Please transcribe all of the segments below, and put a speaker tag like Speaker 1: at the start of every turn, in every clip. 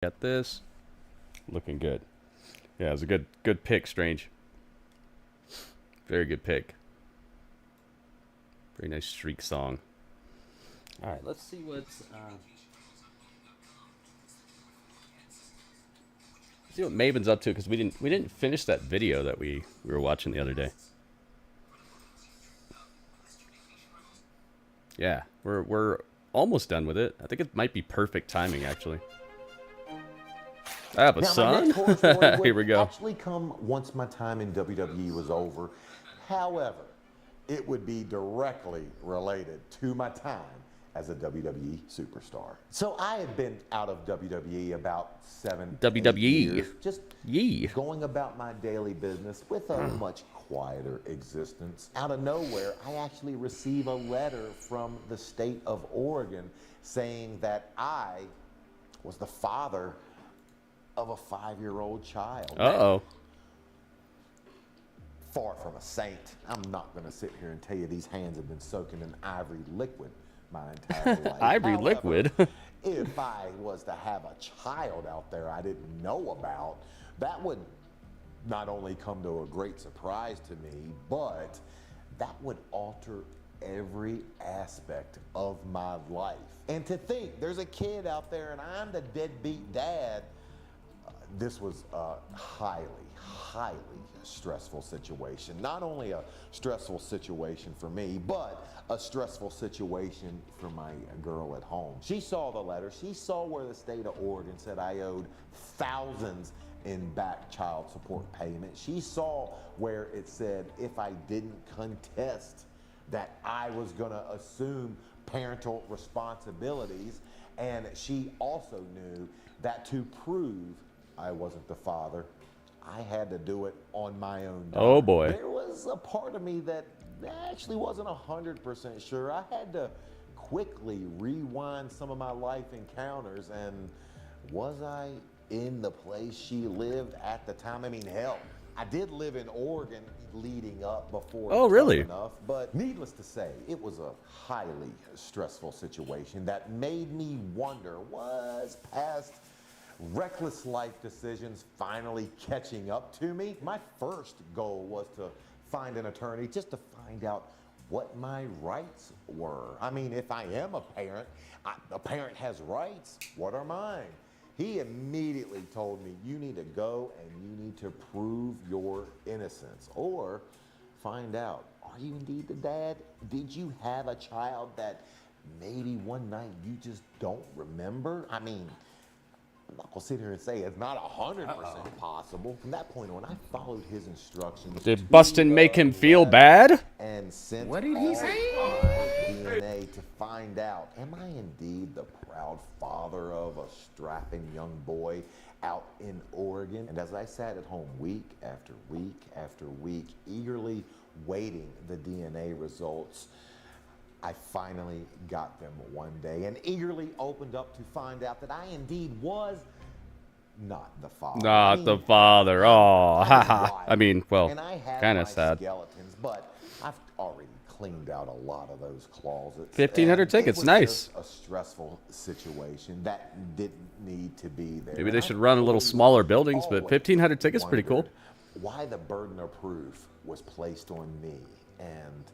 Speaker 1: Got this. Looking good. Yeah, it was a good pick, Strange. Very good pick. Very nice streak song. All right, let's see what's see what Maven's up to, because we didn't finish that video that we were watching the other day. Yeah, we're almost done with it. I think it might be perfect timing, actually. I have a son. Here we go.
Speaker 2: Actually, come once my time in WWE was over. However, it would be directly related to my time as a WWE superstar. So I had been out of WWE about 7
Speaker 1: WWE
Speaker 2: years, just going about my daily business with a much quieter existence. Out of nowhere, I actually receive a letter from the state of Oregon saying that I was the father of a 5-year-old child.
Speaker 1: Uh-oh.
Speaker 2: Far from a saint. I'm not going to sit here and tell you these hands have been soaking in ivory liquid my entire life.
Speaker 1: Ivory
Speaker 2: However,
Speaker 1: liquid?
Speaker 2: if I was to have a child out there I didn't know about, that would not only come to a great surprise to me, but that would alter every aspect of my life. And to think there's a kid out there and I'm the deadbeat dad, this was a highly stressful situation. Not only a stressful situation for me, but a stressful situation for my girl at home. She saw the letter. She saw where the state of Oregon said I owed thousands in back child support payment. She saw where it said if I didn't contest that I was gonna assume parental responsibilities. And she also knew that to prove I wasn't the father, I had to do it on my own dime.
Speaker 1: Oh boy.
Speaker 2: There was a part of me that actually wasn't 100% sure. I had to quickly rewind some of my life encounters, and was I in the place she lived at the time? I mean, hell, I did live in Oregon leading up before.
Speaker 1: Oh, really?
Speaker 2: Enough, but needless to say, it was a highly stressful situation that made me wonder, was past reckless life decisions finally catching up to me? My first goal was to find an attorney just to find out what my rights were. I mean, if I am a parent has rights. What are mine? He immediately told me, you need to go and you need to prove your innocence or find out, are you indeed the dad? Did you have a child that maybe one night you just don't remember? I mean, I'm not gonna sit here and say it's not 100% possible. From that point on, I followed his instructions.
Speaker 1: Did Bustin make him feel bad?
Speaker 2: And sent
Speaker 3: What did he say?
Speaker 2: my DNA to find out, am I indeed the proud father of a strapping young boy out in Oregon? And as I sat at home week after week after week, eagerly waiting the DNA results, I finally got them one day and eagerly opened up to find out that I indeed was not the father.
Speaker 1: Not the father. Oh, haha. I mean, well, kind of sad.
Speaker 2: Skeletons, but I've already cleaned out a lot of those closets.
Speaker 1: 1,500 tickets,
Speaker 2: it was
Speaker 1: nice.
Speaker 2: Just a stressful situation that didn't need to be there.
Speaker 1: Maybe they should run a little smaller buildings, but 1,500 tickets, pretty cool.
Speaker 2: Why the burden of proof was placed on me, and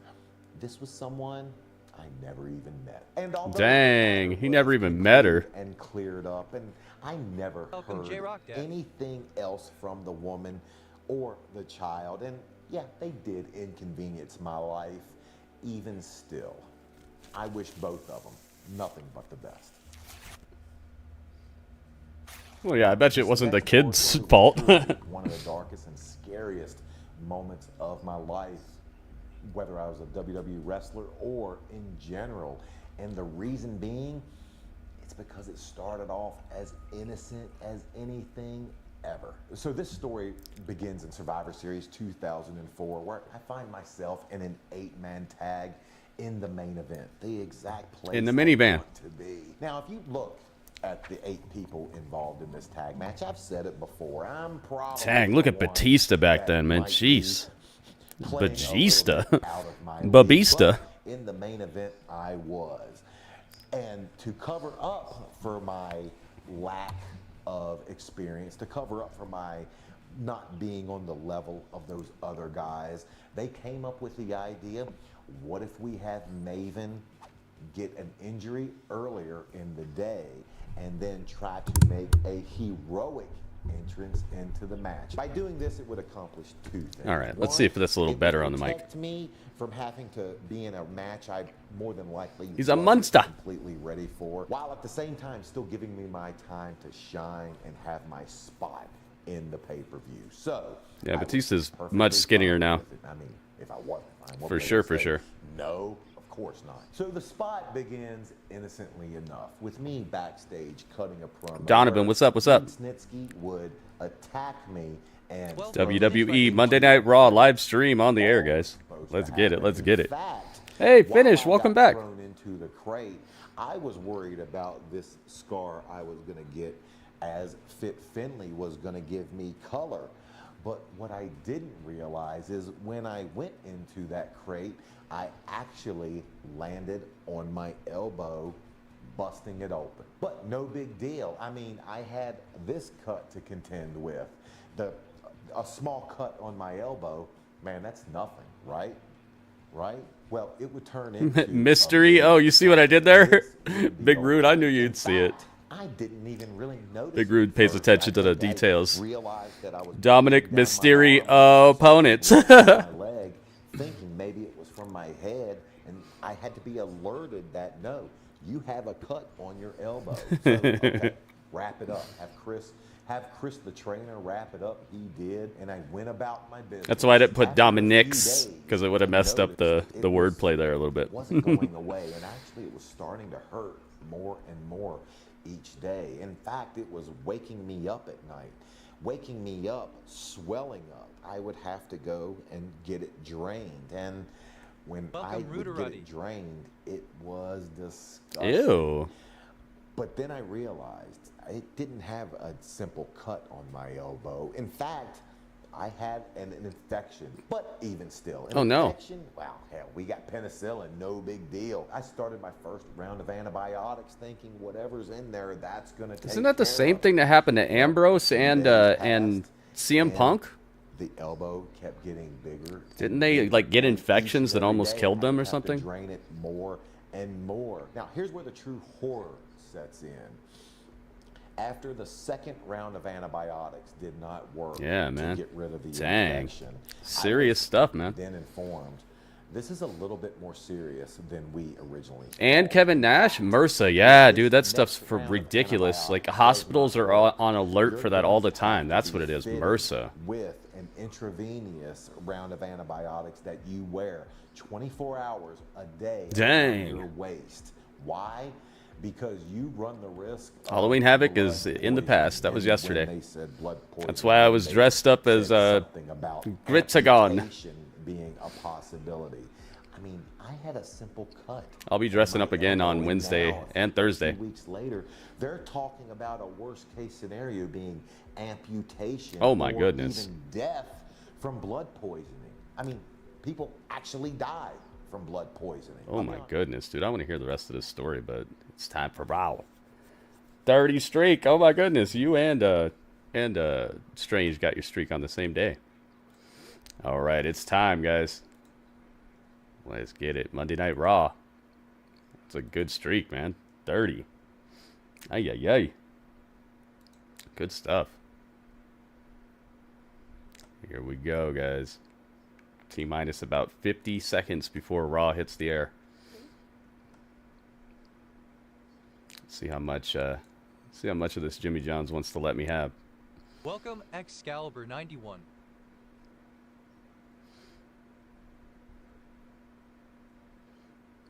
Speaker 2: this was someone I never even met. And
Speaker 1: dang, he never even met her.
Speaker 2: And cleared up, and I never heard anything else from the woman or the child. And yeah, they did inconvenience my life. Even still, I wish both of them nothing but the best.
Speaker 1: Well, yeah, I bet you it wasn't the kid's fault.
Speaker 2: One of the darkest and scariest moments of my life, whether I was a WWE wrestler or in general. And the reason being, it's because it started off as innocent as anything ever. So this story begins in Survivor Series 2004, where I find myself in an 8-man tag in the main event, the exact place
Speaker 1: in the minivan
Speaker 2: I want to be. Now, if you look at the 8 people involved in this tag match, I've said it before, I'm probably
Speaker 1: dang, look at Batista back then, man. Jeez. Batista.
Speaker 2: Babista. In the main event, I was. And to cover up for my lack of experience, to cover up for my not being on the level of those other guys, they came up with the idea, what if we had Maven get an injury earlier in the day and then try to make a heroic entrance into the match. By doing this, it would accomplish two things.
Speaker 1: All right, let's see if that's a little better on the mic.
Speaker 2: Protect me from having to be in a match I more than likely
Speaker 1: He's a monster.
Speaker 2: Completely ready for, while at the same time still giving me my time to shine and have my spot in the pay-per-view. So
Speaker 1: yeah, Batista's much skinnier now.
Speaker 2: I mean, if I wasn't,
Speaker 1: for sure, for sure.
Speaker 2: No, of course not. So the spot begins innocently enough with me backstage cutting a promo.
Speaker 1: Donovan, what's up? What's up?
Speaker 2: Snitsky would attack me and
Speaker 1: WWE Monday Night Raw live stream on the air, guys. Let's get it. Let's get it. Hey, Finish, welcome back.
Speaker 2: Thrown into the crate, I was worried about this scar I was going to get, as Fit Finley was going to give me color. But what I didn't realize is when I went into that crate, I actually landed on my elbow, busting it open. But no big deal. I mean, I had this cut to contend with. A small cut on my elbow, man, that's nothing, right? Right? Well, it would turn into
Speaker 1: mystery. Oh, you see what I did there? Big Rude, I knew you'd see it.
Speaker 2: I didn't even really notice.
Speaker 1: Big Rude pays attention to the details.
Speaker 2: Dominik
Speaker 1: Mysterio opponents.
Speaker 2: My leg, thinking maybe it was from my head, and I had to be alerted that no, you have a cut on your elbow. So, okay, wrap it up. Have Chris the trainer wrap it up. He did, and I went about my business.
Speaker 1: That's why I didn't put Dominik's, because it would have messed up the wordplay there a little bit.
Speaker 2: It wasn't going away, and actually it was starting to hurt more and more each day. In fact, it was waking me up at night, waking me up, swelling up. I would have to go and get it drained, and when I would get it drained, it was disgusting.
Speaker 1: Ew.
Speaker 2: But then I realized it didn't have a simple cut on my elbow. In fact, I had an infection. But even still, an infection, well, hell, we got penicillin, no big deal. I started my first round of antibiotics thinking whatever's in there, that's going to take
Speaker 1: Isn't that the same thing that happened to Ambrose and CM Punk?
Speaker 2: The elbow kept getting bigger.
Speaker 1: Didn't they like get infections that almost killed them or something?
Speaker 2: Drain it more and more. Now, here's where the true horror sets in. After the second round of antibiotics did not work to get rid of the infection, serious stuff, man. Then informed, this is a little bit more serious than we originally thought.
Speaker 1: And Kevin Nash, MRSA, yeah, dude, that stuff's for ridiculous. Like hospitals are on alert for that all the time. That's what it is, MRSA.
Speaker 2: With an intravenous round of antibiotics that you wear 24 hours a day on your waist. Why? Because you run the risk.
Speaker 1: Halloween Havoc is in the past. That was yesterday. That's why I was dressed up as Gritagon.
Speaker 2: Being a possibility. I mean, I had a simple cut.
Speaker 1: I'll be dressing up again on Wednesday and Thursday.
Speaker 2: 2 weeks later, they're talking about a worst case scenario being amputation.
Speaker 1: Oh my
Speaker 2: or
Speaker 1: goodness.
Speaker 2: even death from blood poisoning. I mean, people actually die from blood poisoning.
Speaker 1: Oh my goodness, dude. I want to hear the rest of this story, but it's time for Raw. 30 streak. Oh my goodness. You and Strange got your streak on the same day. All right, it's time, guys. Let's get it. Monday Night Raw. It's a good streak, man. 30. Ay, ay, ay. Good stuff. Here we go, guys. T-minus about 50 seconds before Raw hits the air. See how much of this Jimmy John's wants to let me have.
Speaker 3: Welcome, Excalibur 91.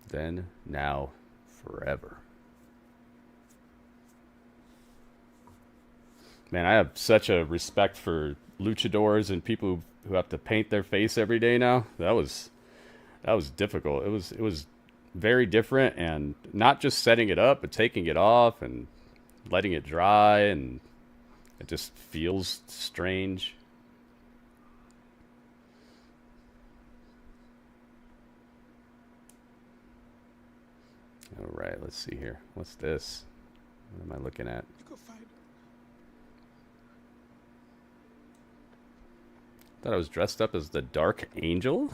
Speaker 1: Then, now, forever. Man, I have such a respect for luchadors and people who have to paint their face every day now. That was difficult. It was very different, and not just setting it up, but taking it off and letting it dry, and it just feels strange. All right, let's see here. What's this? What am I looking at? Thought I was dressed up as the Dark Angel.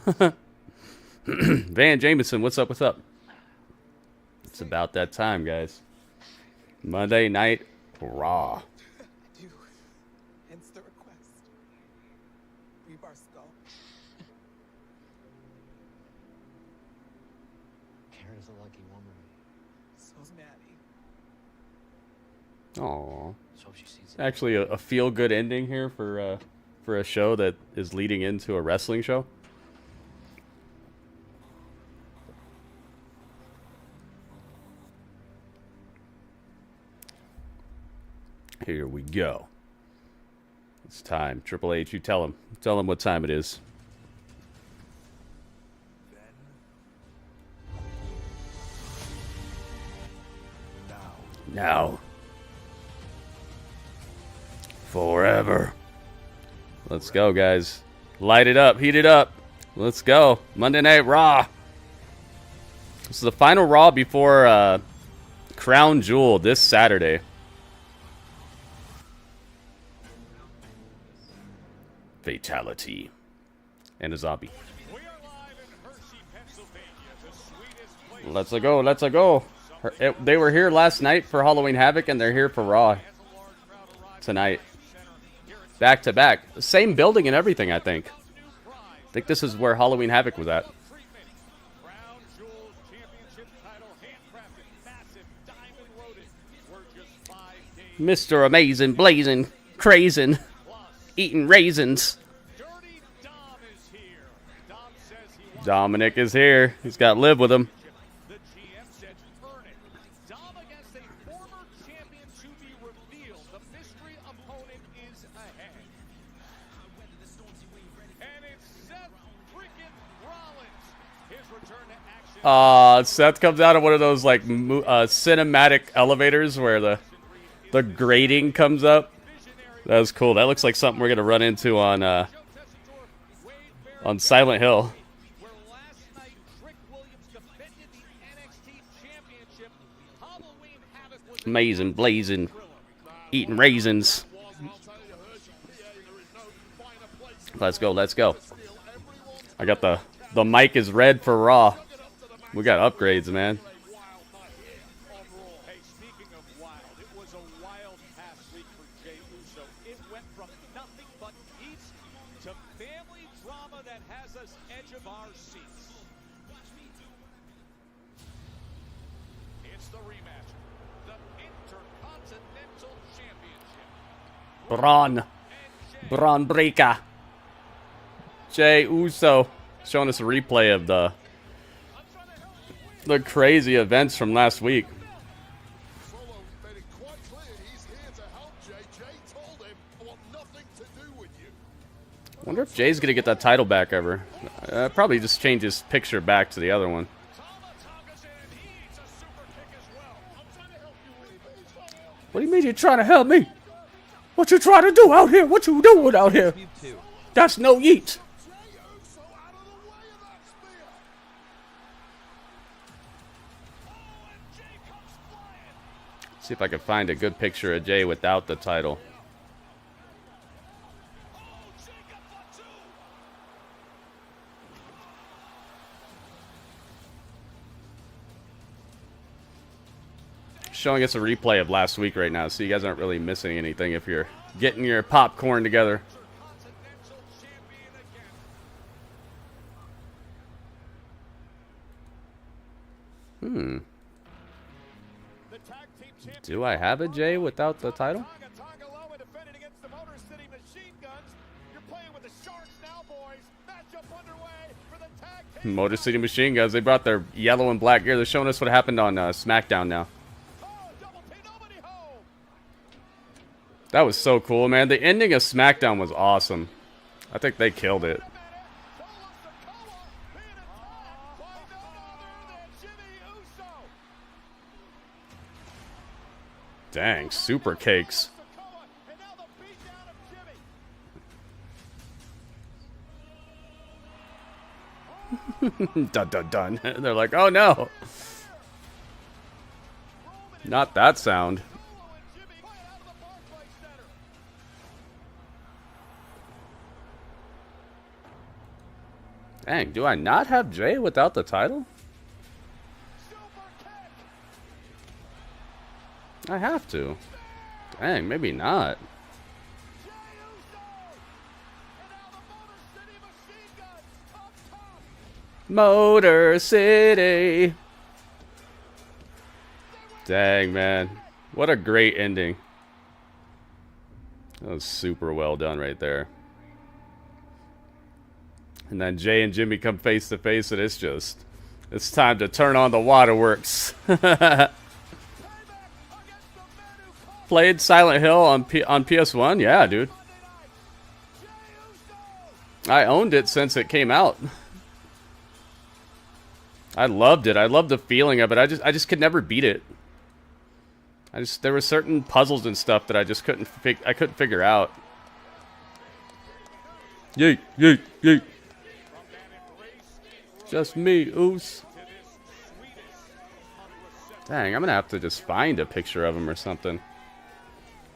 Speaker 1: Van Jameson, what's up? What's up? It's about that time, guys. Monday Night Raw.
Speaker 4: Do hence the request. Reap our skull.
Speaker 5: Kara's a lucky woman.
Speaker 4: So's Maddie.
Speaker 1: Aww.
Speaker 5: So she sees
Speaker 1: Actually, a feel-good ending here for a show that is leading into a wrestling show. Here we go. It's time. Triple H, you tell him. Tell him what time it is. Now. Forever. Let's go, guys. Light it up. Heat it up. Let's go. Monday Night Raw. This is the final Raw before Crown Jewel this Saturday. Fatality. And a zombie. Let's go. Let's go. They were here last night for Halloween Havoc, and they're here for Raw tonight. Back to back. Same building and everything, I think. I think this is where Halloween Havoc was at. Mr. Amazing, blazing, crazing, eating raisins. Dominik is here. He's got Liv with him. Seth comes out of one of those like cinematic elevators where the grating comes up. That was cool. That looks like something we're gonna run into on Silent Hill. Amazing, blazing, eating raisins. Let's go, let's go. I got the mic is red for Raw. We got upgrades, man.
Speaker 6: Hey, speaking of wild, it was a wild past week for Jey Uso. It went from nothing but heat to family drama that has us edge of our seats. It's the rematch, the Intercontinental Championship.
Speaker 1: Braun Breaker. Jey Uso showing us a replay of the crazy events from last week.
Speaker 7: Solo made it quite clear he's here to help Jey. Jey told him, I want nothing to do with you.
Speaker 1: I wonder if Jay's gonna get that title back ever. Probably just change his picture back to the other one. What do you mean you're trying to help me? What you trying to do out here? What you doing out here? That's no yeet. See if I can find a good picture of Jey without the title. Showing us a replay of last week right now, so you guys aren't really missing anything if you're getting your popcorn together. Do I have a Jey without the title? Motor City Machine Guns. They brought their yellow and black gear. They're showing us what happened on SmackDown now. That was so cool, man. The ending of SmackDown was awesome. I think they killed it. Dang, super cakes. Dun dun dun. They're like, oh no. Not that sound. Dang, do I not have Jay without the title? I have to. Dang, maybe not. Motor City. Dang, man. What a great ending. That was super well done right there. And then Jay and Jimmy come face to face, and it's time to turn on the waterworks. Played Silent Hill on PS1? Yeah, dude. I owned it since it came out. I loved it. I loved the feeling of it. I just could never beat it. There were certain puzzles and stuff that I just couldn't figure out. Yeet, yeet, yeet. Just me, oos. Dang, I'm gonna have to just find a picture of him or something.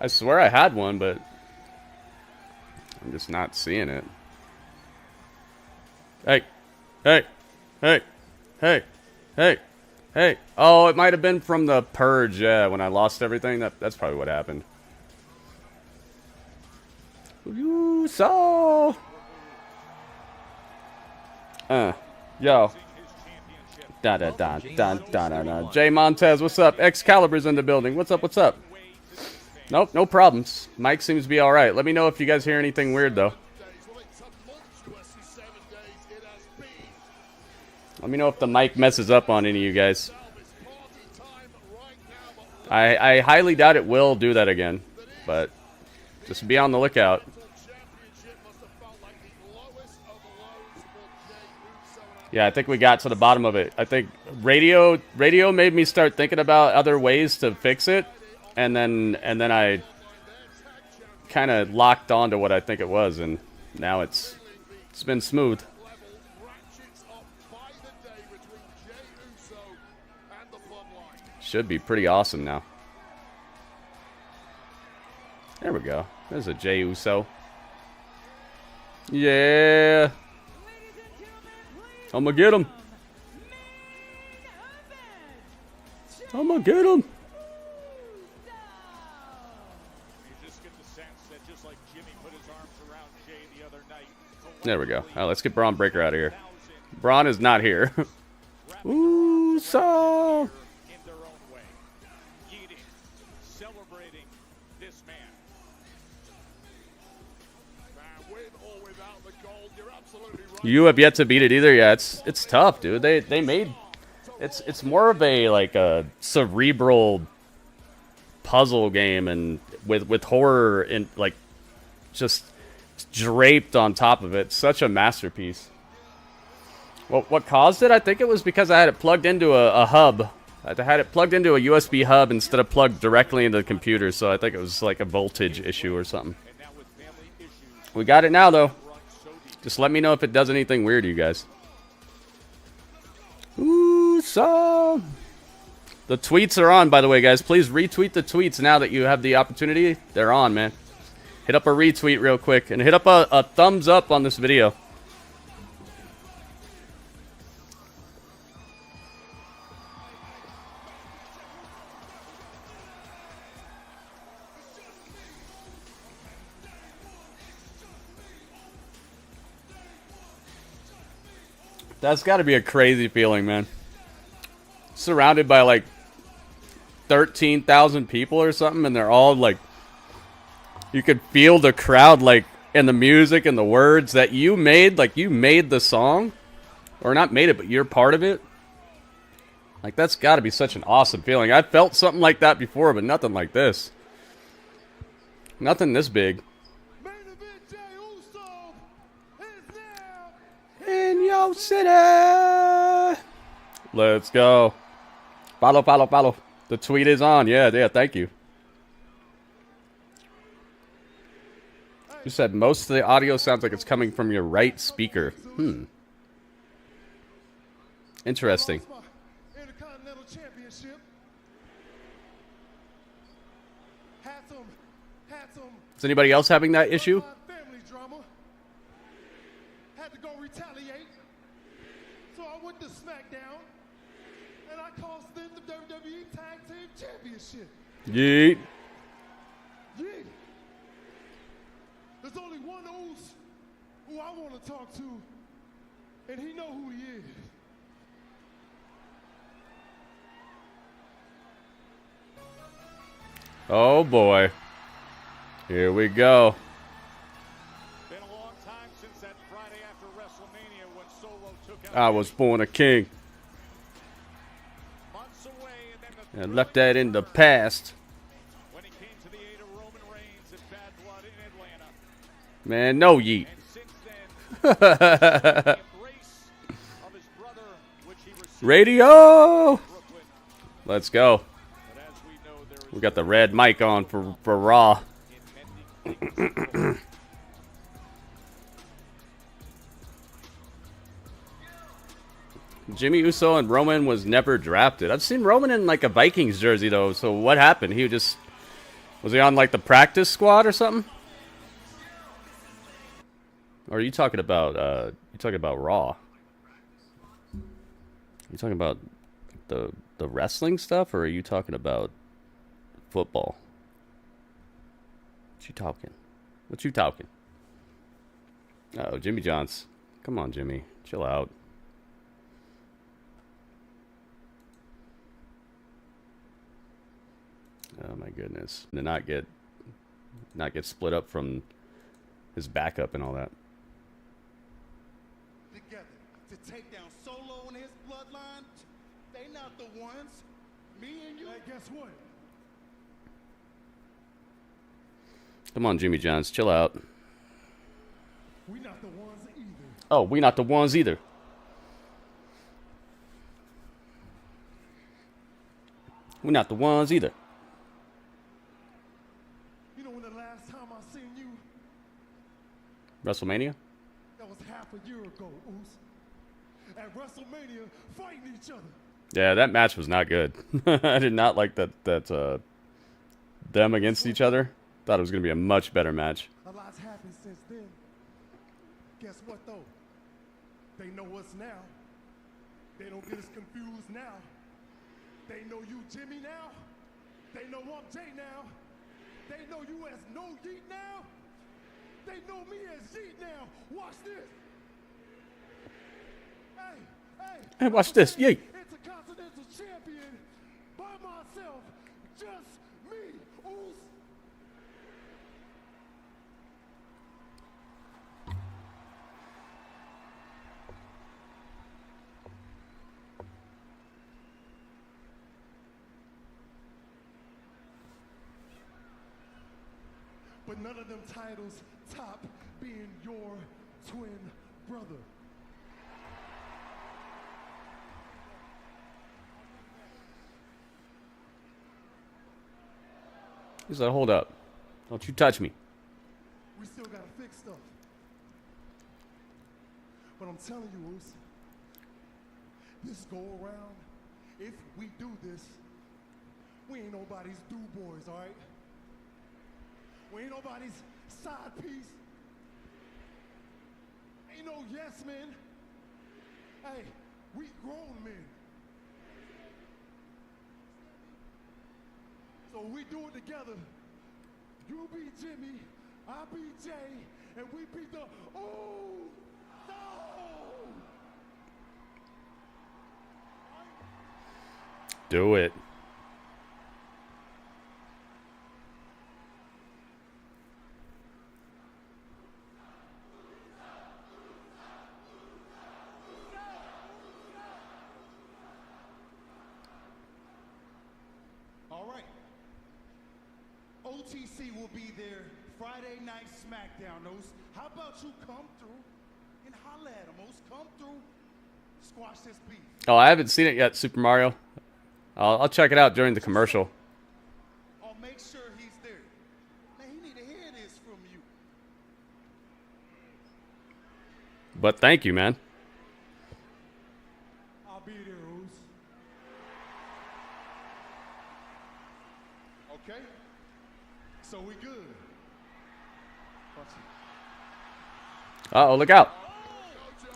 Speaker 1: I swear I had one, but I'm just not seeing it. Hey, hey, hey, hey, hey, hey. Oh, it might have been from the Purge, yeah, when I lost everything. That's probably what happened. You saw. Yo. Da da da da da da da. Jay Montez, what's up? Excalibur's in the building. What's up? What's up? Nope, no problems. Mike seems to be all right. Let me know if you guys hear anything weird though. Let me know if the mic messes up on any of you guys. I highly doubt it will do that again, but just be on the lookout. Yeah, I think we got to the bottom of it. I think radio made me start thinking about other ways to fix it, and then I kind of locked on to what I think it was, and now it's been smooth. Should be pretty awesome now. There we go. There's a Jey Uso. Yeah. I'm gonna get him. I'm gonna get him. There we go. All right, let's get Braun Breaker out of here. Braun is not here. Uso. You have yet to beat it either. Yeah, it's tough, dude. They made it's more of a like a cerebral puzzle game, and with horror and like just draped on top of it. Such a masterpiece. What caused it? I think it was because I had it plugged into a hub. I had it plugged into a USB hub instead of plugged directly into the computer, so I think it was like a voltage issue or something. We got it now, though. Just let me know if it does anything weird to you guys. Ooh, so the tweets are on, by the way, guys. Please retweet the tweets now that you have the opportunity. They're on, man. Hit up a retweet real quick, and hit up a thumbs up on this video. That's got to be a crazy feeling, man. Surrounded by like 13,000 people or something, and they're all like, you could feel the crowd like in the music and the words that you made, like you made the song, or not made it, but you're part of it. Like that's got to be such an awesome feeling. I felt something like that before, but nothing like this. Nothing this big. In your city. Let's go. Follow, follow, follow. The tweet is on. Yeah, thank you. You said most of the audio sounds like it's coming from your right speaker. Interesting. Is anybody else having that issue?
Speaker 7: Championship.
Speaker 1: Yeet.
Speaker 7: Yeah. There's only one Uso who I want to talk to, and he know who he is.
Speaker 1: Oh boy. Here we go.
Speaker 6: Been a long time since that Friday after WrestleMania when Solo took out
Speaker 1: I was born a king
Speaker 6: months away, and then
Speaker 1: and left that in the past.
Speaker 6: when he came to the aid of Roman Reigns at Bad Blood in Atlanta.
Speaker 1: Man, no yeet.
Speaker 6: And since then, the embrace of his brother, which he received
Speaker 1: Radio.
Speaker 6: in Brooklyn.
Speaker 1: Let's go.
Speaker 6: But as we know, there is
Speaker 1: We got the red mic on for Raw.
Speaker 6: impending things.
Speaker 1: Jimmy Uso and Roman was never drafted. I've seen Roman in like a Vikings jersey though. So what happened? He just was he on like the practice squad or something? Or are you talking about Raw? You talking about the wrestling stuff, or are you talking about football? What you talking? What you talking? Oh, Jimmy Johns. Come on, Jimmy. Chill out. Oh my goodness. To not get split up from his backup and all that.
Speaker 7: Together to take down Solo and his bloodline. They not the ones. Me and you. Hey, guess what?
Speaker 1: Come on, Jimmy Johns. Chill out.
Speaker 7: We not the ones either.
Speaker 1: Oh, we not the ones either. We not the ones either.
Speaker 7: You know when the last time I seen you?
Speaker 1: WrestleMania?
Speaker 7: That was half a year ago, Oos. At WrestleMania, fighting each other.
Speaker 1: Yeah, that match was not good. I did not like that them against each other. Thought it was going to be a much better match.
Speaker 7: A lot's happened since then. Guess what, though? They know us now. They don't get us confused now. They know you Jimmy now. They know I'm Jay now. They know you as No Yeet now. They know me as Yeet now. Watch this.
Speaker 1: Hey, watch this. Yay.
Speaker 7: Intercontinental champion by myself. Just me, Oos. But none of them titles top being your twin brother.
Speaker 1: He said, hold up. Don't you touch me.
Speaker 7: We still gotta fix stuff. But I'm telling you, Oos, this go around, if we do this, we ain't nobody's do boys, all right? We ain't nobody's side piece. Ain't no yes men. Hey, we grown men. So we do it together. You be Jimmy, I be Jay, and we beat the
Speaker 1: Do it.
Speaker 7: All right. OTC will be there Friday night SmackDown, Oos. How about you come through and holla at them, Oos? Come through, squash this beef.
Speaker 1: Oh, I haven't seen it yet, Super Mario. I'll check it out during the commercial.
Speaker 7: I'll make sure he's there. Man, he need to hear this from you.
Speaker 1: But thank you, man.
Speaker 7: I'll be there, Oos. Okay? So we good.
Speaker 1: Uh-oh, look out.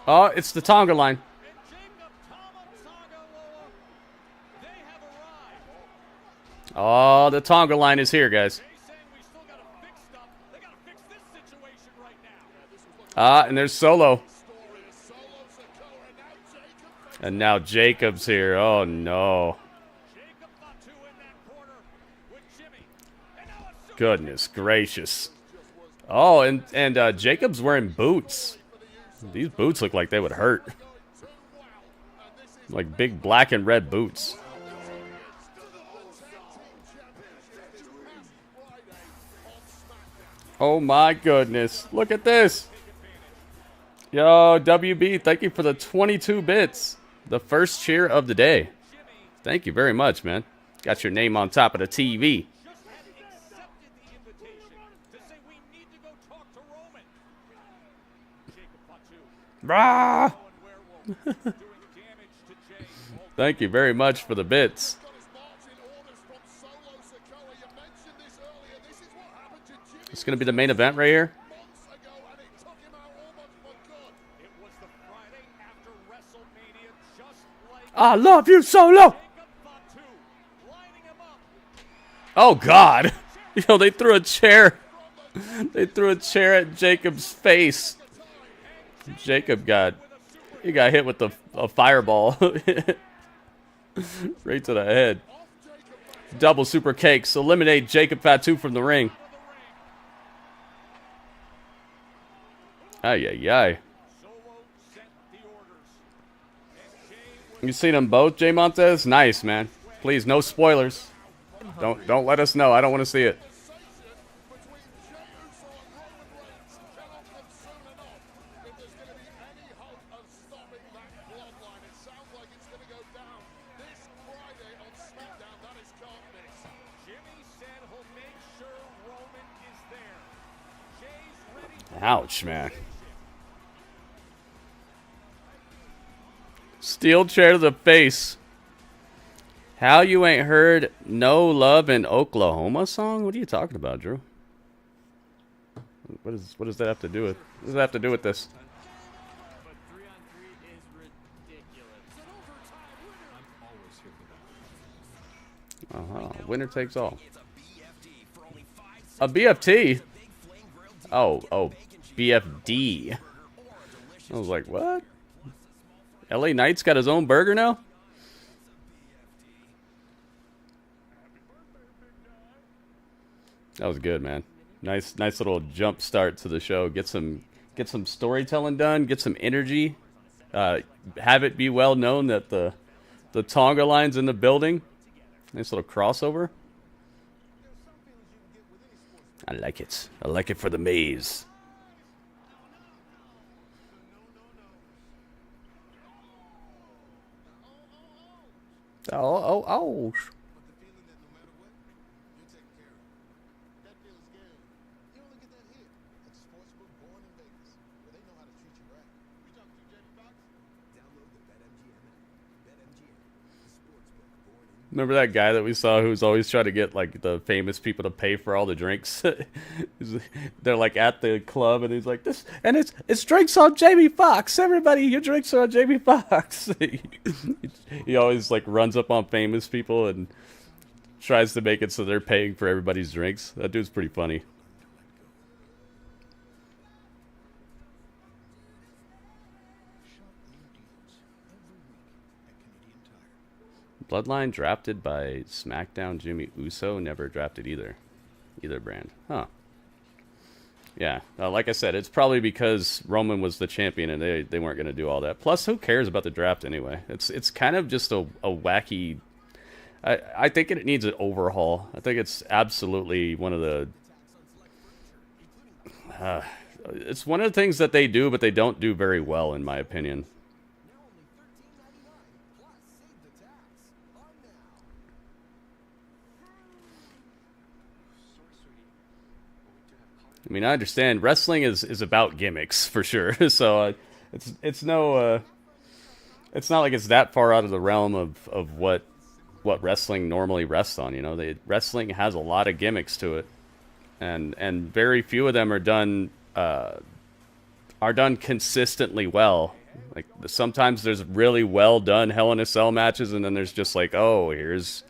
Speaker 1: Oh, it's the Tonga line.
Speaker 6: And Jacob Tonga, they have arrived.
Speaker 1: Oh, the Tonga line is here, guys. And there's Solo. And now Jacob's here. Oh, no. Goodness gracious. Oh, and Jacob's wearing boots. These boots look like they would hurt. Like big black and red boots. Oh my goodness. Look at this. Yo, WB, thank you for the 22 bits. The first cheer of the day. Thank you very much, man. Got your name on top of the TV. Rah! Thank you very much for the bits. It's going to be the main event right here. I love you, Solo! Oh, God. You know, they threw a chair. They threw a chair at Jacob's face. Jacob got hit with a fireball. Right to the head. Double super cakes. Eliminate Jacob Fatu from the ring. Ay, ay, ay. You seen them both, Jay Montez? Nice, man. Please, no spoilers. Don't let us know. I don't want to see it. Ouch, man. Steel chair to the face. How you ain't heard No Love in Oklahoma song? What are you talking about, Drew? What does that have to do with? What does that have to do with this? Winner takes all. A BFT? Oh, BFD. I was like, what? LA Knight's got his own burger now? That was good, man. Nice little jump start to the show. Get some storytelling done. Get some energy. Have it be well known that the Tonga line's in the building. Nice little crossover. I like it. I like it for the maze. Oh. Remember that guy that we saw who's always trying to get like the famous people to pay for all the drinks? They're like at the club and he's like, this, and it's drinks on Jamie Foxx. Everybody, your drinks are on Jamie Foxx. He always like runs up on famous people and tries to make it so they're paying for everybody's drinks. That dude's pretty funny. Bloodline drafted by SmackDown Jimmy Uso, never drafted either brand. Huh. Yeah, like I said, it's probably because Roman was the champion and they weren't going to do all that. Plus, who cares about the draft anyway? It's kind of just a wacky... I think it needs an overhaul. I think it's absolutely one of the... it's one of the things that they do, but they don't do very well, in my opinion. I mean, I understand wrestling is about gimmicks for sure. So it's no it's not like it's that far out of the realm of what wrestling normally rests on. You know, wrestling has a lot of gimmicks to it, and very few of them are done consistently well. Like sometimes there's really well done Hell in a Cell matches, and then there's just like, oh, here's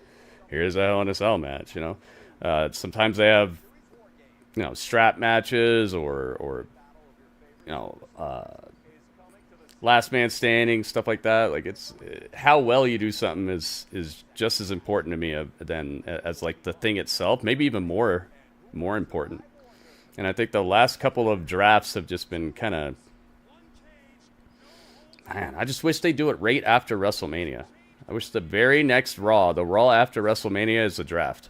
Speaker 1: here's a Hell in a Cell match, you know. Sometimes they have, you know, strap matches or you know, last man standing, stuff like that. Like, it's how well you do something is just as important to me than as like the thing itself, maybe even more important. And I think the last couple of drafts have just been kind of, man, I just wish they do it right after WrestleMania. I wish the very next Raw, the Raw after WrestleMania, is a draft.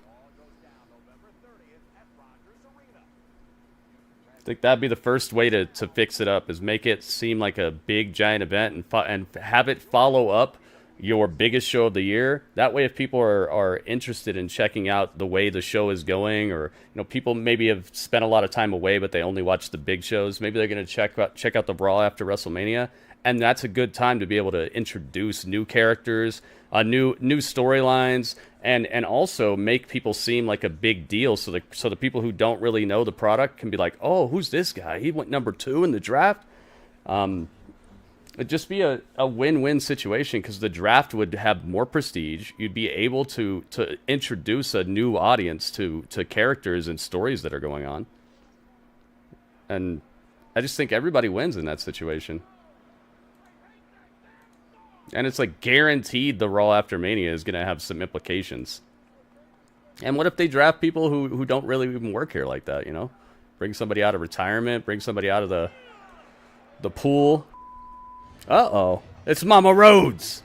Speaker 1: I think that'd be the first way to fix it up, is make it seem like a big giant event and have it follow up your biggest show of the year. That way, if people are interested in checking out the way the show is going, or, you know, people maybe have spent a lot of time away but they only watch the big shows, maybe they're going to check out the Raw after WrestleMania, and that's a good time to be able to introduce new characters, new storylines, and also make people seem like a big deal, so the people who don't really know the product can be like, oh, who's this guy? He went number 2 in the draft. It'd just be a win-win situation, because the draft would have more prestige. You'd be able to introduce a new audience to characters and stories that are going on. And I just think everybody wins in that situation. And it's like guaranteed the Raw after Mania is going to have some implications. And what if they draft people who don't really even work here like that, you know? Bring somebody out of retirement, bring somebody out of the pool. Uh-oh. It's Mama Rhodes.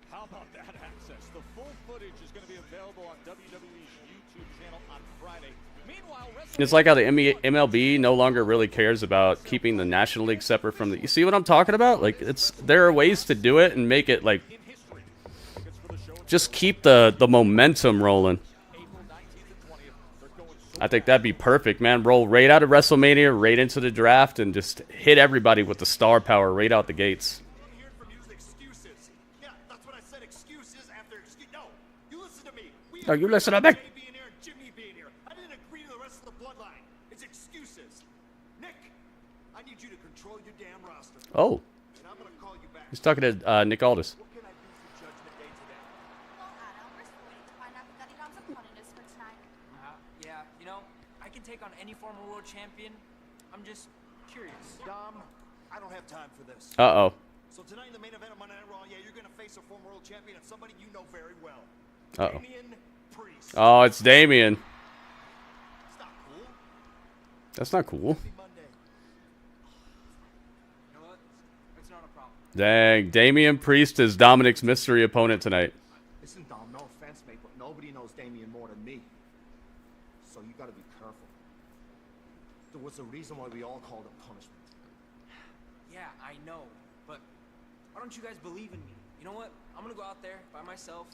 Speaker 6: How about that access? The full footage is going to be available on WWE's YouTube channel on Friday. Meanwhile,
Speaker 1: It's like how the MLB no longer really cares about keeping the National League separate from the... You see what I'm talking about? Like, there are ways to do it and make it, like... Just keep the momentum rolling. I think that'd be perfect, man. Roll right out of WrestleMania, right into the draft, and just hit everybody with the star power right out the gates. No, you listen to me.
Speaker 8: Jimmy being here. I didn't agree to the rest of the bloodline. It's excuses. Nick, I need you to control your damn roster.
Speaker 1: Oh.
Speaker 8: And I'm gonna call you back.
Speaker 1: He's talking to Nick Aldis.
Speaker 8: What can I do for Judgment Day today?
Speaker 9: Well, Anna, we're still waiting to find out if Daddy Dom's opponent is for tonight.
Speaker 10: Yeah, you know, I can take on any former world champion. I'm just curious.
Speaker 8: Dom, I don't have time for this.
Speaker 1: Uh-oh.
Speaker 8: So tonight in the main event of Monday Night Raw, yeah, you're gonna face a former world champion and somebody you know very well.
Speaker 1: Uh-oh.
Speaker 8: Damian Priest.
Speaker 1: Oh, it's Damian.
Speaker 8: It's not cool.
Speaker 1: That's not cool.
Speaker 8: Happy Monday.
Speaker 10: You know what? It's not a problem.
Speaker 1: Dang, Damian Priest is Dominik's mystery opponent tonight.
Speaker 8: Listen, Dom, no offense, mate, but nobody knows Damian more than me. So you gotta be careful. There was a reason why we all called it punishment.
Speaker 10: Yeah, I know, but why don't you guys believe in me? You know what? I'm gonna go out there by myself,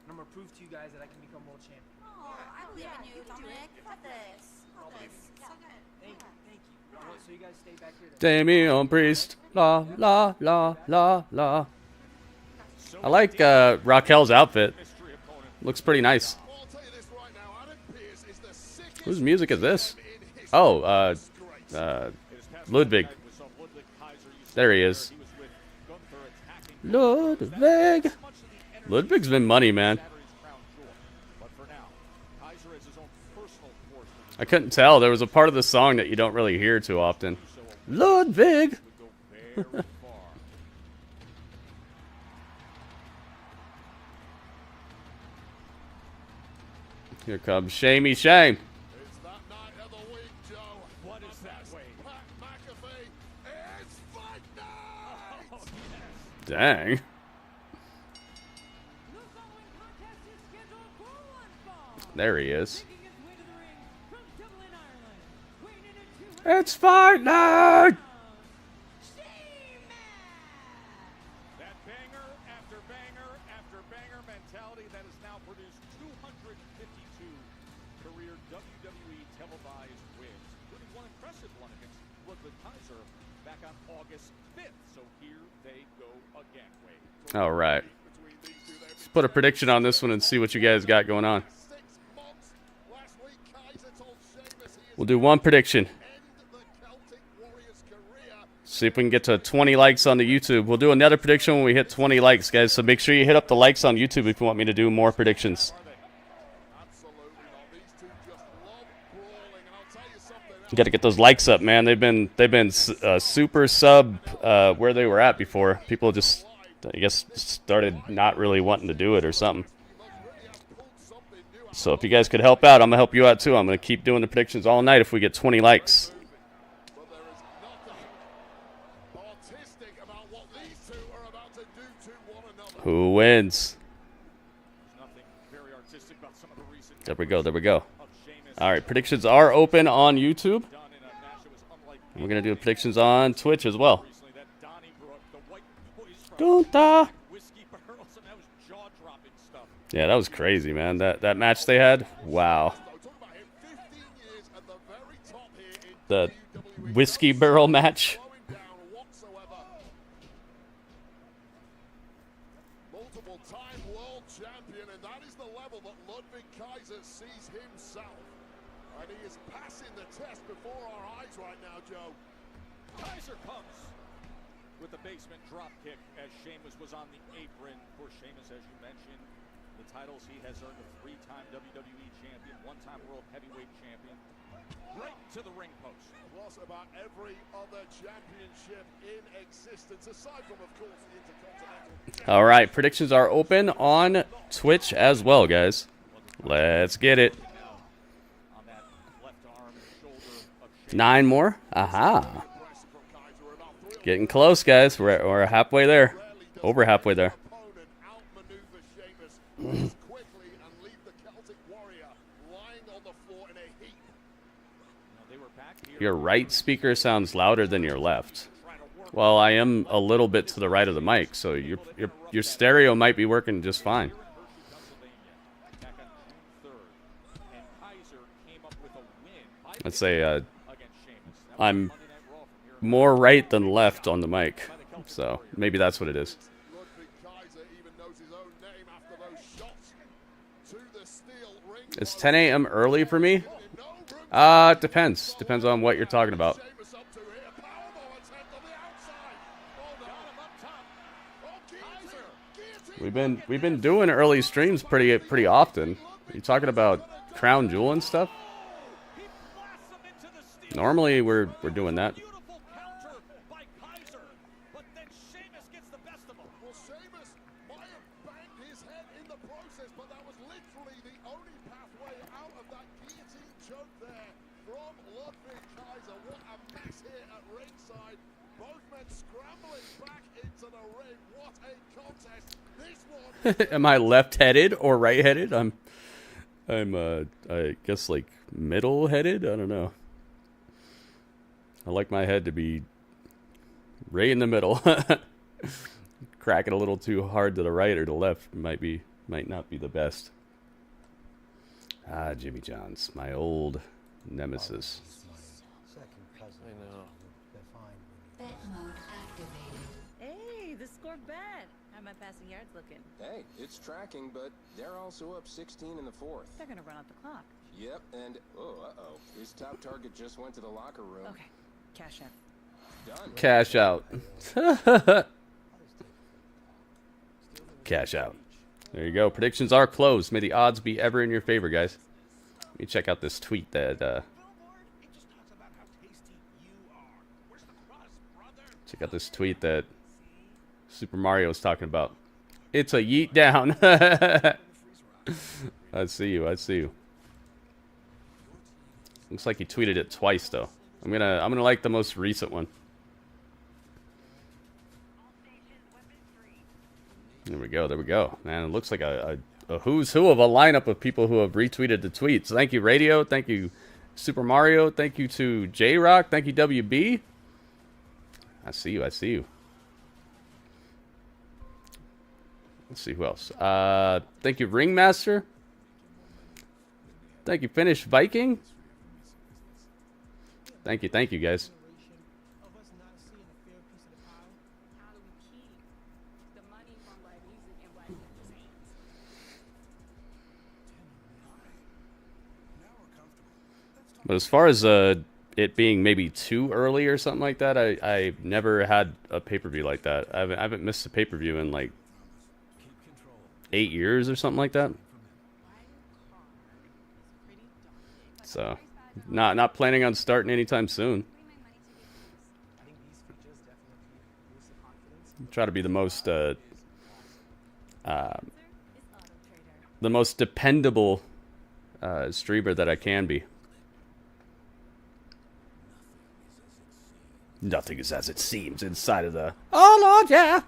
Speaker 10: and I'm gonna prove to you guys that I can become world champion.
Speaker 9: Oh, I believe in you, Dominic. You got this.
Speaker 10: I'll believe in you.
Speaker 9: So good.
Speaker 10: Thank you. You know what? So you guys stay back here.
Speaker 1: Damian Priest. La, la, la, la, la. I like Raquel's outfit. Looks pretty nice. Whose music is this? Oh, Ludwig. There he is. Ludwig. Ludwig's been money, man. I couldn't tell. There was a part of the song that you don't really hear too often. Ludwig. Here comes Shamey Shame.
Speaker 7: It's that night of the week, Joe.
Speaker 6: What is that way?
Speaker 7: Pat McAfee. It's fight night!
Speaker 1: Dang. There he is. It's fight night!
Speaker 6: That banger after banger after banger mentality that has now produced 252 career WWE televised wins, including one impressive one against Ludwig Kaiser back on August 5th. So here they go again, Wade.
Speaker 1: All right. Let's put a prediction on this one and see what you guys got going on.
Speaker 7: Last week, Kaiser told Sheamus he is
Speaker 1: We'll do one prediction.
Speaker 7: end the Celtic Warriors' career
Speaker 1: See if we can get to 20 likes on the YouTube. We'll do another prediction when we hit 20 likes, guys. So make sure you hit up the likes on YouTube if you want me to do more predictions. You got to get those likes up, man. They've been super sub where they were at before. People just, I guess, started not really wanting to do it or something. So if you guys could help out, I'm gonna help you out too. I'm gonna keep doing the predictions all night if we get 20 likes. Who wins? There we go. There we go. All right, predictions are open on YouTube. We're going to do predictions on Twitch as well. Gunta! Yeah, that was crazy, man. That match they had, wow. The whiskey barrel match.
Speaker 11: Multiple-time world champion, and that is the level that Ludwig Kaiser sees himself. And he is passing the test before our eyes right now, Joe.
Speaker 6: Kaiser comes with the basement drop kick as Sheamus was on the apron. For Sheamus, as you mentioned, the titles he has earned: a 3-time WWE champion, 1-time world heavyweight champion, right to the ring post.
Speaker 11: Plus about every other championship in existence, aside from, of course, the Intercontinental.
Speaker 1: All right, predictions are open on Twitch as well, guys. Let's get it. 9 more. Aha. Getting close, guys. We're halfway there. Over halfway there. Your right speaker sounds louder than your left. Well, I am a little bit to the right of the mic, so your stereo might be working just fine. Let's say I'm more right than left on the mic, so maybe that's what it is. It's 10 a.m. early for me? It depends. Depends on what you're talking about. We've been doing early streams pretty often. Are you talking about Crown Jewel and stuff? Normally we're doing that. Am I left-headed or right-headed? I'm I guess like middle-headed. I don't know. I like my head to be right in the middle. Crack it a little too hard to the right or the left might not be the best. Ah, Jimmy John's, my old nemesis.
Speaker 12: Hey, the score bad. How my passing yards looking?
Speaker 13: Hey, it's tracking, but they're also up 16 in the 4th.
Speaker 12: They're gonna run out the clock.
Speaker 13: Yep, and his top target just went to the locker room.
Speaker 12: Okay, cash out.
Speaker 13: Done.
Speaker 1: Cash out. Cash out. There you go. Predictions are closed. May the odds be ever in your favor, guys. Let me check out this tweet that check out this tweet that Super Mario was talking about. It's a yeet down. I see you. I see you. Looks like he tweeted it twice though. I'm gonna like the most recent one. There we go. There we go. Man, it looks like a who's who of a lineup of people who have retweeted the tweets. Thank you, Radio. Thank you, Super Mario. Thank you to J-Rock. Thank you, WB. I see you. I see you. Let's see who else. Thank you, Ringmaster. Thank you, Finnish Viking. Thank you, guys. But as far as it being maybe too early or something like that. I never had a pay-per-view like that. I haven't missed a pay-per-view in like 8 years or something like that. So, not planning on starting anytime soon. Try to be the most dependable streamer that I can be. Nothing is as it seems inside of the... Oh, Lord, yeah!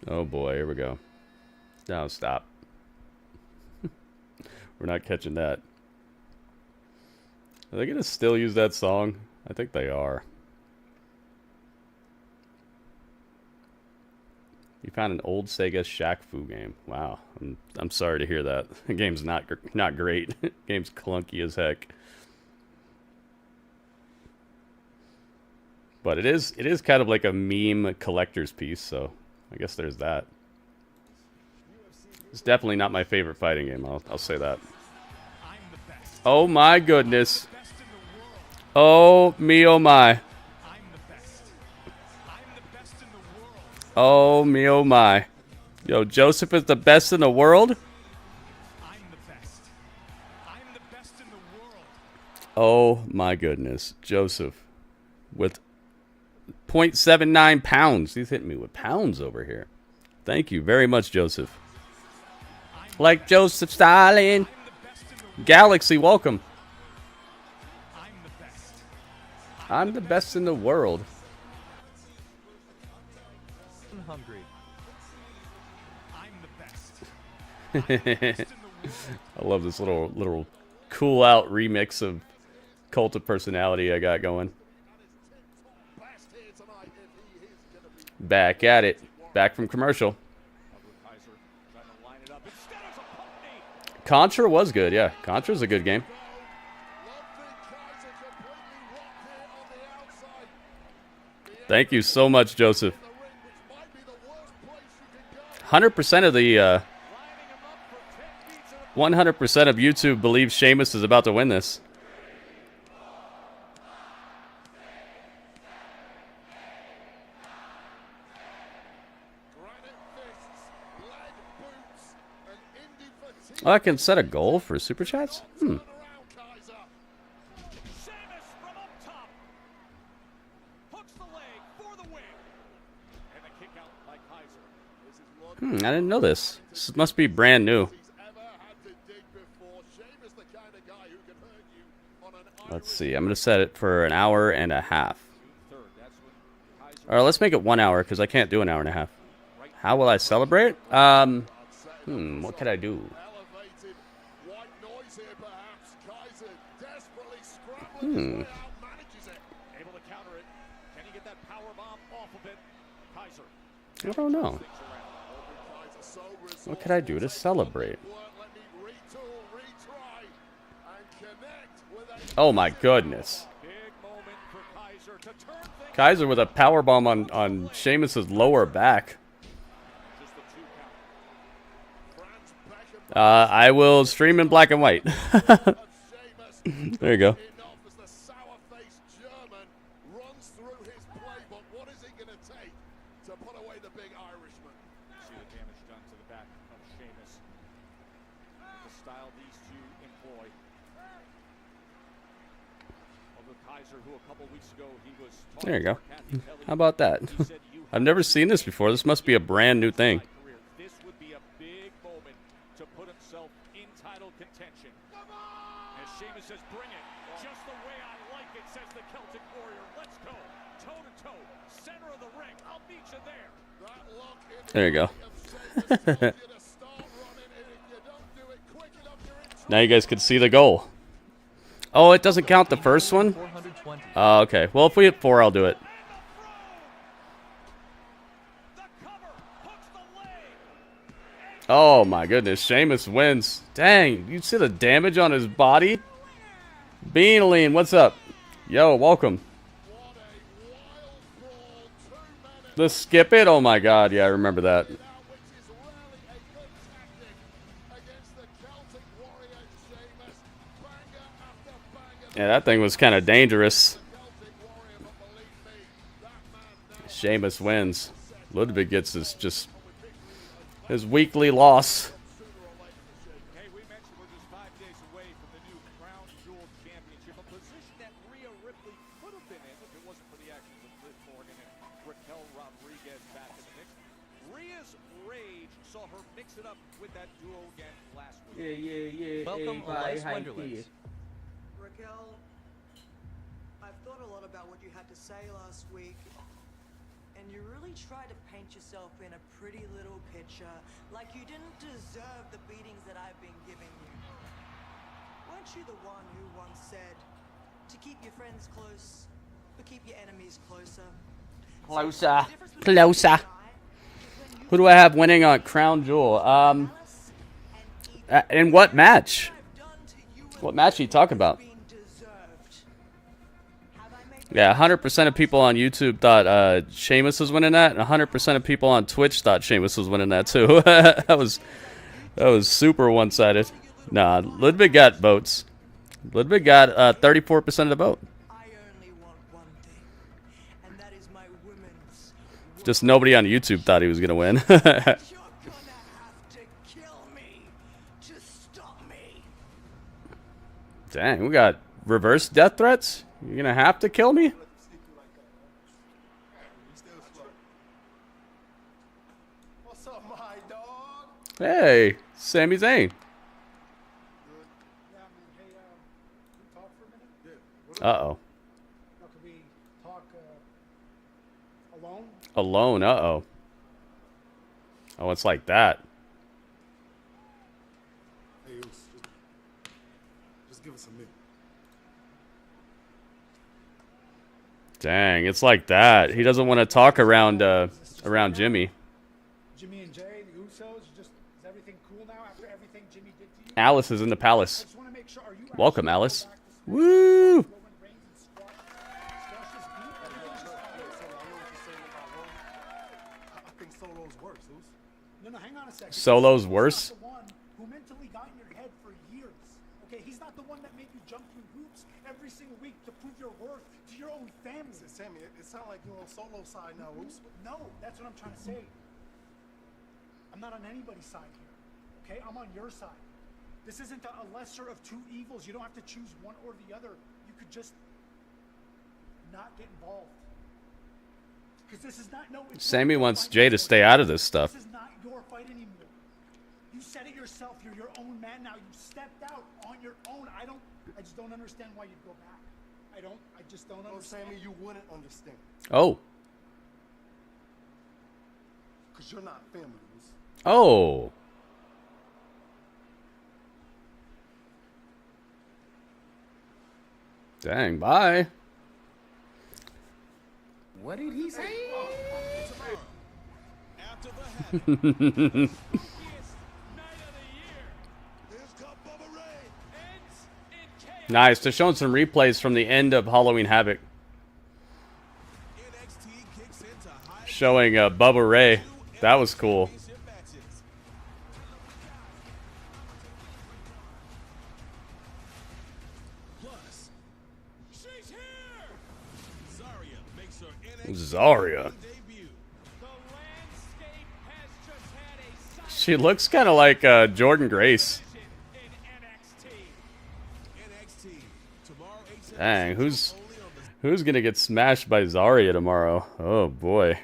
Speaker 1: Oh, boy, here we go. No, stop. We're not catching that. Are they going to still use that song? I think they are. You found an old Sega Shaq Fu game. Wow, I'm sorry to hear that. The game's not great. Game's clunky as heck. But it is kind of like a meme collector's piece, so I guess there's that. It's definitely not my favorite fighting game. I'll say that. Oh my goodness. Oh me oh my. Oh me oh my. Yo, Joseph is the best in the world? Oh my goodness. Joseph with 0.79 pounds. He's hitting me with pounds over here. Thank you very much, Joseph. Like Joseph Stalin. Galaxy, welcome. I'm the best in the world.
Speaker 3: I'm hungry. I'm the best.
Speaker 1: I love this little cool out remix of Cult of Personality I got going. Back at it. Back from commercial. Contra was good, yeah. Contra's a good game. Thank you so much, Joseph. 100% of the 100% of YouTube believes Sheamus is about to win this. Oh, I can set a goal for super chats? I didn't know this. This must be brand new. Let's see. I'm going to set it for an hour and a half. Alright, let's make it 1 hour because I can't do an hour and a half. How will I celebrate? What could I do? I don't know. What could I do to celebrate? Oh my goodness. Kaiser with a powerbomb on Sheamus' lower back. I will stream in black and white. There you go. There you go. How about that? I've never seen this before. This must be a brand new thing.
Speaker 6: This would be a big moment to put himself in title contention. As Sheamus says, bring it. Just the way I like it, says the Celtic Warrior. Let's go. Toe to toe. Center of the ring. I'll meet you there.
Speaker 1: There you go. Now you guys can see the goal. Oh, it doesn't count the first one? Oh, okay. Well, if we hit 4, I'll do it. Oh, my goodness. Sheamus wins. Dang, you see the damage on his body? Beanaline, what's up? Yo, welcome. The skip it? Oh, my God. Yeah, I remember that. Yeah, that thing was kind of dangerous. Sheamus wins. Ludwig gets his weekly loss.
Speaker 6: Hey, we mentioned we're just 5 days away from the new Crown Jewel Championship, a position that Rhea Ripley could have been in if it wasn't for the actions of Liv Morgan and Raquel Rodriguez back in the mix. Rhea's rage saw her mix it up with that duo again last week.
Speaker 14: Yeah.
Speaker 3: Welcome, Elias Wonderland.
Speaker 4: Raquel, I've thought a lot about what you had to say last week, and you really tried to paint yourself in a pretty little picture, like you didn't deserve the beatings that I've been giving you. Weren't you the one who once said to keep your friends close, but keep your enemies closer?
Speaker 1: Closer. Who do I have winning on Crown Jewel? In what match? What match are you talking about? Yeah, 100% of people on YouTube thought Sheamus was winning that, and 100% of people on Twitch thought Sheamus was winning that too. that was super one-sided. Nah, Ludwig got votes. Ludwig got 34% of the vote. Just nobody on YouTube thought he was gonna win. Dang, we got reverse death threats? You're gonna have to kill me?
Speaker 7: What's up, my dog?
Speaker 1: Hey, Sami Zayn. Uh-oh.
Speaker 15: Could we talk alone?
Speaker 1: Alone, uh-oh. Oh, it's like that.
Speaker 7: Hey, just give us a minute.
Speaker 1: Dang, it's like that. He doesn't want to talk around Jimmy.
Speaker 15: Jimmy and Jay, the Usos, is everything cool now after everything Jimmy did to you?
Speaker 1: Alice is in the palace. Welcome, Alice. Woo!
Speaker 7: I think Solo's worse,
Speaker 15: No, hang on a second.
Speaker 1: Solo's worse?
Speaker 15: He's not the one who mentally got in your head for years. Okay, he's not the one that made you jump through hoops every single week to prove your worth to your own family.
Speaker 7: Sammy, it sounds like you're on Solo's side now, Roos.
Speaker 15: No, that's what I'm trying to say. I'm not on anybody's side here. Okay, I'm on your side. This isn't a lesser of two evils. You don't have to choose one or the other. You could just not get involved. Because this is not
Speaker 1: Sami wants Jay to stay out of this stuff.
Speaker 15: This is not your fight anymore. You said it yourself. You're your own man now. You stepped out on your own. I just don't understand why you'd go back. I just don't understand.
Speaker 7: Sammy, you wouldn't understand.
Speaker 1: Oh.
Speaker 7: Because you're not family, Roos.
Speaker 1: Oh. Dang, bye.
Speaker 13: What did he say?
Speaker 1: Nice. They're showing some replays from the end of Halloween Havoc. Showing Bubba Ray. That was cool. Zarya. She looks kind of like Jordan Grace. Dang, who's gonna get smashed by Zarya tomorrow? Oh boy.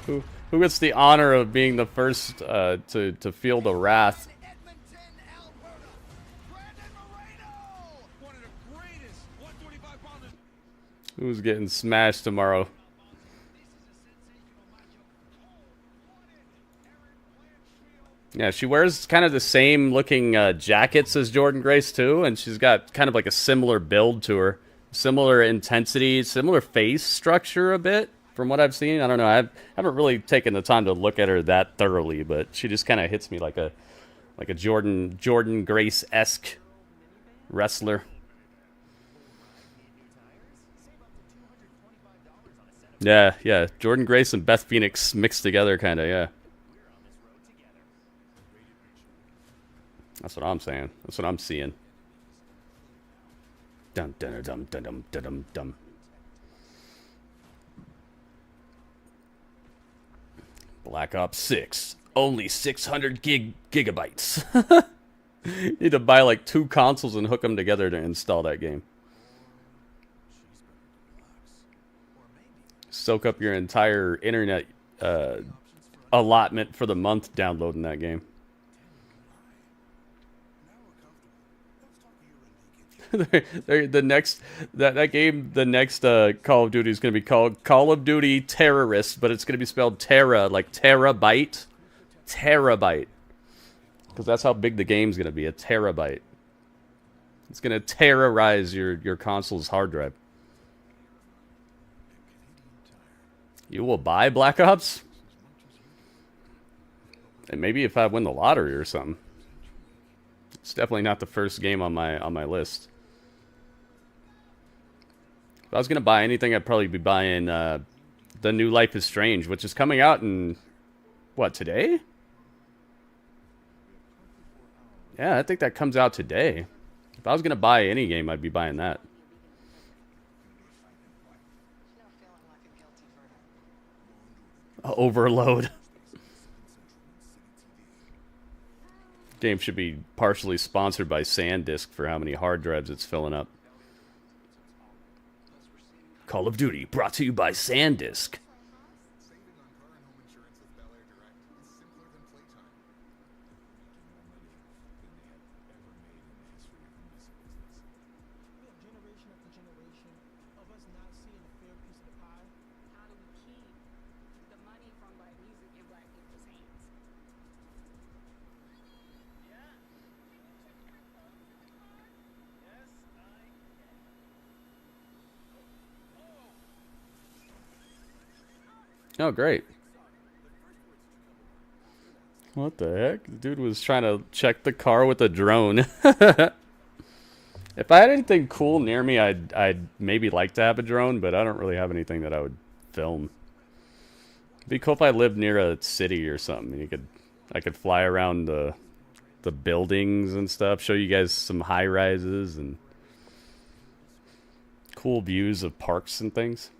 Speaker 1: Who gets the honor of being the first to feel the wrath? Who's getting smashed tomorrow? Yeah, she wears kind of the same looking jackets as Jordan Grace too, and she's got kind of like a similar build to her. Similar intensity, similar face structure a bit from what I've seen. I don't know. I haven't really taken the time to look at her that thoroughly, but she just kind of hits me like a Jordan Grace-esque wrestler. Yeah. Jordan Grace and Beth Phoenix mixed together, kind of, yeah. That's what I'm saying. That's what I'm seeing. Dum dum dum dum dum dum dum. Black Ops 6. Only 600 gigabytes. You need to buy like 2 consoles and hook them together to install that game. Soak up your entire internet allotment for the month downloading that game. The next game, the next Call of Duty is going to be called Call of Duty Terrorists, but it's going to be spelled Terra, like terabyte, because that's how big the game's going to be, a terabyte. It's going to terrorize your console's hard drive. You will buy Black Ops, and maybe if I win the lottery or something. It's definitely not the first game on my list. If I was gonna buy anything, I'd probably be buying the new Life is Strange, which is coming out in what, today? Yeah, I think that comes out today. If I was gonna buy any game, I'd be buying that. Overload. Game should be partially sponsored by SanDisk for how many hard drives it's filling up. Call of Duty, brought to you by SanDisk. Oh, great. What the heck? The dude was trying to check the car with a drone. If I had anything cool near me, I'd maybe like to have a drone, but I don't really have anything that I would film. It'd be cool if I lived near a city or something. I could fly around the buildings and stuff, show you guys some high rises and cool views of parks and things.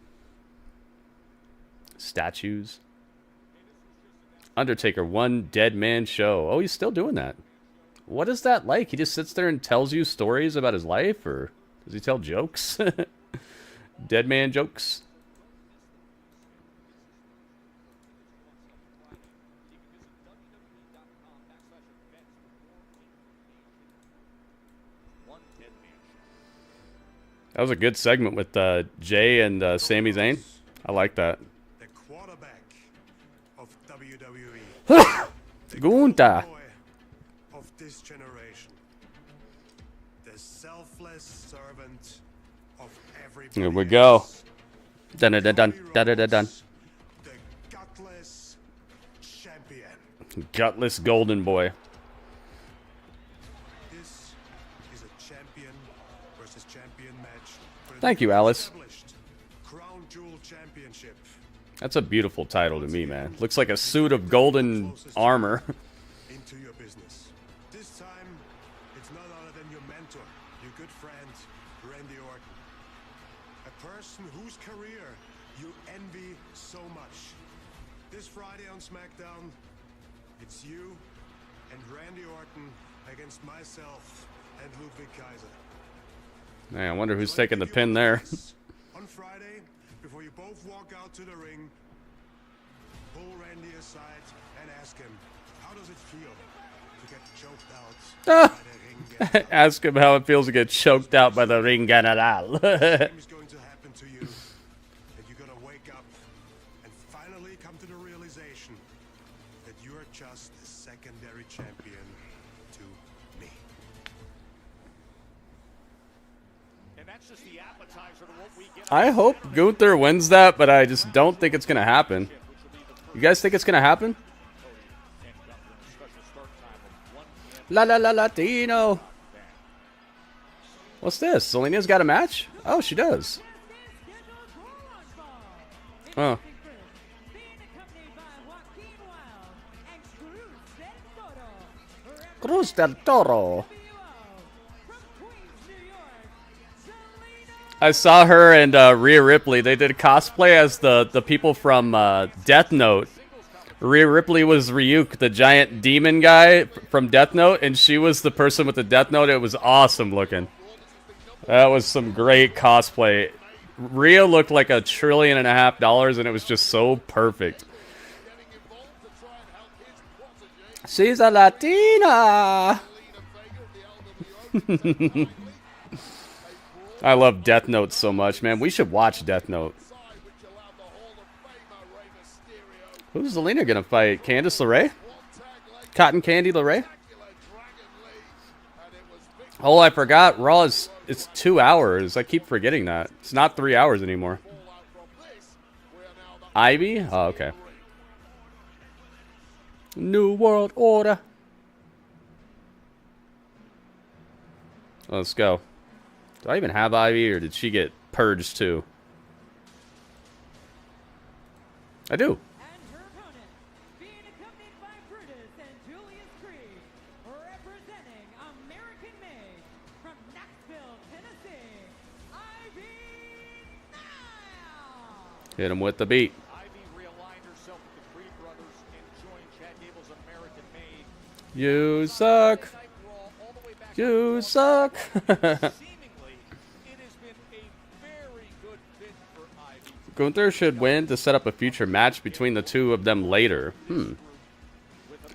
Speaker 1: Statues. Undertaker, one dead man show. Oh, he's still doing that. What is that like? He just sits there and tells you stories about his life, or does he tell jokes? Dead man jokes. That was a good segment with Jay and Sami Zayn. I like that. Gunta
Speaker 7: of this generation, the selfless servant of everybody.
Speaker 1: Here we go. Dun dun dun dun dun dun dun.
Speaker 7: The gutless champion.
Speaker 1: Gutless golden boy.
Speaker 7: This is a champion versus champion match.
Speaker 1: Thank you, Alice.
Speaker 7: Crown Jewel Championship.
Speaker 1: That's a beautiful title to me, man. Looks like a suit of golden armor.
Speaker 7: Into your business. This time, it's none other than your mentor, your good friend, Randy Orton. A person whose career you envy so much. This Friday on SmackDown, it's you and Randy Orton against myself and Ludwig Kaiser.
Speaker 1: Man, I wonder who's taking the pin there.
Speaker 7: On Friday, before you both walk out to the ring, pull Randy aside and ask him, how does it feel to get choked out by the ring?
Speaker 1: Ask him how it feels to get choked out by the ring general.
Speaker 7: Same is going to happen to you, and you're gonna wake up and finally come to the realization that you are just a secondary champion to me.
Speaker 6: And that's just the appetizer to what we get.
Speaker 1: I hope Gunther wins that, but I just don't think it's going to happen. You guys think it's going to happen? La la la Latino. What's this? Selena's got a match? Oh, she does. Oh. Cruz del Toro. I saw her and Rhea Ripley. They did cosplay as the people from Death Note. Rhea Ripley was Ryuk, the giant demon guy from Death Note, and she was the person with the Death Note. It was awesome looking. That was some great cosplay. Rhea looked like $1.5 trillion, and it was just so perfect. She's a Latina. I love Death Note so much, man. We should watch Death Note. Who's Zelina gonna fight? Candice LeRae? Cotton Candy LeRae? Oh, I forgot. Raw is it's 2 hours. I keep forgetting that. It's not 3 hours anymore. Ivy? Oh, okay. New World Order. Let's go. Do I even have Ivy, or did she get purged too? I do. Hit him with the beat. You suck. You suck. Gunther should win to set up a future match between the two of them later.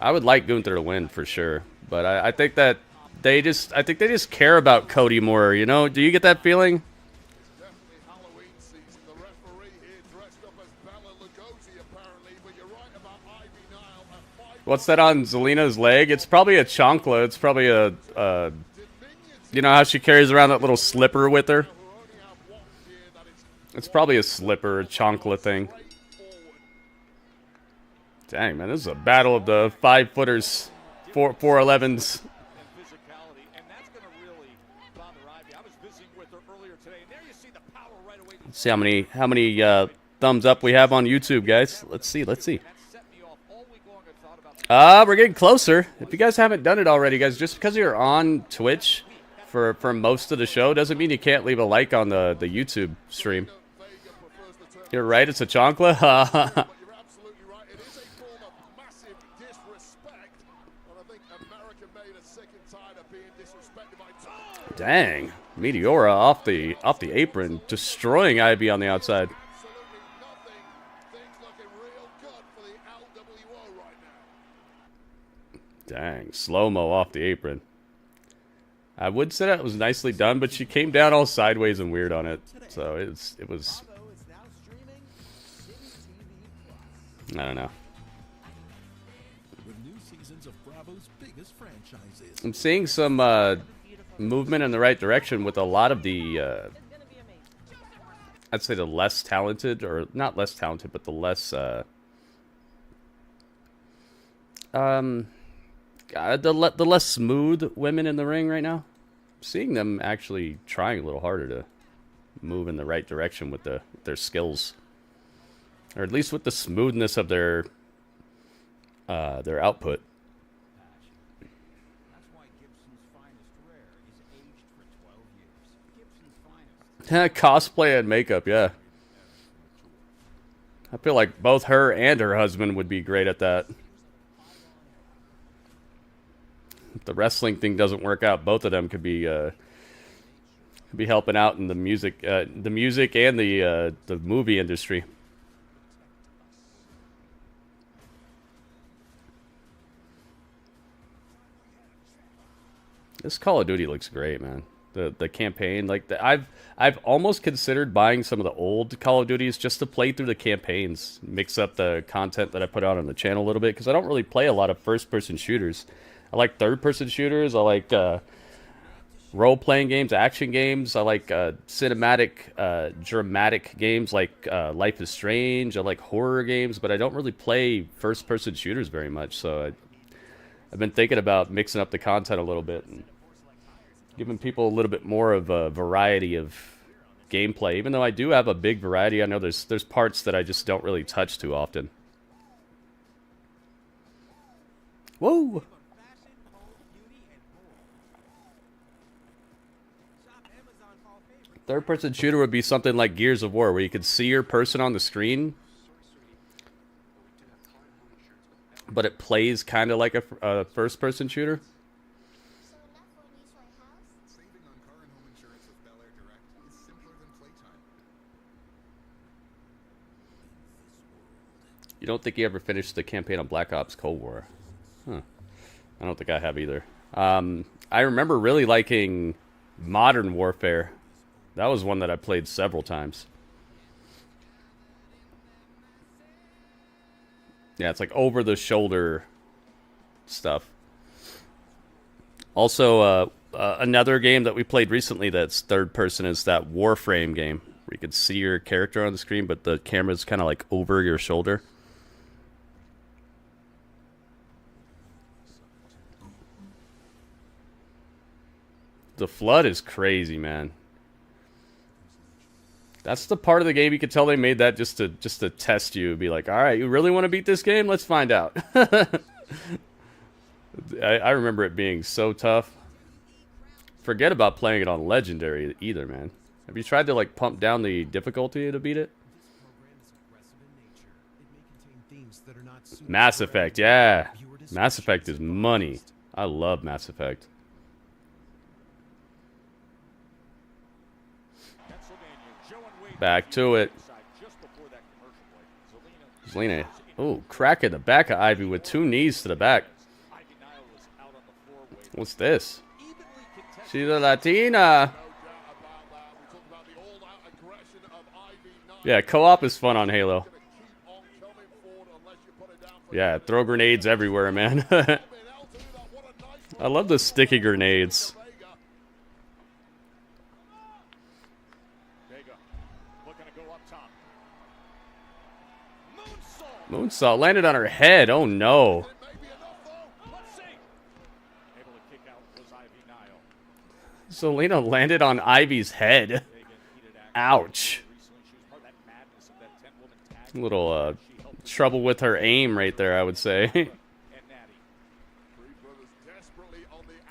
Speaker 1: I would like Gunther to win for sure, but I think that they just care about Cody more. You know? Do you get that feeling? What's that on Zelina's leg? It's probably a chancla. It's probably a, you know how she carries around that little slipper with her? It's probably a slipper, a chancla thing. Dang, man, this is a battle of the 5-footers, 4'11s. Let's see how many thumbs up we have on YouTube, guys. Let's see. We're getting closer. If you guys haven't done it already, guys, just because you're on Twitch for most of the show doesn't mean you can't leave a like on the YouTube stream. You're right, it's a chancla. Dang, Meteora off the apron, destroying Ivy on the outside. Dang, slow-mo off the apron. I would say that was nicely done, but she came down all sideways and weird on it. So it was I don't know. I'm seeing some movement in the right direction with a lot of the I'd say the less talented, or not less talented, but the less the less smooth women in the ring right now. I'm seeing them actually trying a little harder to move in the right direction with their skills, or at least with the smoothness of their output. Cosplay and makeup, yeah. I feel like both her and her husband would be great at that. If the wrestling thing doesn't work out, both of them could be helping out in the music and the movie industry. This Call of Duty looks great, man. The campaign, like I've almost considered buying some of the old Call of Duties just to play through the campaigns, mix up the content that I put out on the channel a little bit, because I don't really play a lot of first-person shooters. I like third-person shooters. I like role-playing games, action games. I like cinematic, dramatic games like Life is Strange. I like horror games, but I don't really play first-person shooters very much. So I've been thinking about mixing up the content a little bit and giving people a little bit more of a variety of gameplay. Even though I do have a big variety, I know there's parts that I just don't really touch too often. Whoa! Third-person shooter would be something like Gears of War, where you could see your person on the screen, but it plays kind of like a first-person shooter. You don't think you ever finished the campaign on Black Ops Cold War? Huh. I don't think I have either. I remember really liking Modern Warfare. That was one that I played several times. Yeah, it's like over-the-shoulder stuff. Also, another game that we played recently that's third-person is that Warframe game, where you can see your character on the screen, but the camera's kind of like over your shoulder. The Flood is crazy, man. That's the part of the game you could tell they made that just to test you. Be like, all right, you really want to beat this game? Let's find out. I remember it being so tough. Forget about playing it on Legendary either, man. Have you tried to like pump down the difficulty to beat it? Mass Effect, yeah. Mass Effect is money. I love Mass Effect. Back to it. Zelina. Oh, crack in the back of Ivy with 2 knees to the back. What's this? She's a Latina. Yeah, co-op is fun on Halo. Yeah, throw grenades everywhere, man. I love the sticky grenades. Moonsault landed on her head. Oh no. Zelina landed on Ivy's head. Ouch. A little trouble with her aim right there, I would say.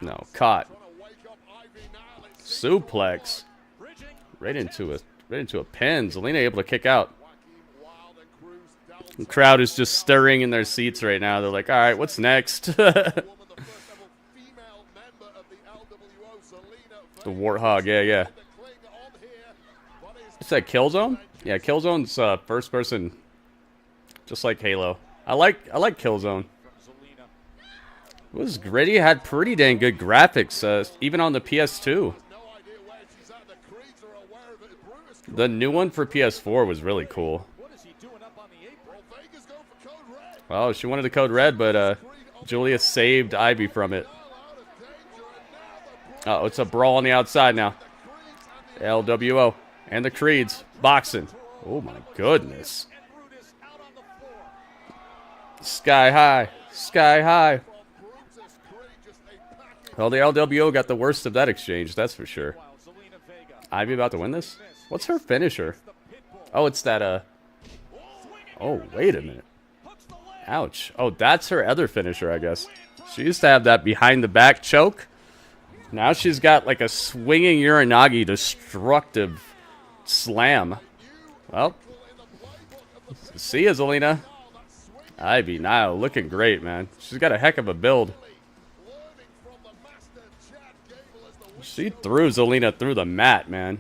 Speaker 1: No, caught. Suplex. Right into a pin. Zelina able to kick out. The crowd is just stirring in their seats right now. They're like, all right, what's next? The Warthog, yeah. What's that, Killzone? Yeah, Killzone's first person, just like Halo. I like Killzone. It was gritty, had pretty dang good graphics, even on the PS2. The new one for PS4 was really cool. Oh, she wanted the code red, but Julia saved Ivy from it. Oh, it's a brawl on the outside now. LWO and the Creeds boxing. Oh my goodness. Sky high. Sky high. Well, the LWO got the worst of that exchange, that's for sure. Ivy about to win this? What's her finisher? Oh, it's that, Oh, wait a minute. Ouch. Oh, that's her other finisher, I guess. She used to have that behind the back choke. Now she's got like a swinging Uranagi destructive slam. Well, see ya, Zelina. Ivy now looking great, man. She's got a heck of a build. She threw Zelina through the mat, man.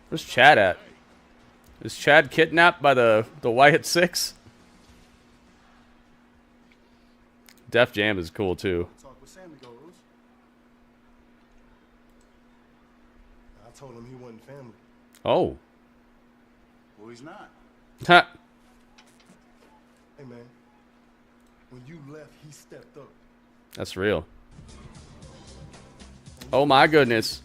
Speaker 1: Where's Chad at? Is Chad kidnapped by the Wyatt Six? Def Jam is cool too.
Speaker 7: I told him he wasn't family.
Speaker 1: Oh.
Speaker 7: Well, he's not.
Speaker 1: Ha.
Speaker 7: Hey man, when you left, he stepped up.
Speaker 1: That's real. Oh my goodness.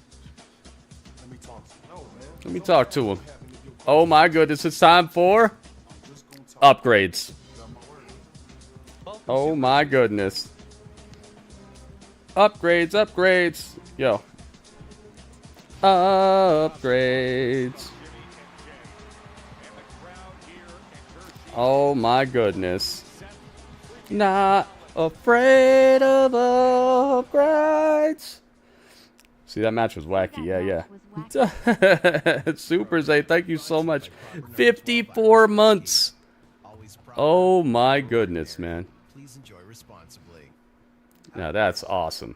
Speaker 7: Let me talk to him. No, man.
Speaker 1: Let me talk to him. Oh my goodness, it's time for upgrades. Oh my goodness. Upgrades. Yo. Upgrades. Oh my goodness. Not afraid of upgrades. See, that match was wacky. Yeah. Super Zay, thank you so much. 54 months. Oh my goodness, man.
Speaker 14: Please enjoy responsibly.
Speaker 1: Now that's awesome.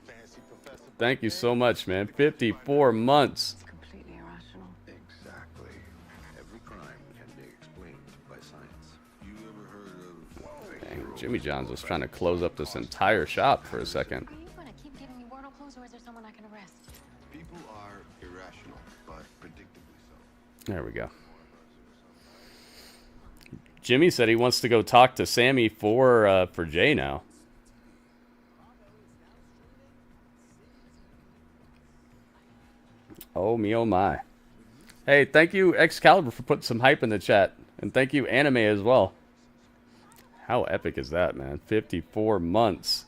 Speaker 1: Thank you so much, man. 54 months.
Speaker 16: Completely irrational.
Speaker 13: Exactly. Every crime can be explained by science. You ever heard of...
Speaker 1: Dang, Jimmy John's was trying to close up this entire shop for a second.
Speaker 16: Are you gonna keep giving me wordle clues, or is there someone I can arrest?
Speaker 13: People are irrational, but predictably so.
Speaker 1: There we go. Jimmy said he wants to go talk to Sami for Jay now. Oh me, oh my. Hey, thank you Excalibur for putting some hype in the chat. And thank you Anime as well. How epic is that, man? 54 months.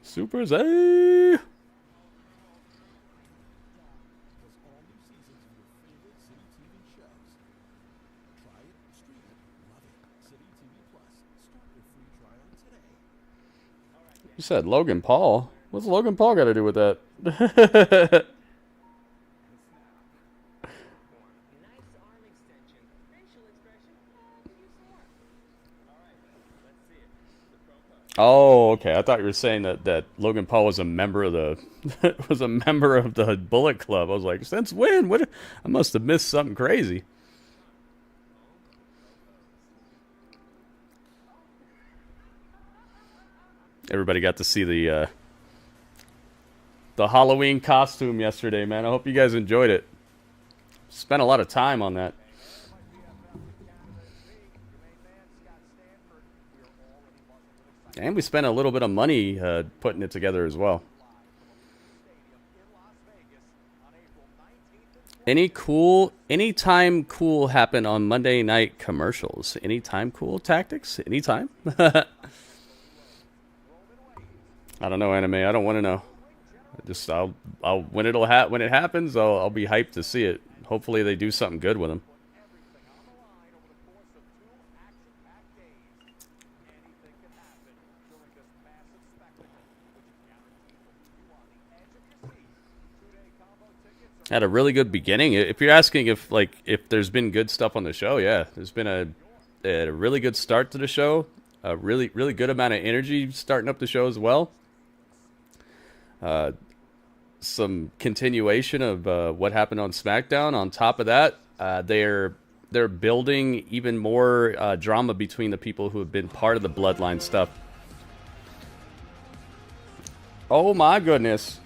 Speaker 1: Super Zay! You said Logan Paul. What's Logan Paul got to do with that? Oh, okay. I thought you were saying that Logan Paul was a member of the Bullet Club. I was like, since when? What? I must have missed something crazy. Everybody got to see the Halloween costume yesterday, man. I hope you guys enjoyed it. Spent a lot of time on that. And we spent a little bit of money putting it together as well. Anytime cool happen on Monday night commercials? Anytime cool tactics? Anytime? I don't know, Anime. I don't want to know. I'll when it happens, I'll be hyped to see it. Hopefully they do something good with them. Had a really good beginning. If you're asking if there's been good stuff on the show, yeah, there's been a really good start to the show. A really good amount of energy starting up the show as well. Some continuation of what happened on SmackDown. On top of that, they're building even more drama between the people who have been part of the Bloodline stuff. Oh my goodness.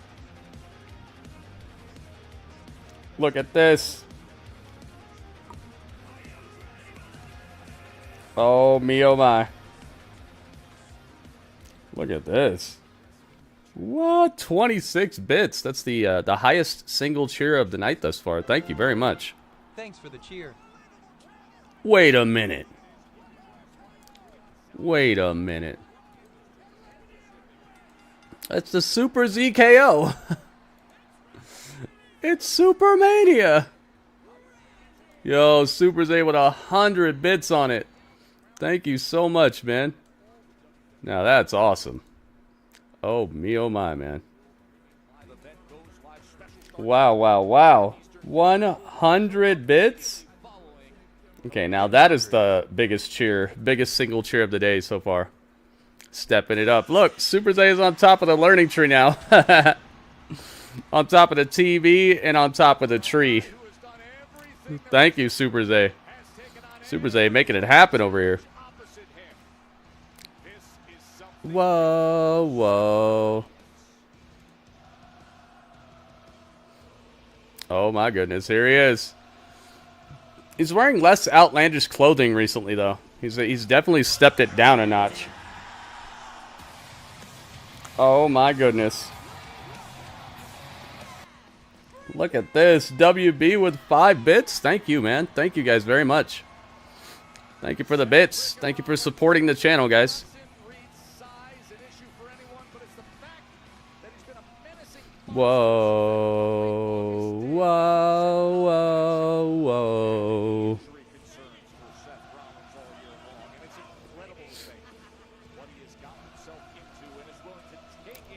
Speaker 1: Look at this. Oh me, oh my. Look at this. What? 26 bits. That's the highest single cheer of the night thus far. Thank you very much.
Speaker 3: Thanks for the cheer.
Speaker 1: Wait a minute. Wait a minute. That's the Super ZKO. It's Supermania. Yo, Super Z with 100 bits on it. Thank you so much, man. Now that's awesome. Oh me, oh my, man. Wow, wow, wow. 100 bits? Okay, now that is the biggest single cheer of the day so far. Stepping it up. Look, Super Z is on top of the learning tree now. On top of the TV and on top of the tree. Thank you, Super Z. Super Z making it happen over here. Whoa, whoa. Oh my goodness, here he is. He's wearing less outlandish clothing recently, though. He's definitely stepped it down a notch. Oh my goodness. Look at this. WB with 5 bits. Thank you, man. Thank you guys very much. Thank you for the bits. Thank you for supporting the channel, guys. Whoa. Whoa, whoa, whoa.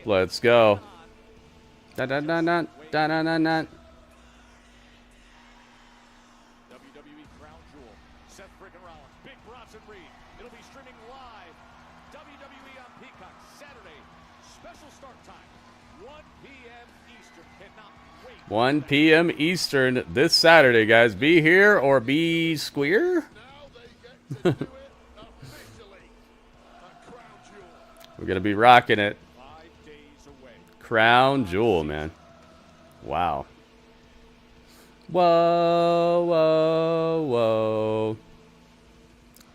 Speaker 1: Let's go. Da da da da da da da da.
Speaker 6: WWE Crown Jewel. Seth Freakin Rollins. Big Bronson Reed. It'll be streaming live. WWE on Peacock Saturday. Special start time. 1 p.m. Eastern. Cannot wait.
Speaker 1: 1 p.m. Eastern this Saturday, guys. Be here or be square. We're gonna be rocking it. Crown Jewel, man. Wow. Whoa, whoa, whoa.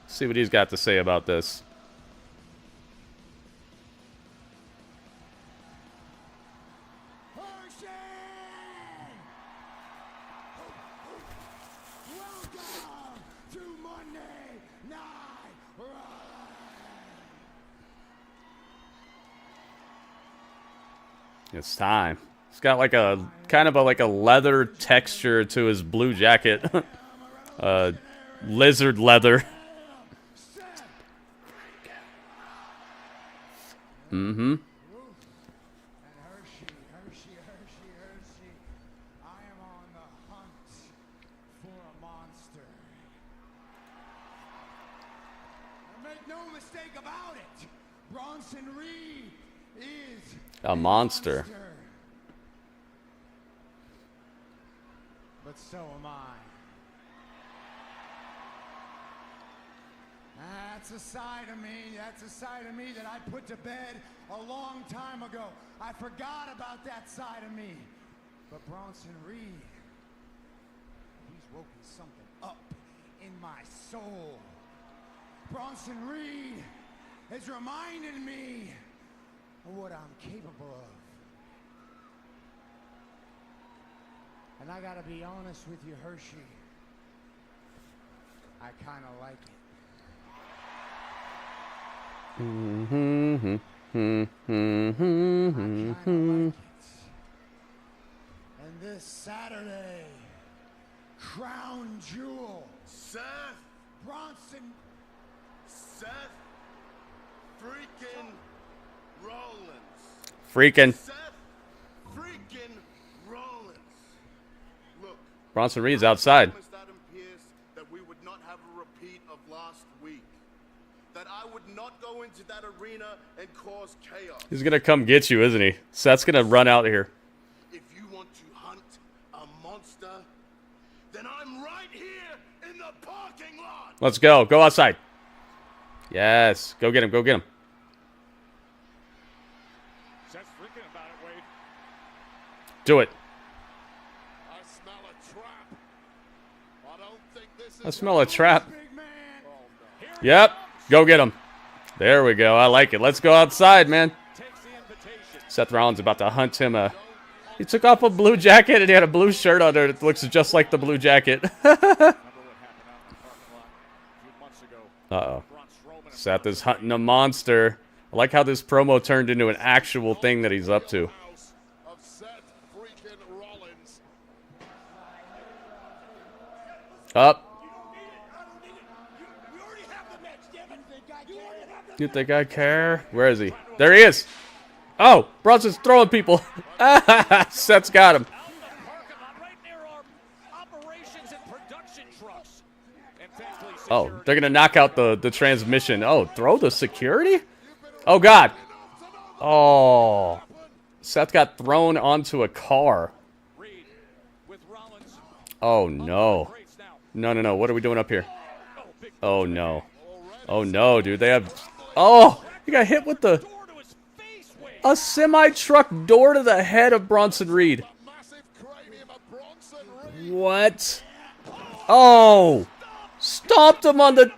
Speaker 1: See what he's got to say about this. It's time. It's got like a kind of like a leather texture to his blue jacket. Lizard leather. Mm-hmm.
Speaker 17: Make no mistake about it. Bronson Reed is
Speaker 1: a monster.
Speaker 17: But so am I. That's a side of me. That's a side of me that I put to bed a long time ago. I forgot about that side of me. But Bronson Reed, he's woken something up in my soul. Bronson Reed has reminded me of what I'm capable of. And I gotta be honest with you, Hershey. I kinda like it.
Speaker 1: Mm-hmm.
Speaker 17: And this Saturday, Crown Jewel.
Speaker 11: Seth
Speaker 17: Bronson.
Speaker 11: Seth Freakin Rollins.
Speaker 1: Freakin.
Speaker 11: Seth Freakin Rollins. Look.
Speaker 1: Bronson Reed's outside.
Speaker 11: Adam Pearce that we would not have a repeat of last week. That I would not go into that arena and cause chaos.
Speaker 1: He's gonna come get you, isn't he? Seth's gonna run out here.
Speaker 11: If you want to hunt a monster, then I'm right here in the parking lot.
Speaker 1: Let's go. Go outside. Yes. Go get him. Go get him.
Speaker 6: Seth's freaking about it, Wade.
Speaker 1: Do it.
Speaker 11: I smell a trap. I don't think this is
Speaker 1: I smell a trap. Yep. Go get him. There we go. I like it. Let's go outside, man. Seth Rollins about to hunt him. He took off a blue jacket and he had a blue shirt under it. It looks just like the blue jacket. Uh-oh. Seth is hunting a monster. I like how this promo turned into an actual thing that he's up to. Up. You think I care? Where is he? There he is. Oh, Bronson's throwing people. Seth's got him. Oh, they're going to knock out the transmission. Oh, throw the security? Oh, God. Oh. Seth got thrown onto a car. Oh, no. No. What are we doing up here? Oh, no. Oh, no, dude. They have... Oh, he got hit with a semi-truck door to the head of Bronson Reed. What? Oh. Stomped him on the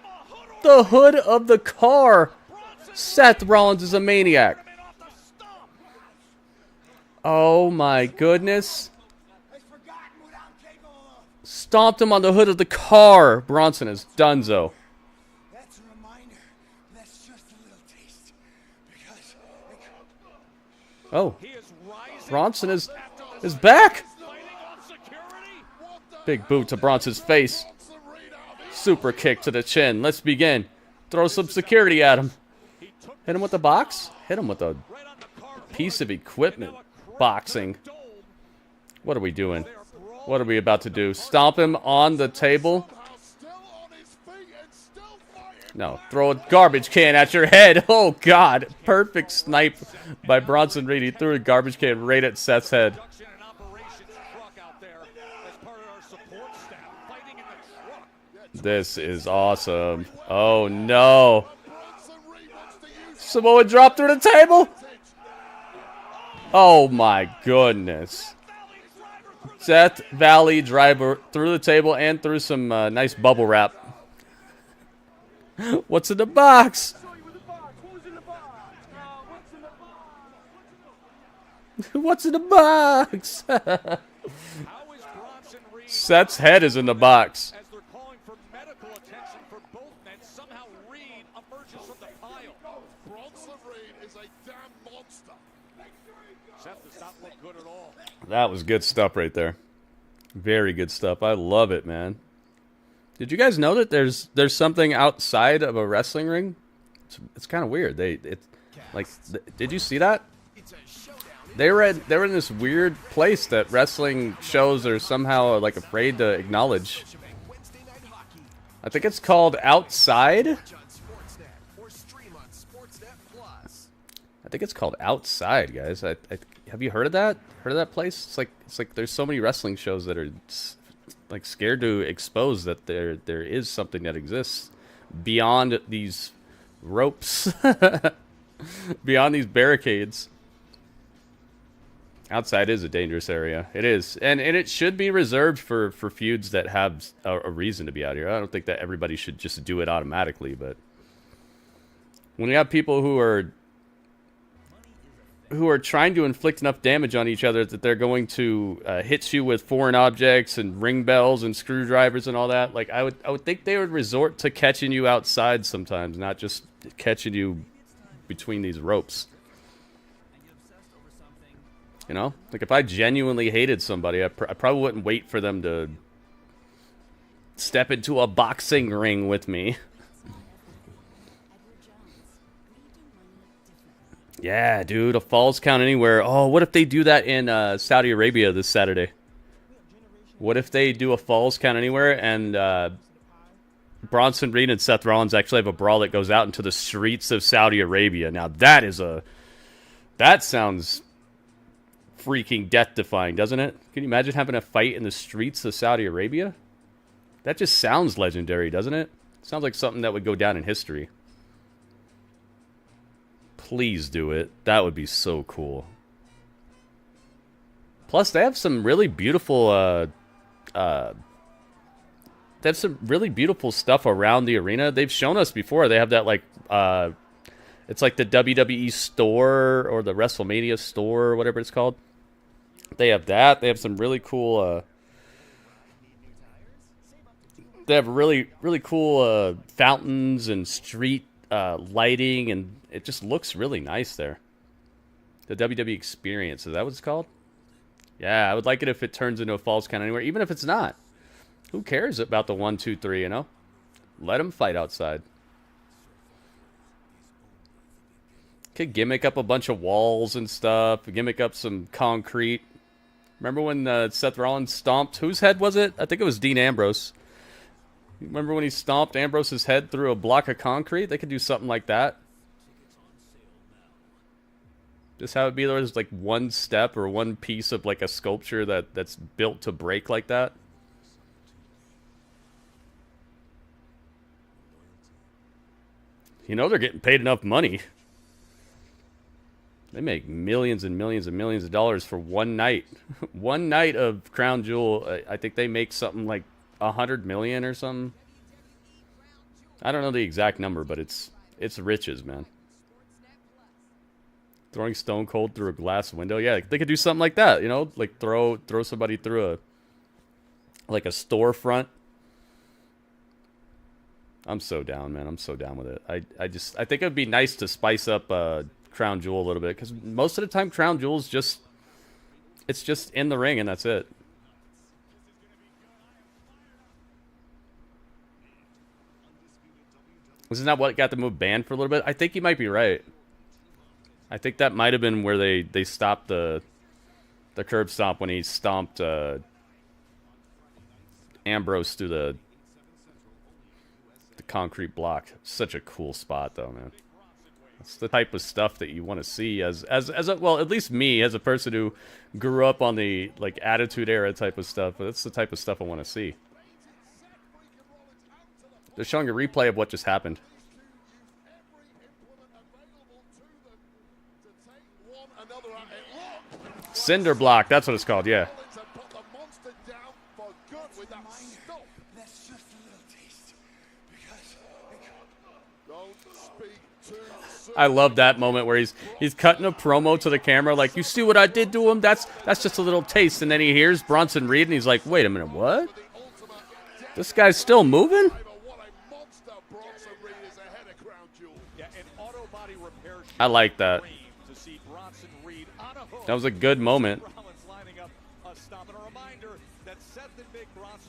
Speaker 1: hood of the car. Seth Rollins is a maniac. Oh my goodness. Stomped him on the hood of the car. Bronson is donezo.
Speaker 17: That's a reminder. That's just a little taste. Because
Speaker 1: oh. Bronson is back. Big boot to Bronson's face. Super kick to the chin. Let's begin. Throw some security at him. Hit him with the box. Hit him with a piece of equipment. Boxing. What are we doing? What are we about to do? Stomp him on the table? No, throw a garbage can at your head. Oh, God. Perfect snipe by Bronson Reed. He threw a garbage can right at Seth's head. This is awesome. Oh, no. Samoa dropped through the table? Oh, my goodness. Seth Valley driver through the table and through some nice bubble wrap. What's in the box? What's in the box? Seth's head is in the box. That was good stuff right there. Very good stuff. I love it, man. Did you guys know that there's something outside of a wrestling ring? It's kind of weird. Did you see that? They were in this weird place that wrestling shows are somehow like afraid to acknowledge. I think it's called Outside. I think it's called Outside, guys. Have you heard of that? Heard of that place? It's like there's so many wrestling shows that are like scared to expose that there is something that exists beyond these ropes, beyond these barricades. Outside is a dangerous area. It is, and it should be reserved for feuds that have a reason to be out here. I don't think that everybody should just do it automatically, but when you have people who are trying to inflict enough damage on each other that they're going to hit you with foreign objects and ring bells and screwdrivers and all that, like I would think they would resort to catching you outside sometimes, not just catching you between these ropes. You know, like if I genuinely hated somebody, I probably wouldn't wait for them to step into a boxing ring with me. Yeah, dude, a Falls Count Anywhere. Oh, what if they do that in Saudi Arabia this Saturday? What if they do a Falls Count Anywhere and Bronson Reed and Seth Rollins actually have a brawl that goes out into the streets of Saudi Arabia? Now that sounds freaking death-defying, doesn't it? Can you imagine having a fight in the streets of Saudi Arabia? That just sounds legendary, doesn't it? Sounds like something that would go down in history. Please do it. That would be so cool. Plus, they have some really beautiful stuff around the arena. They've shown us before. They have that like it's like the WWE store or the WrestleMania store or whatever it's called. They have that. They have some really cool they have really cool fountains and street lighting, and it just looks really nice there. The WWE Experience, is that what it's called? Yeah, I would like it if it turns into a Falls Count Anywhere, even if it's not. Who cares about the 1, 2, 3, you know? Let them fight outside. Could gimmick up a bunch of walls and stuff, gimmick up some concrete. Remember when Seth Rollins stomped? Whose head was it? I think it was Dean Ambrose. Remember when he stomped Ambrose's head through a block of concrete? They could do something like that. Just have it be there's like one step or one piece of like a sculpture that's built to break like that. You know they're getting paid enough money. They make millions and millions and millions of dollars for one night. One night of Crown Jewel. I think they make something like 100 million or something. I don't know the exact number, but it's riches, man. Throwing Stone Cold through a glass window. Yeah, they could do something like that, you know? Like throw somebody through a storefront. I'm so down, man. I'm so down with it. I think it would be nice to spice up Crown Jewel a little bit, because most of the time Crown Jewel's just in the ring and that's it. Isn't that what got the move banned for a little bit? I think you might be right. I think that might have been where they stopped the The curb stomp when he stomped Ambrose through the concrete block. Such a cool spot, though, man. It's the type of stuff that you want to see as a, well, at least me, as a person who grew up on the, like, Attitude Era type of stuff. But that's the type of stuff I want to see. They're showing a replay of what just happened. Cinder block, that's what it's called, yeah. I love that moment where he's cutting a promo to the camera, like, you see what I did to him? That's just a little taste. And then he hears Bronson Reed, and he's like, wait a minute, what? This guy's still moving? I like that. That was a good moment.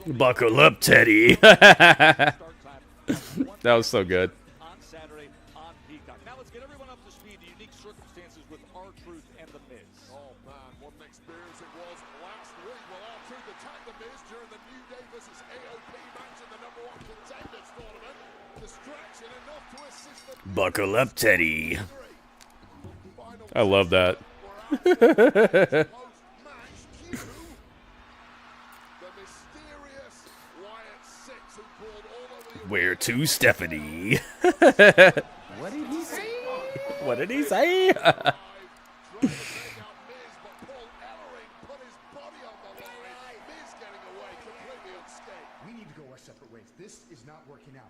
Speaker 1: Buckle up, Teddy. That was so good.
Speaker 6: On Saturday on Peacock. Now let's get everyone up to speed. The unique circumstances with R-Truth and the Miz.
Speaker 11: Oh man, what an experience it was last week. Well, R-Truth attacked the Miz during the New Day versus AOP match in the #1 Contenders tournament. Distraction enough to assist the
Speaker 1: Buckle up, Teddy. I love that. Where to, Stephanie?
Speaker 17: What did he say?
Speaker 1: What did he say?
Speaker 17: We need to go our separate ways. This is not working out.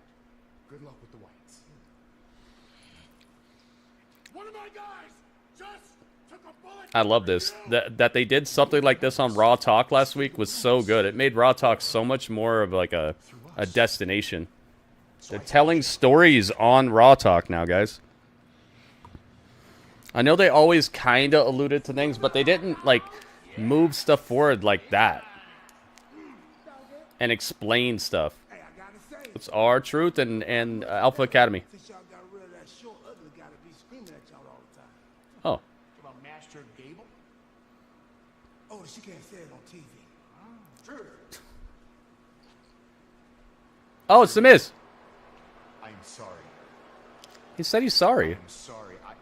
Speaker 17: Good luck with the Wyatts.
Speaker 11: One of my guys just took a bullet.
Speaker 1: I love this. That they did something like this on Raw Talk last week was so good. It made Raw Talk so much more of like a destination. They're telling stories on Raw Talk now, guys. I know they always kind of alluded to things, but they didn't, like, move stuff forward like that. And explain stuff. It's R-Truth and Alpha Academy. Oh.
Speaker 17: About Master Gable? Oh, she can't say it on TV. True.
Speaker 1: Oh, it's The Miz.
Speaker 17: I'm sorry.
Speaker 1: He said he's sorry.
Speaker 17: I'm sorry. I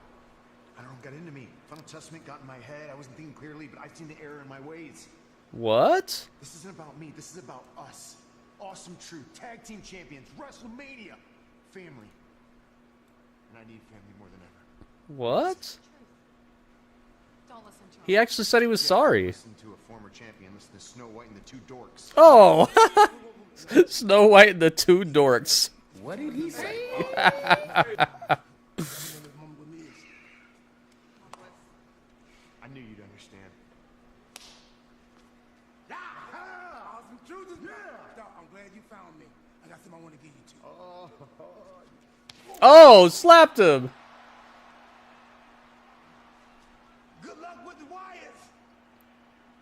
Speaker 17: don't know what got into me. Final Testament got in my head. I wasn't thinking clearly, but I've seen the error in my ways.
Speaker 1: What?
Speaker 17: This isn't about me. This is about us. Awesome Truth, tag team champions, WrestleMania, family. And I need family more than ever.
Speaker 1: What?
Speaker 16: Don't listen to him.
Speaker 1: He actually said he was sorry.
Speaker 17: Listen to a former champion. Listen to Snow White and the Two Dorks.
Speaker 1: Oh! Snow White and the Two Dorks.
Speaker 17: What did he say?
Speaker 11: I
Speaker 17: knew you'd understand.
Speaker 7: Awesome Truth is I'm glad you found me. I got something I want to give you to.
Speaker 1: Oh, slapped him.
Speaker 7: Good luck with the Wyatts.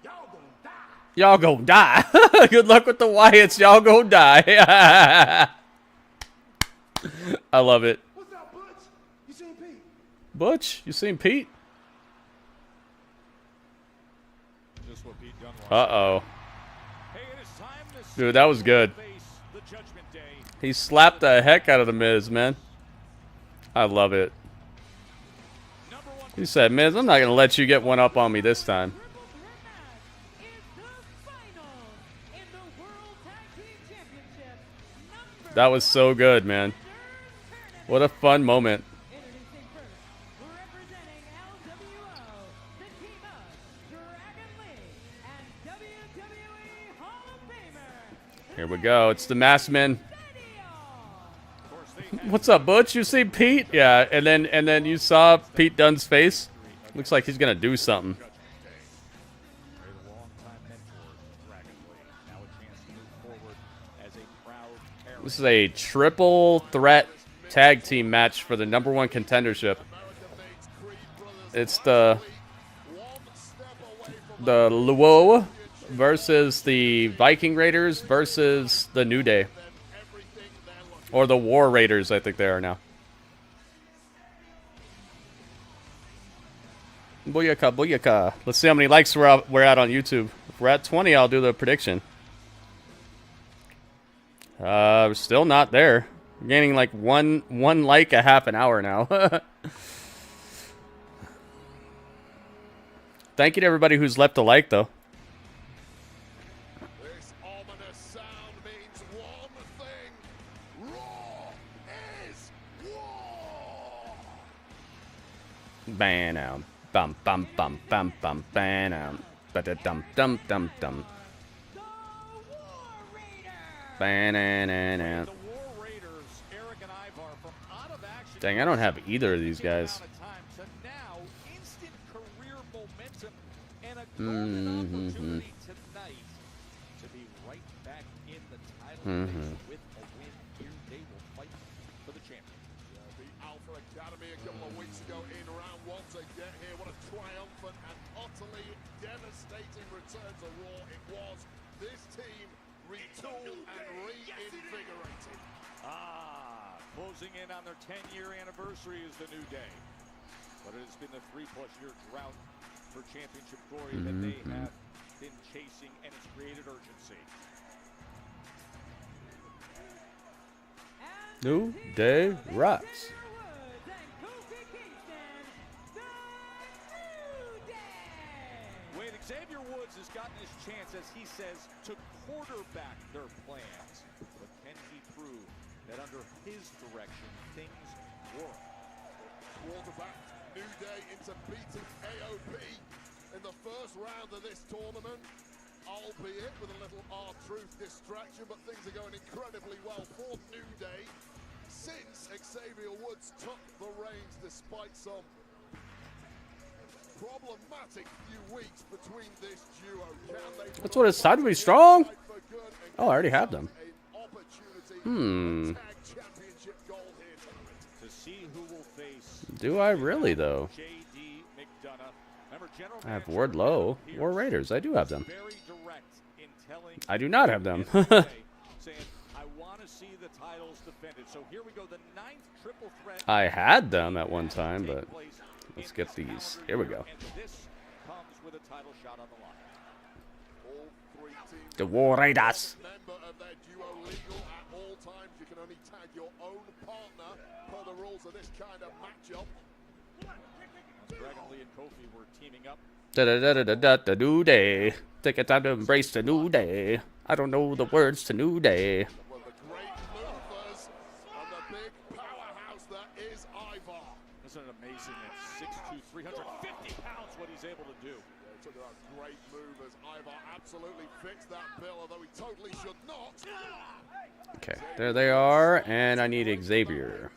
Speaker 7: Y'all gonna die.
Speaker 1: Y'all gonna die. Good luck with the Wyatts. Y'all gonna die. I love it.
Speaker 7: What's up, Butch? You seen Pete?
Speaker 1: Butch, you seen Pete?
Speaker 6: Just what Pete done was.
Speaker 1: Uh-oh.
Speaker 6: Hey, it is time to
Speaker 1: Dude, that was good.
Speaker 6: face the Judgment Day.
Speaker 1: He slapped the heck out of the Miz, man. I love it. He said, Miz, I'm not going to let you get one up on me this time. That was so good, man. What a fun moment. Here we go. It's the Masked Man. What's up, Butch? You see Pete? Yeah, and then you saw Pete Dunne's face. Looks like he's gonna do something. This is a triple threat tag team match for the #1 contendership. It's the Luo versus the Viking Raiders versus the New Day. Or the War Raiders, I think they are now. Booyaka, booyaka. Let's see how many likes we're at on YouTube. If we're at 20, I'll do the prediction. We're still not there. We're gaining like one like a half an hour now. Thank you to everybody who's left a like, though.
Speaker 11: This ominous sound means one thing. Raw is war.
Speaker 1: Ban out. Bum bum bum bum bum ban out. Ba-da-dum dum dum dum. Ban-na-na-na. Dang, I don't have either of these guys. Mm-hmm. Mm-hmm.
Speaker 11: Devastating return to Raw it was. This team retooled and reinvigorated.
Speaker 6: Closing in on their 10-year anniversary is the New Day. But it has been the 3+ year drought for championship glory that they have been chasing, and it's created urgency.
Speaker 1: New Day rocks.
Speaker 6: Xavier Woods has gotten his chance, as he says, to quarterback their plans. But can he prove that under his direction, things work?
Speaker 11: Quarterback New Day into beating AOP in the first round of this tournament, albeit with a little R-Truth distraction, but things are going incredibly well for New Day since Xavier Woods took the reins despite some problematic few weeks between this duo.
Speaker 1: That's what it's time to be strong. Oh, I already have them. Do I really, though? I have Wardlow or Raiders. I do have them. I do not have them. I had them at one time, but let's get these. Here we go. The War Raiders.
Speaker 11: Member of their duo legal at all times. You can only tag your own partner per the rules of this kind of matchup.
Speaker 6: Dragon Lee and Kofi were teaming up.
Speaker 1: The New Day. Take a time to embrace the New Day. I don't know the words to New Day.
Speaker 11: One of the great movers and the big powerhouse that is Ivar.
Speaker 6: Isn't it amazing at 6'2", 350 pounds what he's able to do?
Speaker 11: Yeah, took out great movers. Ivar absolutely fixed that bill, although he totally should not.
Speaker 1: Okay, there they are, and I need Xavier.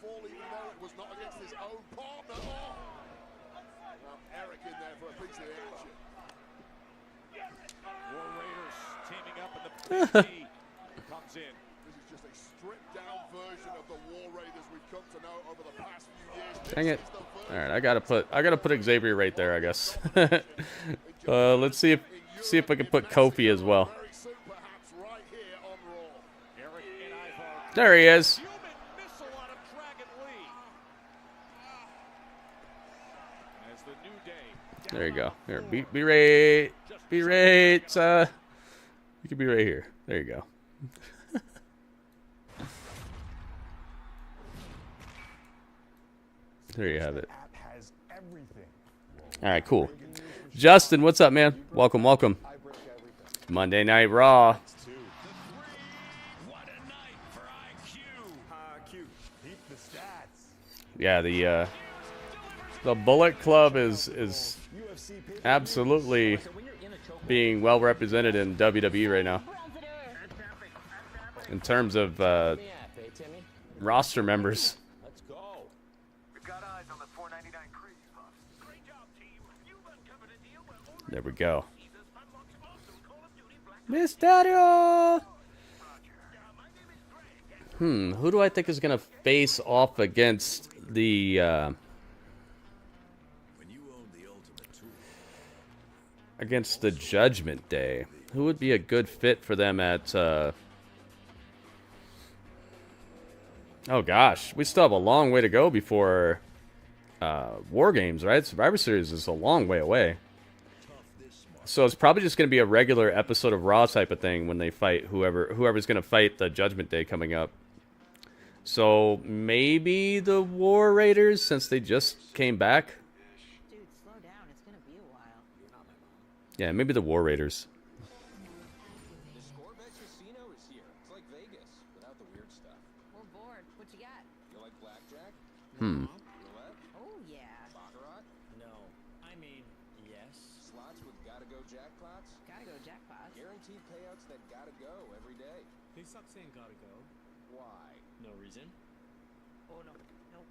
Speaker 11: Eric in there for a piece of the action.
Speaker 6: War Raiders teaming up, and the PT comes in.
Speaker 11: This is just a stripped down version of the War Raiders we've come to know over the past few years.
Speaker 1: Dang it! All right, I gotta put Xavier right there, I guess. Let's see if I can put Kofi as well. There he is. There you go. Here, be right. You can be right here. There you go. There you have it. All right, cool. Justin, what's up, man? Welcome, welcome. Monday Night Raw. Yeah, the Bullet Club is absolutely being well represented in WWE right now. In terms of roster members. There we go. Mysterio! Who do I think is going to face off against the... against the Judgment Day? Who would be a good fit for them at... Oh gosh, we still have a long way to go before War Games, right? Survivor Series is a long way away. So it's probably just going to be a regular episode of Raw type of thing when they fight whoever's going to fight the Judgment Day coming up. So maybe the War Raiders, since they just came back.
Speaker 12: Dude, slow down. It's gonna be a while.
Speaker 1: Yeah, maybe the War Raiders.
Speaker 10: The Scorebet Casino is here. It's like Vegas without the weird stuff.
Speaker 12: We're bored. What you got?
Speaker 10: You like blackjack?
Speaker 1: Hmm.
Speaker 10: Roulette?
Speaker 12: Oh yeah.
Speaker 10: Baccarat?
Speaker 3: No. I mean, yes.
Speaker 10: Slots with gotta-go jackpots?
Speaker 12: Gotta go jackpots.
Speaker 10: Guaranteed payouts that gotta go every day.
Speaker 3: They stop saying gotta go.
Speaker 10: Why?
Speaker 3: No reason.
Speaker 12: Oh no. Nope.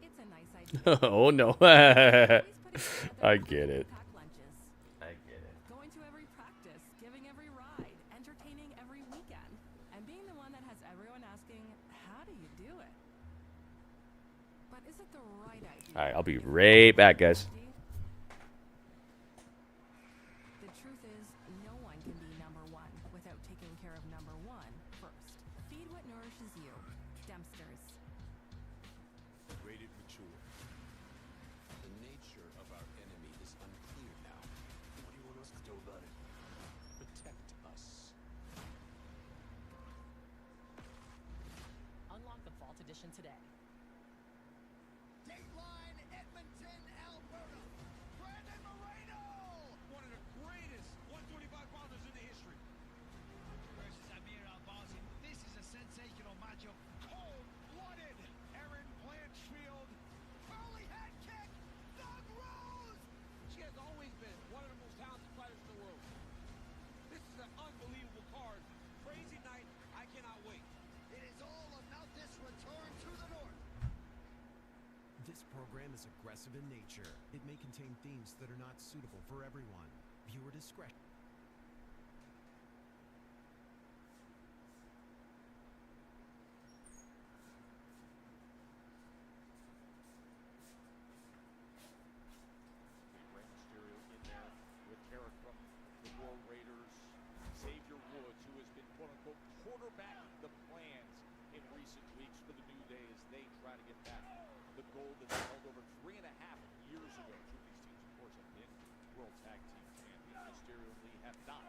Speaker 16: It's a nice idea.
Speaker 1: Oh no. I get it.
Speaker 16: Pack lunches.
Speaker 1: I get it.
Speaker 16: Going to every practice, giving every ride, entertaining every weekend, and being the one that has everyone asking, how do you do it? But is it the right idea?
Speaker 1: All right, I'll be right back, guys.
Speaker 16: The truth is, no one can be number one without taking care of number one first. Feed what nourishes you. Dempsters.
Speaker 13: Rated mature. The nature of our enemy is unclear now. What do you want us to do about it? Protect us.
Speaker 3: Unlock the Vault Edition today.
Speaker 17: Dateline, Edmonton, Alberta. Brandon Moreno!
Speaker 6: One of the greatest 125-pounders in the history.
Speaker 17: Versus Amir Al-Bazzi. This is a sensational matchup. Cold-blooded. Aaron Blanchfield. Curly head kick. Thug Rose.
Speaker 6: She has always been one of the most talented fighters in the world. This is an unbelievable card. Crazy night. I cannot wait.
Speaker 17: It is all about this return to the North.
Speaker 14: This program is aggressive in nature. It may contain themes that are not suitable for everyone. Viewer discretion.
Speaker 6: Rey Mysterio in there with Tarek from the War Raiders. Xavier Woods, who has been quote-unquote quarterbacking the plans in recent weeks for the New Day as they try to get back the gold that they held over 3.5 years ago. Two of these teams, of course, have been World Tag Team Champions. Mysterio and Lee have not.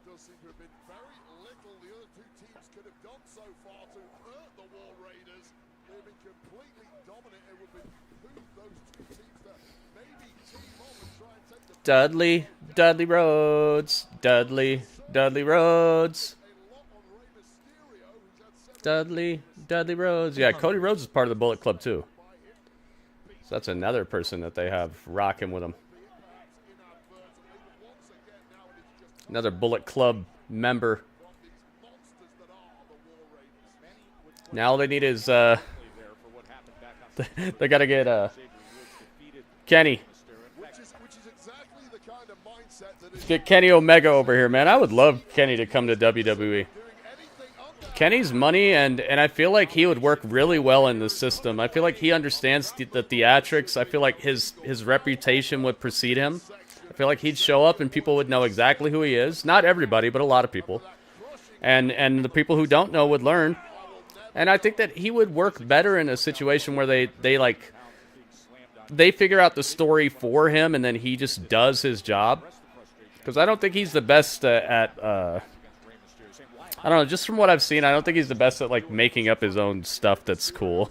Speaker 11: Does seem to have been very little the other two teams could have done so far to hurt the War Raiders. They've been completely dominant. It would behoove those two teams to maybe team up and try and take the
Speaker 1: Dudley Rhodes. Dudley Rhodes. Dudley Rhodes. Yeah, Cody Rhodes is part of the Bullet Club too. So that's another person that they have rocking with them. Another Bullet Club member. Now all they need is they gotta get Kenny. Get Kenny Omega over here, man. I would love Kenny to come to WWE. Kenny's money, and I feel like he would work really well in the system. I feel like he understands the theatrics. I feel like his reputation would precede him. I feel like he'd show up and people would know exactly who he is. Not everybody, but a lot of people. And the people who don't know would learn. And I think that he would work better in a situation where they figure out the story for him and then he just does his job. Because I don't think he's the best at I don't know, just from what I've seen, I don't think he's the best at like making up his own stuff that's cool.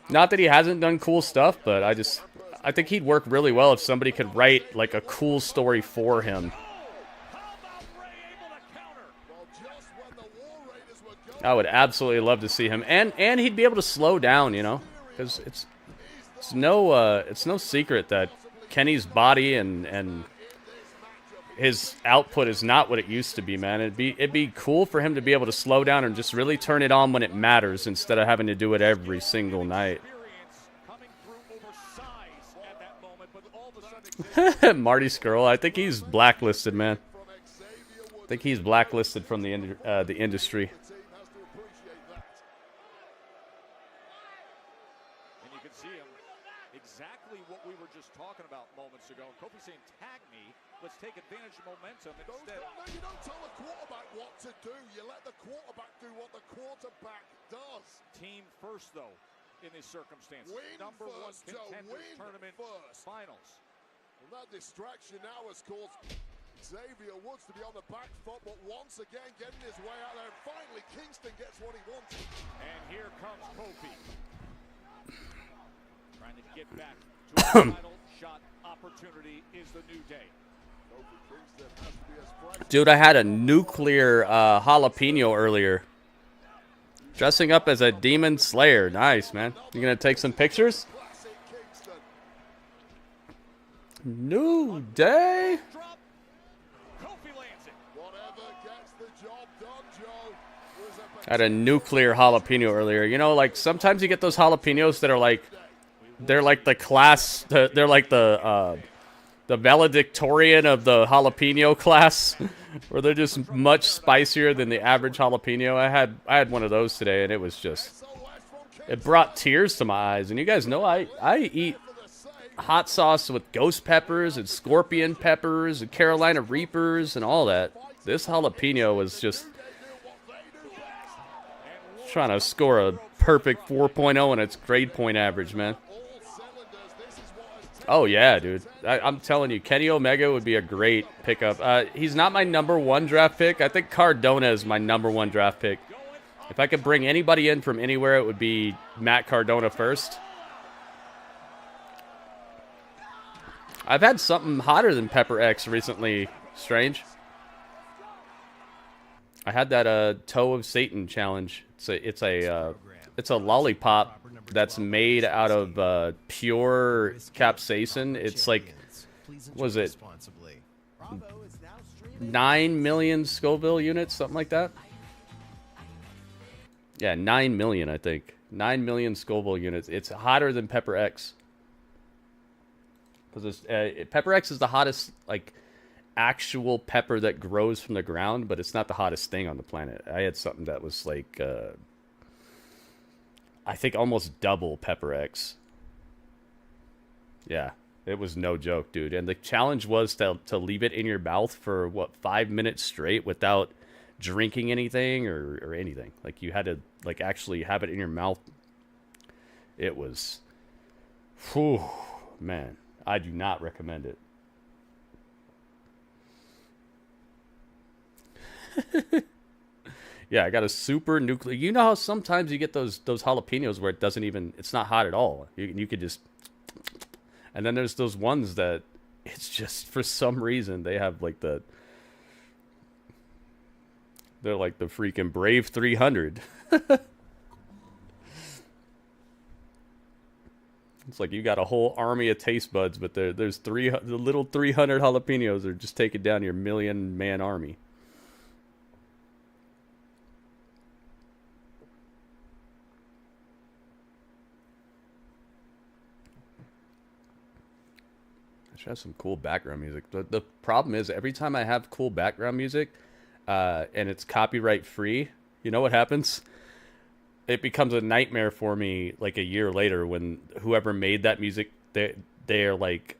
Speaker 1: Not that he hasn't done cool stuff, but I think he'd work really well if somebody could write like a cool story for him. I would absolutely love to see him, and he'd be able to slow down, you know, because it's no secret that Kenny's body and his output is not what it used to be, man. It'd be cool for him to be able to slow down and just really turn it on when it matters instead of having to do it every single night. Marty Skrull, I think he's blacklisted, man. I think he's blacklisted from the industry.
Speaker 6: And you can see him exactly what we were just talking about moments ago. Kofi saying, tag me. Let's take advantage of momentum instead.
Speaker 11: No, you don't tell the quarterback what to do. You let the quarterback do what the quarterback does.
Speaker 6: Team first, though. in this circumstance.
Speaker 11: Win
Speaker 6: Number
Speaker 11: first,
Speaker 6: one
Speaker 11: Joe,
Speaker 6: contender
Speaker 11: win
Speaker 6: tournament
Speaker 11: first.
Speaker 6: finals.
Speaker 11: And that distraction now has caused Xavier Woods to be on the back foot, but once again getting his way out there. Finally, Kingston gets what he wants.
Speaker 6: And here comes Kofi. Trying to get back to a title shot opportunity is the New Day.
Speaker 11: Kofi Kingston has to be as fresh.
Speaker 1: Dude, I had a nuclear jalapeno earlier. Dressing up as a demon slayer. Nice, man. You gonna take some pictures? New Day. I had a nuclear jalapeno earlier. You know, like sometimes you get those jalapenos that are like, they're like the class. They're like the valedictorian of the jalapeno class, where they're just much spicier than the average jalapeno. I had one of those today, and it was just, it brought tears to my eyes. And you guys know I eat hot sauce with ghost peppers and scorpion peppers and Carolina Reapers and all that. This jalapeno was just trying to score a perfect 4.0 in its grade point average, man. Oh, yeah, dude. I'm telling you, Kenny Omega would be a great pickup. He's not my #1 draft pick. I think Cardona is my #1 draft pick. If I could bring anybody in from anywhere, it would be Matt Cardona first. I've had something hotter than Pepper X recently, Strange. I had that Toe of Satan challenge. It's a lollipop that's made out of pure capsaicin. It's like, what is it? 9 million Scoville units, something like that. Yeah, 9 million, I think. 9 million Scoville units. It's hotter than Pepper X. Because Pepper X is the hottest, like, actual pepper that grows from the ground, but it's not the hottest thing on the planet. I had something that was like, I think almost double Pepper X. Yeah, it was no joke, dude. And the challenge was to leave it in your mouth for, what, 5 minutes straight without drinking anything or anything. Like, you had to, like, actually have it in your mouth. It was, whew, man, I do not recommend it. Yeah, I got a super nuclear. You know how sometimes you get those jalapenos where it doesn't even, it's not hot at all. You could just, and then there's those ones that it's just, for some reason, they have like they're like the freaking Brave 300. It's like you got a whole army of taste buds, but there's the little 300 jalapenos are just taking down your 1,000,000-man army. I should have some cool background music. The problem is every time I have cool background music, and it's copyright free, you know what happens? It becomes a nightmare for me like a year later when whoever made that music, they're like,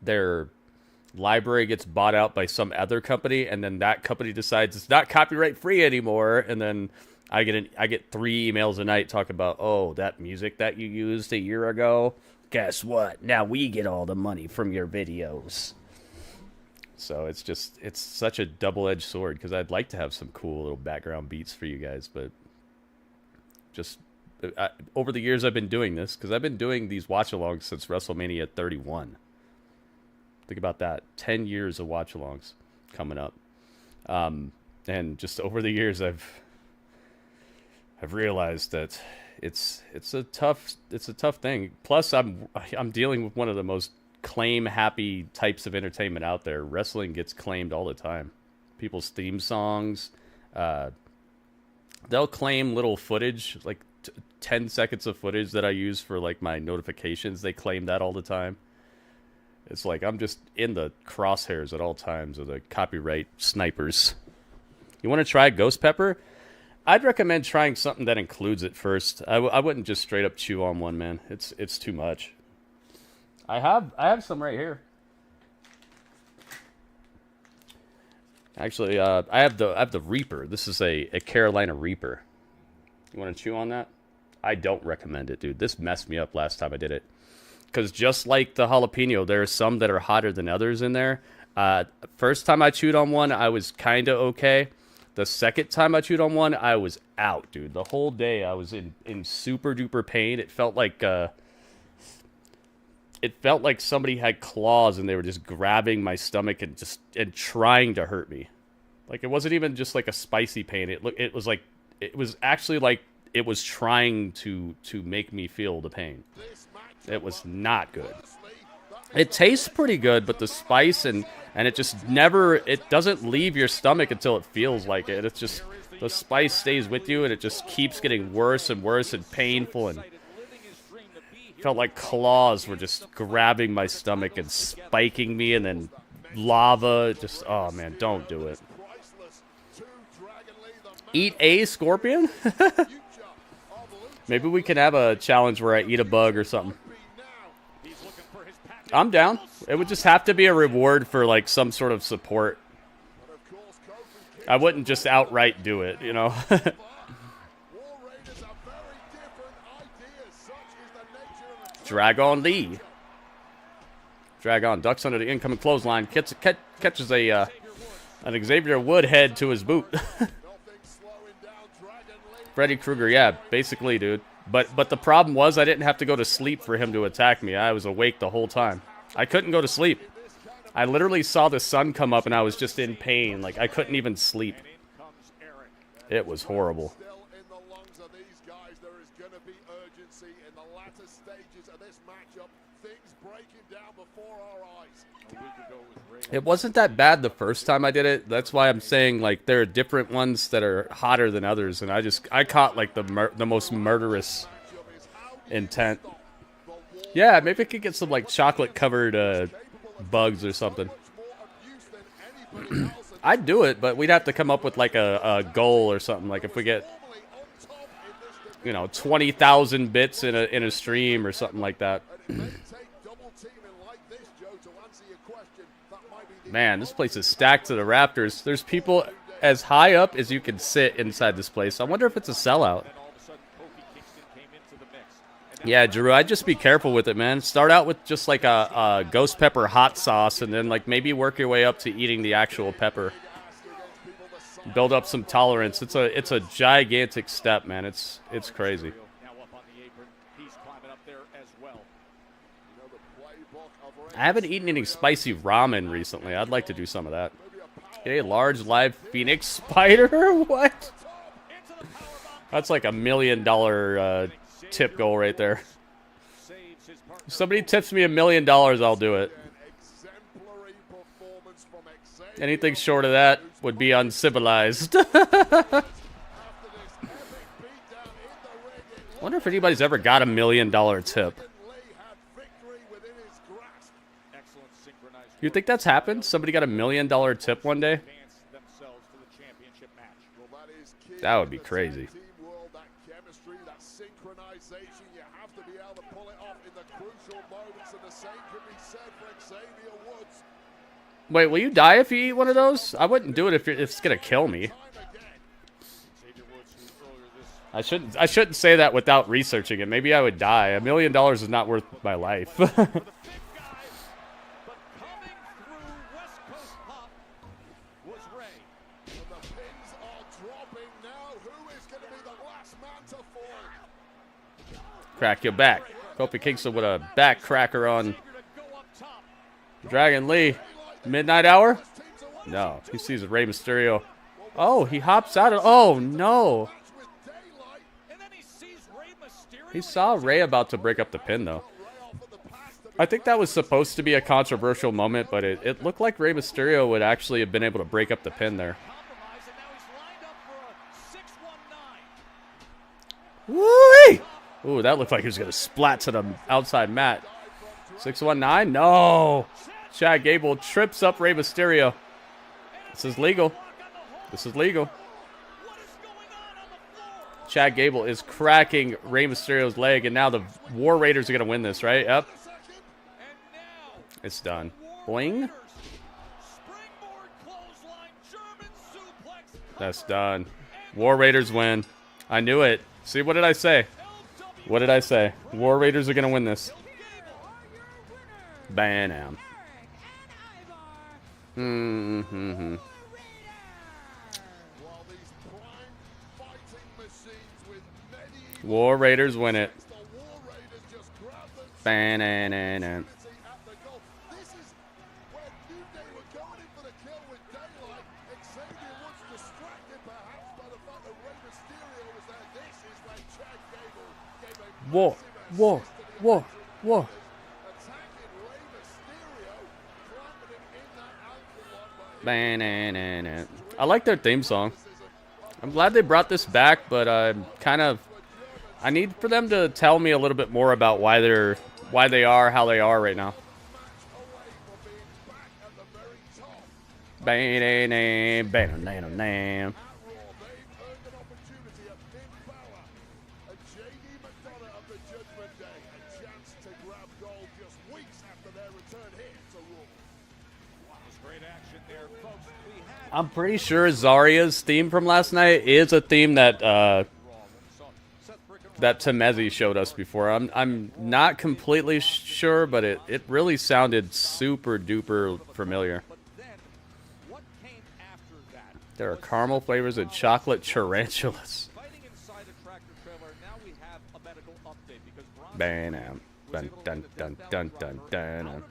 Speaker 1: their library gets bought out by some other company, and then that company decides it's not copyright free anymore, and then I get 3 emails a night talking about, oh, that music that you used a year ago, guess what? Now we get all the money from your videos. So it's such a double-edged sword, because I'd like to have some cool little background beats for you guys, but just over the years I've been doing this, because I've been doing these watch-alongs since WrestleMania 31. Think about that. 10 years of watch-alongs coming up. And just over the years I've realized that it's a tough thing. Plus I'm dealing with one of the most claim-happy types of entertainment out there. Wrestling gets claimed all the time. People's theme songs, they'll claim little footage, like 10 seconds of footage that I use for like my notifications. They claim that all the time. It's like I'm just in the crosshairs at all times of the copyright snipers. You want to try ghost pepper? I'd recommend trying something that includes it first. I wouldn't just straight up chew on one, man. It's too much. I have some right here. Actually, I have the Reaper. This is a Carolina Reaper. You want to chew on that? I don't recommend it, dude. This messed me up last time I did it. Because just like the jalapeno, there are some that are hotter than others in there. First time I chewed on one, I was kind of okay. The second time I chewed on one, I was out, dude. The whole day I was in super duper pain. It felt like somebody had claws and they were just grabbing my stomach and trying to hurt me. Like, it wasn't even just like a spicy pain. It was actually like it was trying to make me feel the pain. It was not good. It tastes pretty good, but the spice and it just never, it doesn't leave your stomach until it feels like it. It's just, the spice stays with you and it just keeps getting worse and worse and painful, and felt like claws were just grabbing my stomach and spiking me, and then lava. Just, oh man, don't do it. Eat a scorpion? Maybe we can have a challenge where I eat a bug or something. I'm down. It would just have to be a reward for like some sort of support. I wouldn't just outright do it, you know? Dragon Lee. Dragon ducks under the incoming clothesline. Catches an Xavier Woodhead to his boot. Freddy Krueger, yeah, basically, dude. But the problem was I didn't have to go to sleep for him to attack me. I was awake the whole time. I couldn't go to sleep. I literally saw the sun come up and I was just in pain. Like, I couldn't even sleep. It was horrible. It wasn't that bad the first time I did it. That's why I'm saying, like, there are different ones that are hotter than others, and I caught like the most murderous intent. Yeah, maybe I could get some like chocolate covered bugs or something. I'd do it, but we'd have to come up with like a goal or something. Like if we get, you know, 20,000 bits in a stream or something like that. Man, this place is stacked to the rafters. There's people as high up as you can sit inside this place. I wonder if it's a sellout. Yeah, Drew, I'd just be careful with it, man. Start out with just like a ghost pepper hot sauce, and then like maybe work your way up to eating the actual pepper. Build up some tolerance. It's a gigantic step, man. It's crazy. I haven't eaten any spicy ramen recently. I'd like to do some of that. Okay, large live phoenix spider? What? That's like $1 million tip goal right there. If somebody tips me $1 million, I'll do it. Anything short of that would be uncivilized. Wonder if anybody's ever got $1 million tip. You think that's happened? Somebody got $1 million tip one day? That would be crazy. Wait, will you die if you eat one of those? I wouldn't do it if it's gonna kill me. I shouldn't say that without researching it. Maybe I would die. $1 million is not worth my life. Crack your back. Kofi Kingston with a back cracker on Dragon Lee. Midnight Hour? No. He sees Rey Mysterio. Oh, he hops out of... Oh, no. He saw Rey about to break up the pin, though. I think that was supposed to be a controversial moment, but it looked like Rey Mysterio would actually have been able to break up the pin there. Woo-wee! Ooh, that looked like he was going to splat to the outside mat. 619? No! Chad Gable trips up Rey Mysterio. This is legal. This is legal. Chad Gable is cracking Rey Mysterio's leg, and now the War Raiders are going to win this, right? Yep. It's done. Boing. That's done. War Raiders win. I knew it. See, what did I say? What did I say? War Raiders are gonna win this. Bam. Mm-hmm. War Raiders win it. Bam. War. I like their theme song. I'm glad they brought this back, but I need for them to tell me a little bit more about why they are how they are right now. I'm pretty sure Zarya's theme from last night is a theme that that Temezi showed us before. I'm not completely sure, but it really sounded super duper familiar. There are caramel flavors and chocolate tarantulas. Bam. Dun dun dun dun dun dun.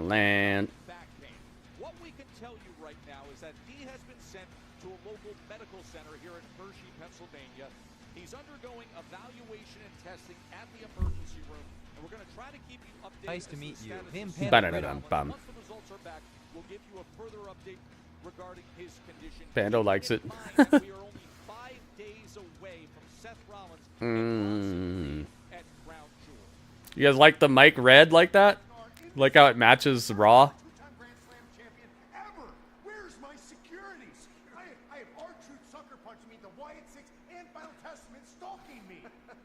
Speaker 1: Land.
Speaker 6: What we can tell you right now is that he has been sent to a local medical center here in Hershey, Pennsylvania. He's undergoing evaluation and testing at the emergency room, and we're going to try to keep you updated.
Speaker 18: Nice to meet you.
Speaker 6: Once the results are back, we'll give you a further update regarding his condition.
Speaker 1: Pando likes it.
Speaker 6: We are only 5 days away from Seth Rollins at Crown Jewel.
Speaker 1: You guys like the mic red like that? Like how it matches Raw?
Speaker 7: Where's my security? I have R-Truth sucker punching me, the Wyatt Six, and Final Testament stalking me.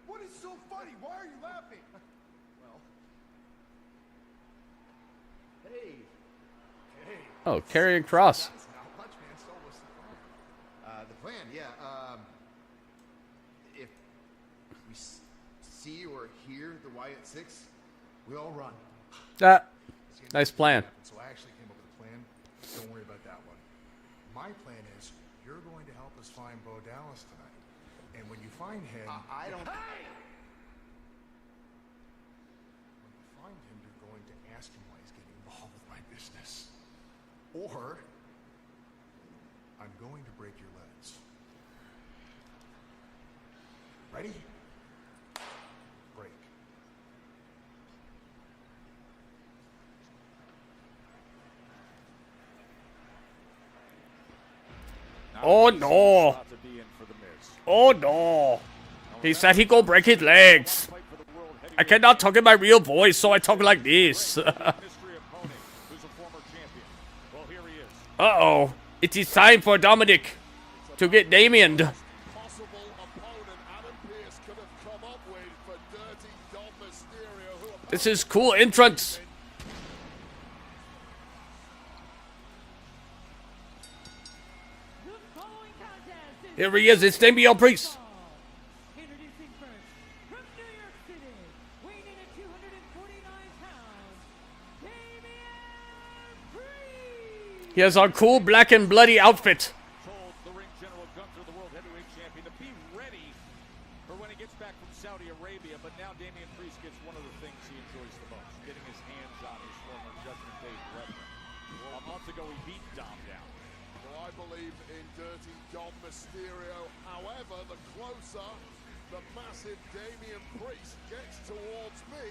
Speaker 7: What is so funny? Why are you laughing? Well, hey.
Speaker 1: Oh, Karrion Kross.
Speaker 8: Not much, man. So what's the plan? The plan, yeah. If we see or hear the Wyatt Six, we all run.
Speaker 1: Nice plan.
Speaker 7: So I actually came up with a plan. Don't worry about that one. My plan is you're going to help us find Bo Dallas tonight. And when you find him...
Speaker 8: I don't...
Speaker 7: Hey! When you find him, you're going to ask him why he's getting involved with my business. Or I'm going to break your legs. Ready? Break.
Speaker 1: Oh no! Oh no! He said he go break his legs. I cannot talk in my real voice, so I talk like this. Uh-oh. It is time for Dominik to get Damian. This is cool entrance. Here he is, it's Damian Priest.
Speaker 19: Introducing first, from New York City, weighing in at 249 pounds, Damian Priest.
Speaker 1: He has our cool black and bloody outfit.
Speaker 6: Told the ring general Gunther, the world heavyweight champion, to be ready for when he gets back from Saudi Arabia. But now Damian Priest gets one of the things he enjoys the most, getting his hands on his former Judgment Day brethren. A month ago, he beat Dom down.
Speaker 11: Well, I believe in Dirty Dom Mysterio. However, the closer the massive Damian Priest gets towards me,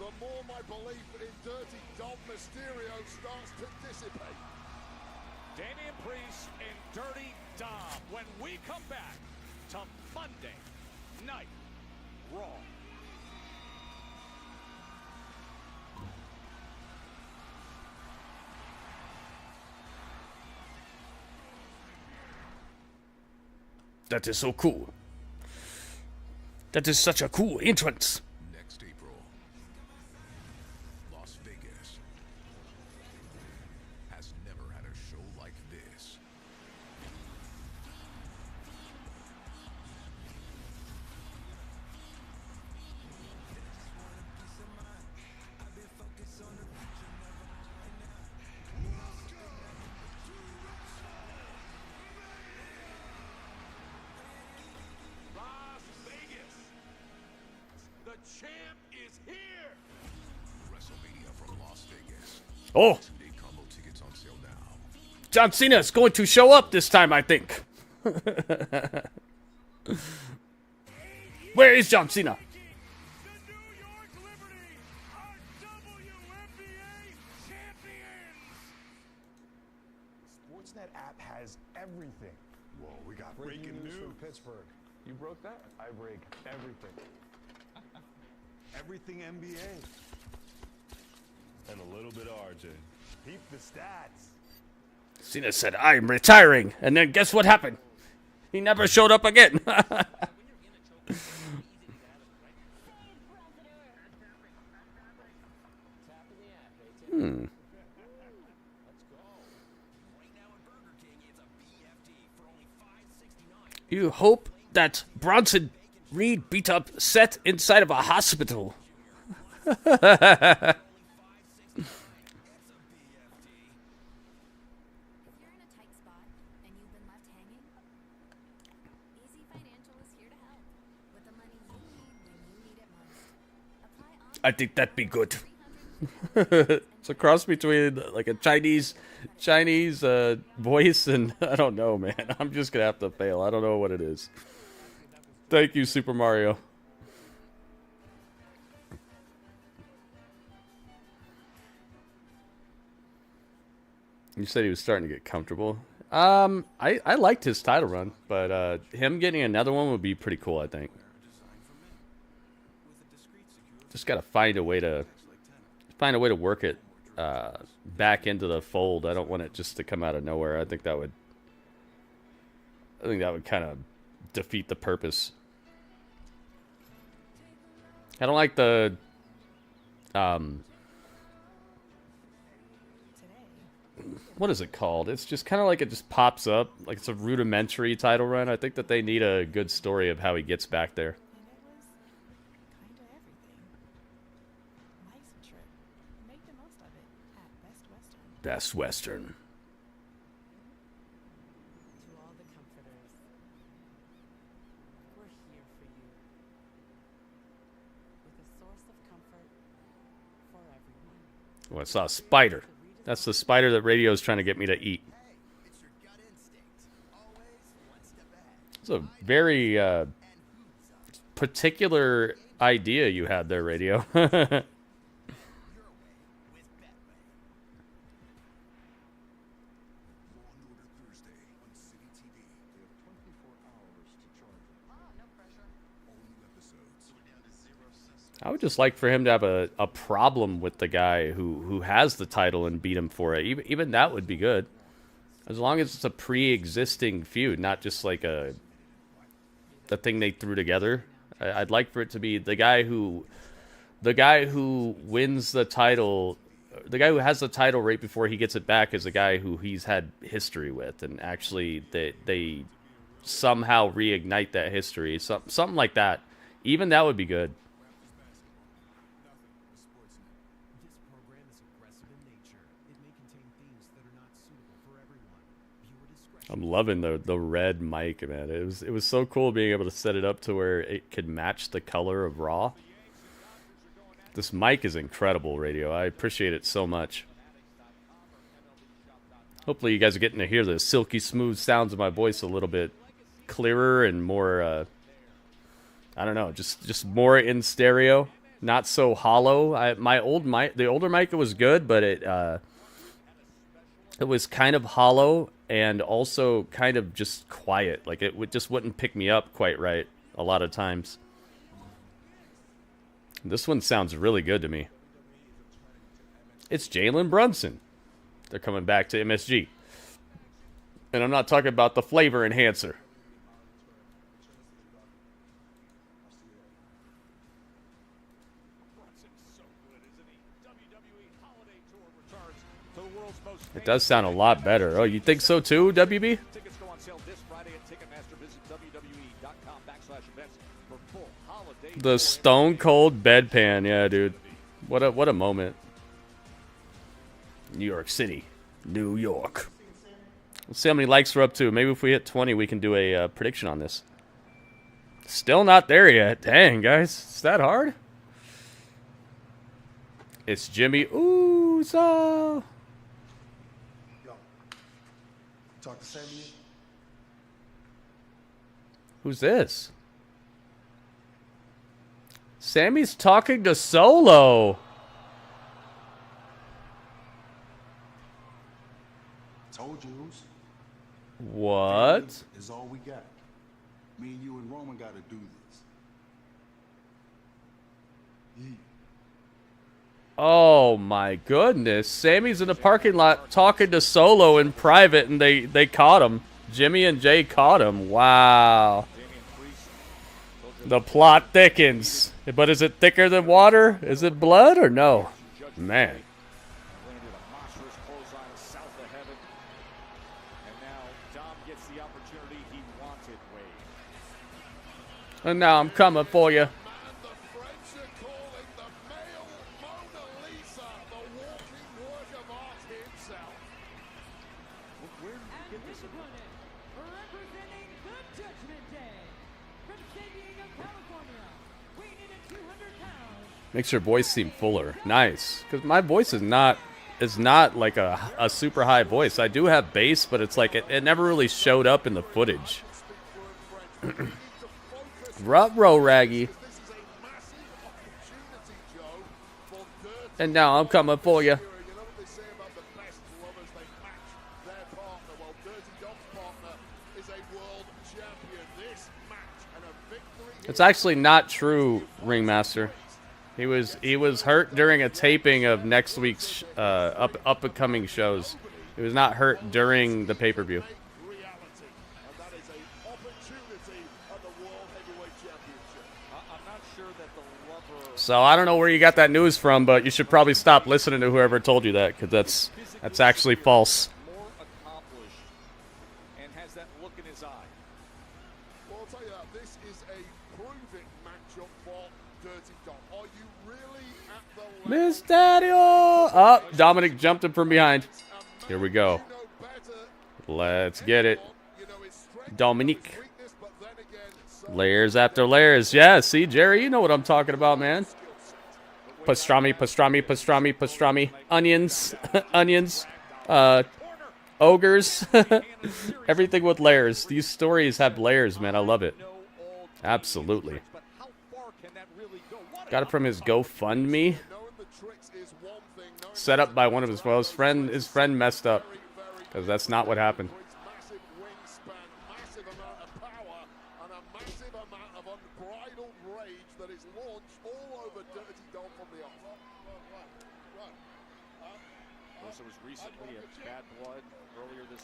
Speaker 11: the more my belief in Dirty Dom Mysterio starts to dissipate.
Speaker 6: Damian Priest and Dirty Dom when we come back to Monday Night Raw.
Speaker 1: That is so cool. That is such a cool entrance.
Speaker 13: Next April, Las Vegas.
Speaker 11: champ is here.
Speaker 13: WrestleMania from Las Vegas.
Speaker 1: Oh,
Speaker 13: Two-day combo tickets on sale now.
Speaker 1: John Cena is going to show up this time, I think. Where is John Cena?
Speaker 18: Sportsnet app has everything.
Speaker 11: Whoa, we got
Speaker 18: Breaking news from Pittsburgh. You broke that? I break everything.
Speaker 11: everything NBA.
Speaker 18: And a little bit of RJ. Peep the stats.
Speaker 1: Cena said, I'm retiring. And then guess what happened? He never showed up again. You hope that Bronson Reed beat up Seth inside of a hospital. I think that'd be good. It's a cross between like a Chinese voice and I don't know, man. I'm just gonna have to fail. I don't know what it is. Thank you, Super Mario. You said he was starting to get comfortable. I liked his title run, but him getting another one would be pretty cool, I think. Just gotta find a way to work it back into the fold. I don't want it just to come out of nowhere. I think that would kind of defeat the purpose. I don't like the what is it called? It's just kind of like it just pops up like it's a rudimentary title run. I think that they need a good story of how he gets back there. Best Western.
Speaker 16: To all the comforters, we're here for you. With a source of comfort for everyone.
Speaker 1: Oh, I saw a spider. That's the spider that radio is trying to get me to eat. It's a very particular idea you had there, radio. I would just like for him to have a problem with the guy who has the title and beat him for it. Even that would be good. As long as it's a pre-existing feud, not just like the thing they threw together. I'd like for it to be the guy who wins the title, the guy who has the title right before he gets it back is the guy who he's had history with, and actually they somehow reignite that history. Something like that. Even that would be good. I'm loving the red mic, man. It was so cool being able to set it up to where it could match the color of Raw. This mic is incredible, radio. I appreciate it so much. Hopefully you guys are getting to hear the silky smooth sounds of my voice a little bit clearer and more I don't know, just more in stereo, not so hollow. The older mic was good, but it was kind of hollow and also kind of just quiet. Like it just wouldn't pick me up quite right a lot of times. This one sounds really good to me. It's Jalen Brunson. They're coming back to MSG. And I'm not talking about the flavor enhancer. It does sound a lot better. Oh, you think so too, WB?
Speaker 6: Tickets go on sale this Friday at Ticketmaster. Visit WWE.com/events for full holiday.
Speaker 1: The Stone Cold bedpan, yeah, dude. What a moment. New York City, New York. Let's see how many likes we're up to. Maybe if we hit 20, we can do a prediction on this. Still not there yet. Dang, guys, is that hard? It's Jimmy Uso.
Speaker 7: Yo, talk to Sami.
Speaker 1: Who's this? Sammy's talking to Solo.
Speaker 7: Told you.
Speaker 1: What?
Speaker 7: Is all we got. Me and you and Roman got to do this. Yeah.
Speaker 1: Oh my goodness. Sammy's in the parking lot talking to Solo in private, and they caught him. Jimmy and Jay caught him. Wow. The plot thickens. But is it thicker than water? Is it blood or no? Man. And now I'm coming for you. Makes your voice seem fuller. Nice. Because my voice is not like a super high voice. I do have bass, but it's like it never really showed up in the footage. Ruh-roh, Raggy. And now I'm coming for you. It's actually not true, Ringmaster. He was hurt during a taping of next week's up-and-coming shows. He was not hurt during the pay-per-view. So I don't know where you got that news from, but you should probably stop listening to whoever told you that, because that's actually false. Mysterio! Oh, Dominik jumped him from behind. Here we go. Let's get it. Dominik. Layers after layers. Yeah, see, Jerry, you know what I'm talking about, man. Pastrami, pastrami, pastrami, pastrami. Onions. Onions. Ogres. Everything with layers. These stories have layers, man. I love it. Absolutely. Got it from his GoFundMe. Set up by one of his, well, his friend messed up. Because that's not what happened.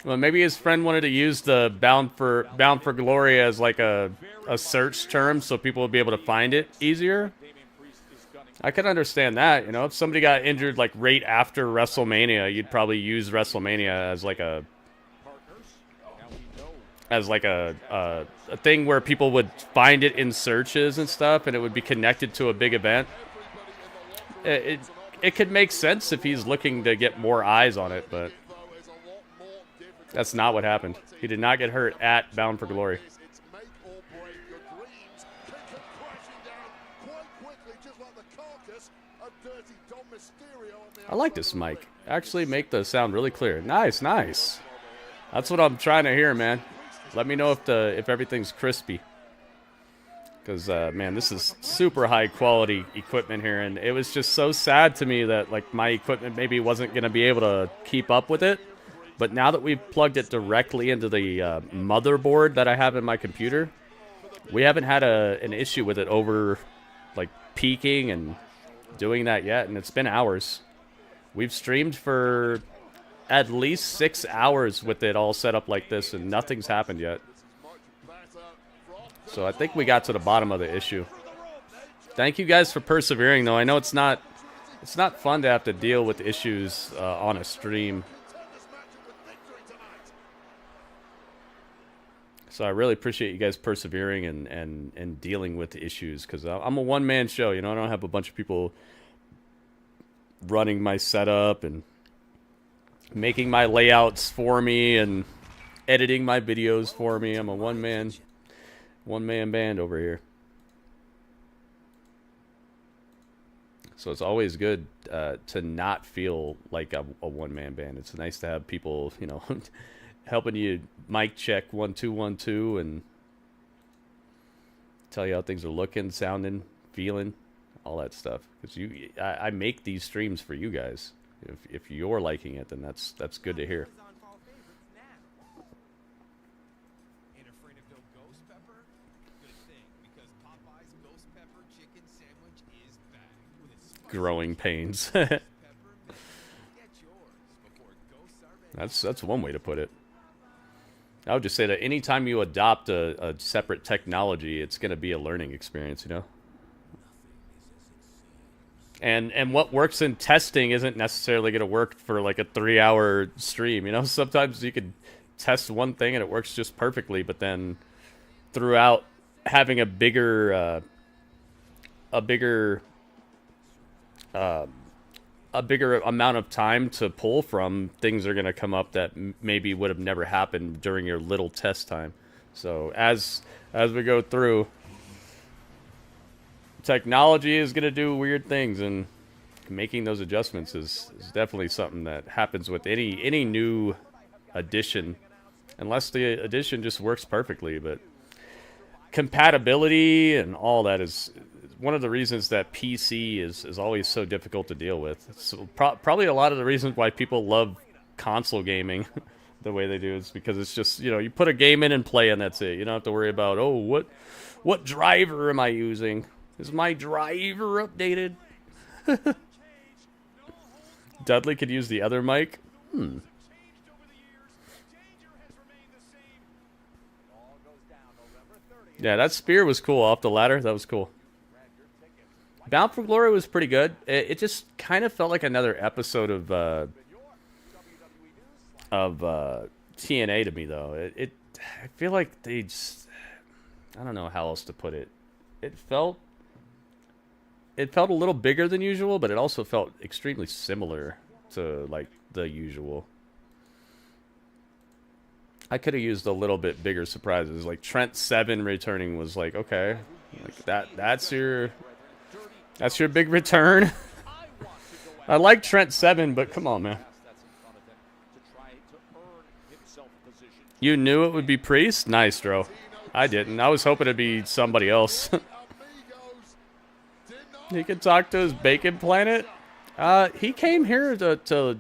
Speaker 1: Well, maybe his friend wanted to use the Bound for Glory as like a search term so people would be able to find it easier. I could understand that, you know, if somebody got injured like right after WrestleMania, you'd probably use WrestleMania as like a thing where people would find it in searches and stuff, and it would be connected to a big event. It could make sense if he's looking to get more eyes on it, but that's not what happened. He did not get hurt at Bound for Glory. I like this mic. Actually make the sound really clear. Nice, nice. That's what I'm trying to hear, man. Let me know if everything's crispy. Because, man, this is super high quality equipment here, and it was just so sad to me that like my equipment maybe wasn't going to be able to keep up with it. But now that we've plugged it directly into the motherboard that I have in my computer, we haven't had an issue with it over like peaking and doing that yet, and it's been hours. We've streamed for at least 6 hours with it all set up like this, and nothing's happened yet. So I think we got to the bottom of the issue. Thank you guys for persevering, though. I know it's not fun to have to deal with issues on a stream. So I really appreciate you guys persevering and dealing with the issues, because I'm a one-man show, you know. I don't have a bunch of people running my setup and making my layouts for me and editing my videos for me. I'm a one-man band over here. So it's always good to not feel like a one-man band. It's nice to have people, you know, helping you mic check 1 2 1 2 and tell you how things are looking, sounding, feeling, all that stuff. Because I make these streams for you guys. If you're liking it, then that's good to hear.
Speaker 13: Ain't afraid of no ghost pepper? Good thing, because Popeye's ghost pepper chicken sandwich is back. With its spicy
Speaker 1: Growing pains.
Speaker 13: pepper, get yours before ghosts are ready.
Speaker 1: That's one way to put it. I would just say that anytime you adopt a separate technology, it's going to be a learning experience, you know? And what works in testing isn't necessarily going to work for like a 3-hour stream, you know? Sometimes you could test one thing and it works just perfectly, but then throughout having a bigger amount of time to pull from, things are going to come up that maybe would have never happened during your little test time. So as we go through, technology is going to do weird things, and making those adjustments is definitely something that happens with any new addition, unless the addition just works perfectly. But compatibility and all that is one of the reasons that PC is always so difficult to deal with. So probably a lot of the reasons why people love console gaming the way they do is because it's just, you know, you put a game in and play and that's it. You don't have to worry about, oh, what driver am I using? Is my driver updated? Dudley could use the other mic. Yeah, that spear was cool off the ladder. That was cool. Bound for Glory was pretty good. It just kind of felt like another episode of TNA to me, though. I feel like they just, I don't know how else to put it. It felt a little bigger than usual, but it also felt extremely similar to like the usual. I could have used a little bit bigger surprises. Like Trent Seven returning was like, okay, like that's your big return. I like Trent Seven, but come on, man. You knew it would be Priest? Nice, Dro. I didn't. I was hoping it'd be somebody else. He could talk to his bacon planet. He came here to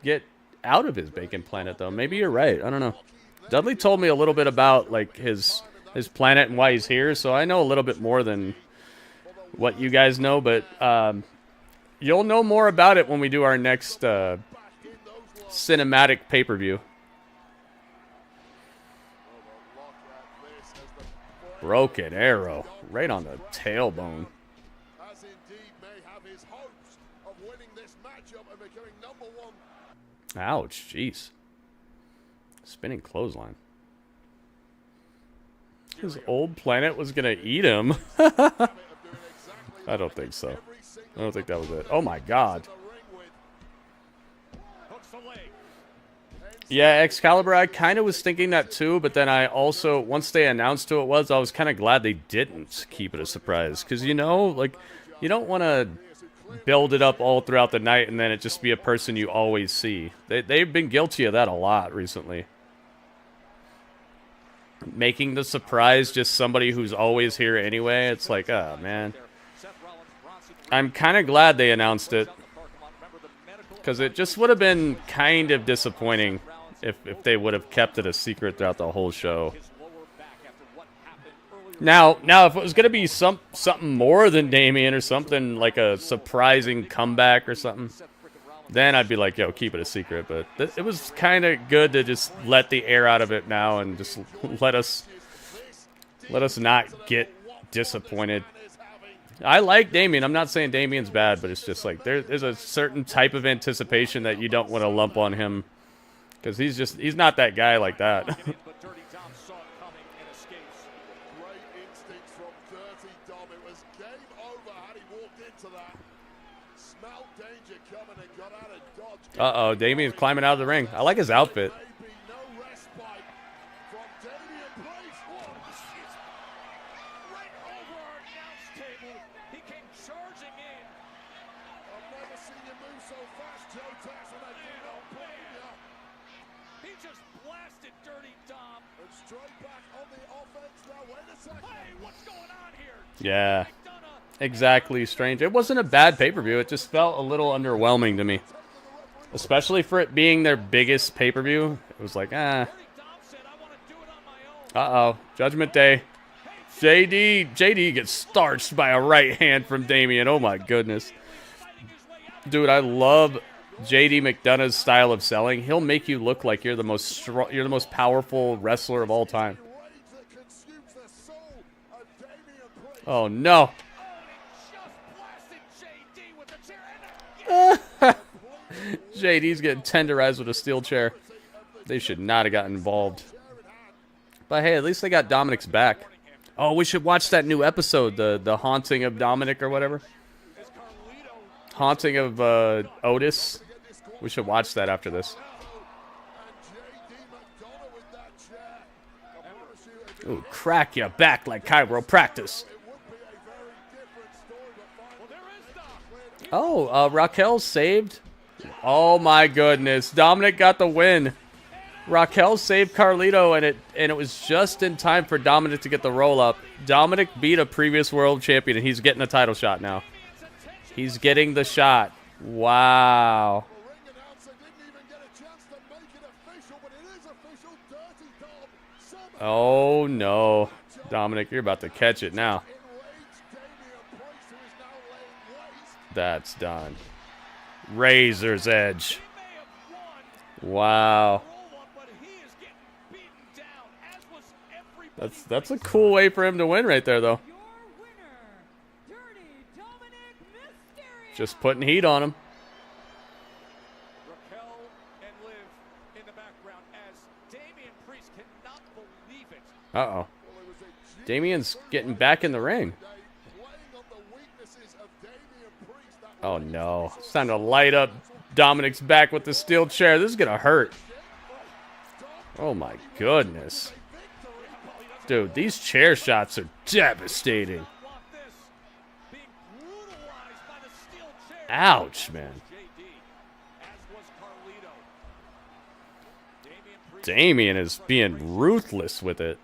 Speaker 1: get out of his bacon planet, though. Maybe you're right. I don't know. Dudley told me a little bit about like his planet and why he's here, so I know a little bit more than what you guys know. But you'll know more about it when we do our next cinematic pay-per-view. Broken arrow right on the tailbone. Ouch, jeez. Spinning clothesline. His old planet was going to eat him. I don't think so. I don't think that was it. Oh my god. Yeah, Excalibur, I kind of was thinking that too, but then I also, once they announced who it was, I was kind of glad they didn't keep it a surprise. Because, you know, like, you don't want to build it up all throughout the night and then it just be a person you always see. They've been guilty of that a lot recently. Making the surprise just somebody who's always here anyway. It's like, oh, man. I'm kind of glad they announced it. Because it just would have been kind of disappointing if they would have kept it a secret throughout the whole show. Now, if it was going to be something more than Damian or something like a surprising comeback or something, then I'd be like, yo, keep it a secret. But it was kind of good to just let the air out of it now and just let us not get disappointed. I like Damian. I'm not saying Damian's bad, but it's just like there's a certain type of anticipation that you don't want to lump on him because he's not that guy like that. Uh-oh, Damian's climbing out of the ring. I like his outfit. Yeah, exactly, Strange. It wasn't a bad pay-per-view. It just felt a little underwhelming to me. Especially for it being their biggest pay-per-view. It was like, Uh-oh. Judgment Day. JD gets starched by a right hand from Damian. Oh, my goodness. Dude, I love JD McDonough's style of selling. He'll make you look like you're the most powerful wrestler of all time. Oh, no. JD's getting tenderized with a steel chair. They should not have gotten involved. But hey, at least they got Dominik's back. Oh, we should watch that new episode, the Haunting of Dominik or whatever. Haunting of Otis. We should watch that after this. Ooh, crack your back like chiropractic. Oh, Raquel saved. Oh my goodness, Dominik got the win. Raquel saved Carlito, and it was just in time for Dominik to get the roll up. Dominik beat a previous world champion, and he's getting a title shot now. He's getting the shot. Wow. Oh no, Dominik, you're about to catch it now. That's done. Razor's edge. Wow. That's a cool way for him to win right there, though. Just putting heat on him. Uh-oh. Damian's getting back in the ring. Oh, no. It's time to light up Dominik's back with the steel chair. This is going to hurt. Oh, my goodness. Dude, these chair shots are devastating. Ouch, man. Damian is being ruthless with it.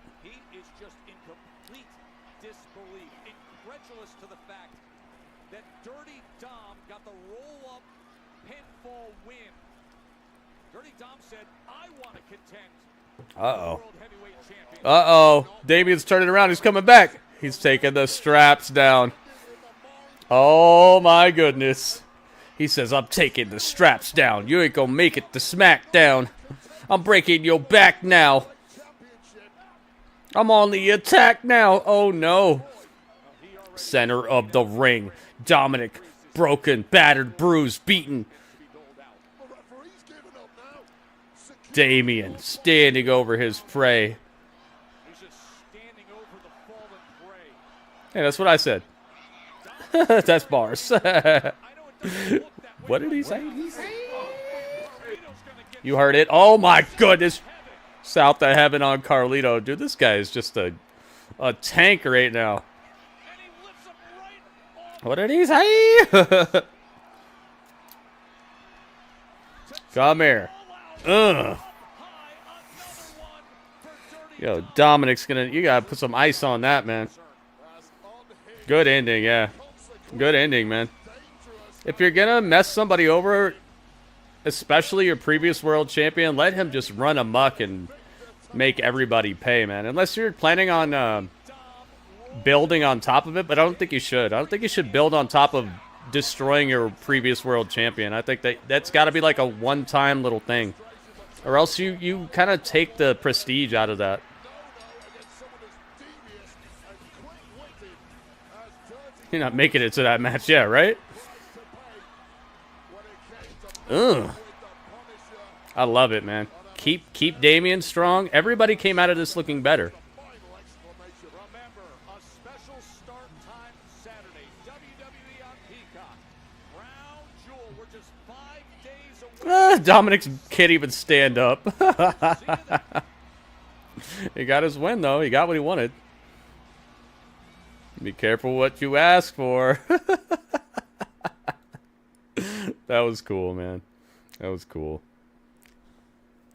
Speaker 1: Uh-oh. Uh-oh. Damian's turning around. He's coming back. He's taking the straps down. Oh, my goodness. He says, I'm taking the straps down. You ain't gonna make it to SmackDown. I'm breaking your back now. I'm on the attack now. Oh, no. Center of the ring. Dominik, broken, battered, bruised, beaten. Damian standing over his prey. Hey, that's what I said. That's bars. What did he say? You heard it. Oh my goodness. South of heaven on Carlito. Dude, this guy is just a tank right now. What did he say? Come here. Ugh. Yo, Dominik's gonna... You gotta put some ice on that, man. Good ending, yeah. Good ending, man. If you're gonna mess somebody over, especially your previous world champion, let him just run amok and make everybody pay, man. Unless you're planning on building on top of it, but I don't think you should. I don't think you should build on top of destroying your previous world champion. I think that's got to be like a one-time little thing. Or else you kind of take the prestige out of that. You're not making it to that match yet, right? Ugh. I love it, man. Keep Damian strong. Everybody came out of this looking better. Dominik can't even stand up. He got his win, though. He got what he wanted. Be careful what you ask for. That was cool, man. That was cool.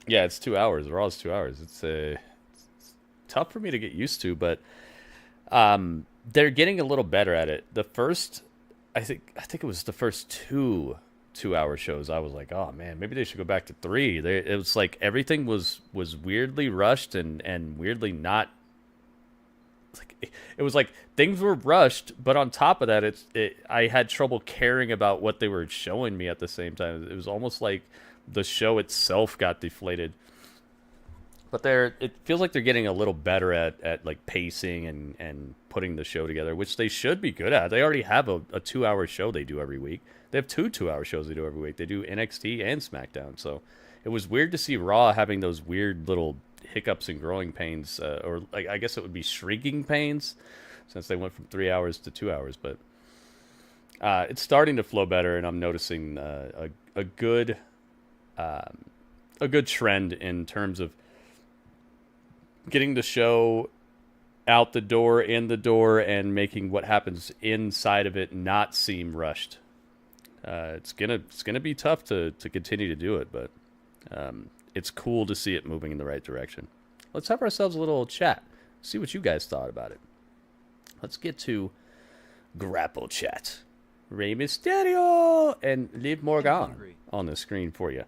Speaker 1: Yeah, it's 2 hours. Raw's 2 hours. It's tough for me to get used to, but they're getting a little better at it. The first, I think it was the first two-hour shows. I was like, oh man, maybe they should go back to 3. It was like everything was weirdly rushed and weirdly not. It was like things were rushed, but on top of that, I had trouble caring about what they were showing me at the same time. It was almost like the show itself got deflated. But it feels like they're getting a little better at like pacing and putting the show together, which they should be good at. They already have a 2-hour show they do every week. They have 2 2-hour shows they do every week. They do NXT and SmackDown. So it was weird to see Raw having those weird little hiccups and growing pains, or like I guess it would be shrinking pains, since they went from 3 hours to 2 hours. But it's starting to flow better, and I'm noticing a good trend in terms of getting the show out the door, in the door, and making what happens inside of it not seem rushed. It's gonna be tough to continue to do it, but it's cool to see it moving in the right direction. Let's have ourselves a little chat. See what you guys thought about it. Let's get to Grapple Chat. Rey Mysterio and Liv Morgan on the screen for you.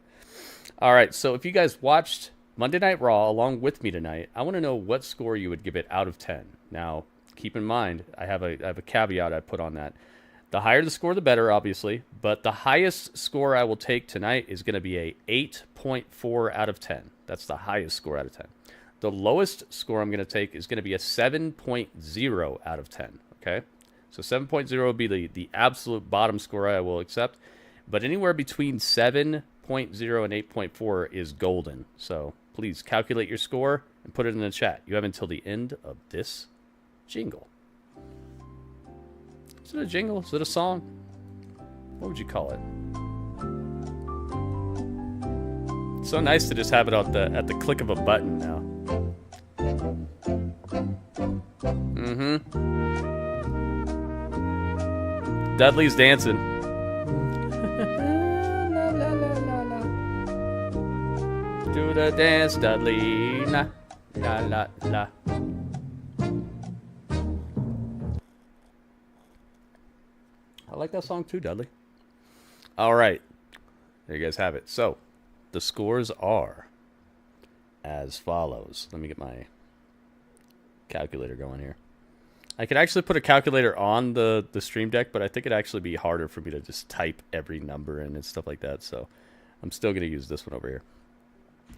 Speaker 1: All right, so if you guys watched Monday Night Raw along with me tonight, I want to know what score you would give it out of 10. Now, keep in mind, I have a caveat I put on that. The higher the score, the better, obviously. But the highest score I will take tonight is going to be a 8.4 out of 10. That's the highest score out of 10. The lowest score I'm going to take is going to be a 7.0 out of 10. Okay? So 7.0 would be the absolute bottom score I will accept. But anywhere between 7.0 and 8.4 is golden. So please calculate your score and put it in the chat. You have until the end of this jingle. Is it a jingle? Is it a song? What would you call it? It's so nice to just have it at the click of a button now. Dudley's dancing. La, la, la, la, la. Do the dance, Dudley. La, la, la, la. I like that song too, Dudley. All right. There you guys have it. So, the scores are as follows. Let me get my calculator going here. I could actually put a calculator on the stream deck, but I think it'd actually be harder for me to just type every number in and stuff like that. So, I'm still going to use this one over here.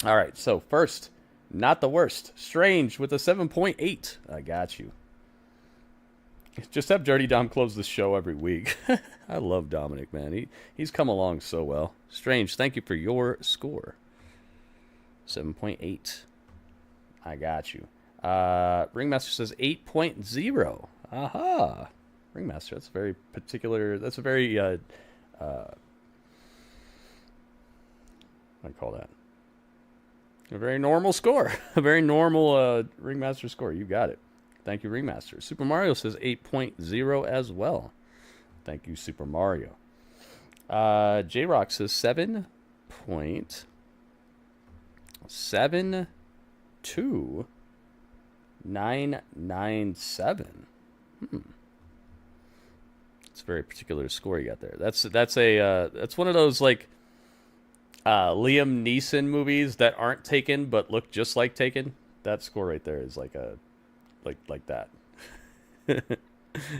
Speaker 1: All right. So, first, not the worst. Strange with a 7.8. I got you. Just have Dirty Dom close the show every week. I love Dominik, man. He's come along so well. Strange, thank you for your score. 7.8. I got you. Ringmaster says 8.0. Aha. Ringmaster, that's a very particular... That's a very... what do I call that? A very normal score. A very normal Ringmaster score. You got it. Thank you, Ringmaster. Super Mario says 8.0 as well. Thank you, Super Mario. J-Rock says 7.72997. It's a very particular score you got there. That's one of those like Liam Neeson movies that aren't Taken but look just like Taken. That score right there is like a like that.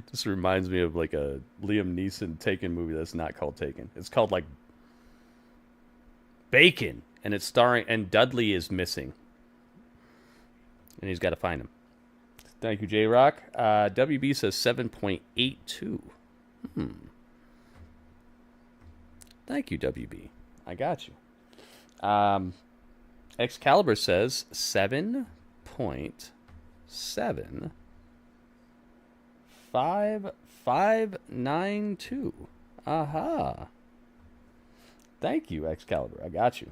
Speaker 1: Just reminds me of like a Liam Neeson Taken movie that's not called Taken. It's called like Bacon, and it's starring, and Dudley is missing, and he's got to find him. Thank you, J Rock. WB says 7.82. Thank you, WB. I got you. Excalibur says 7.75592. Aha. Thank you, Excalibur. I got you.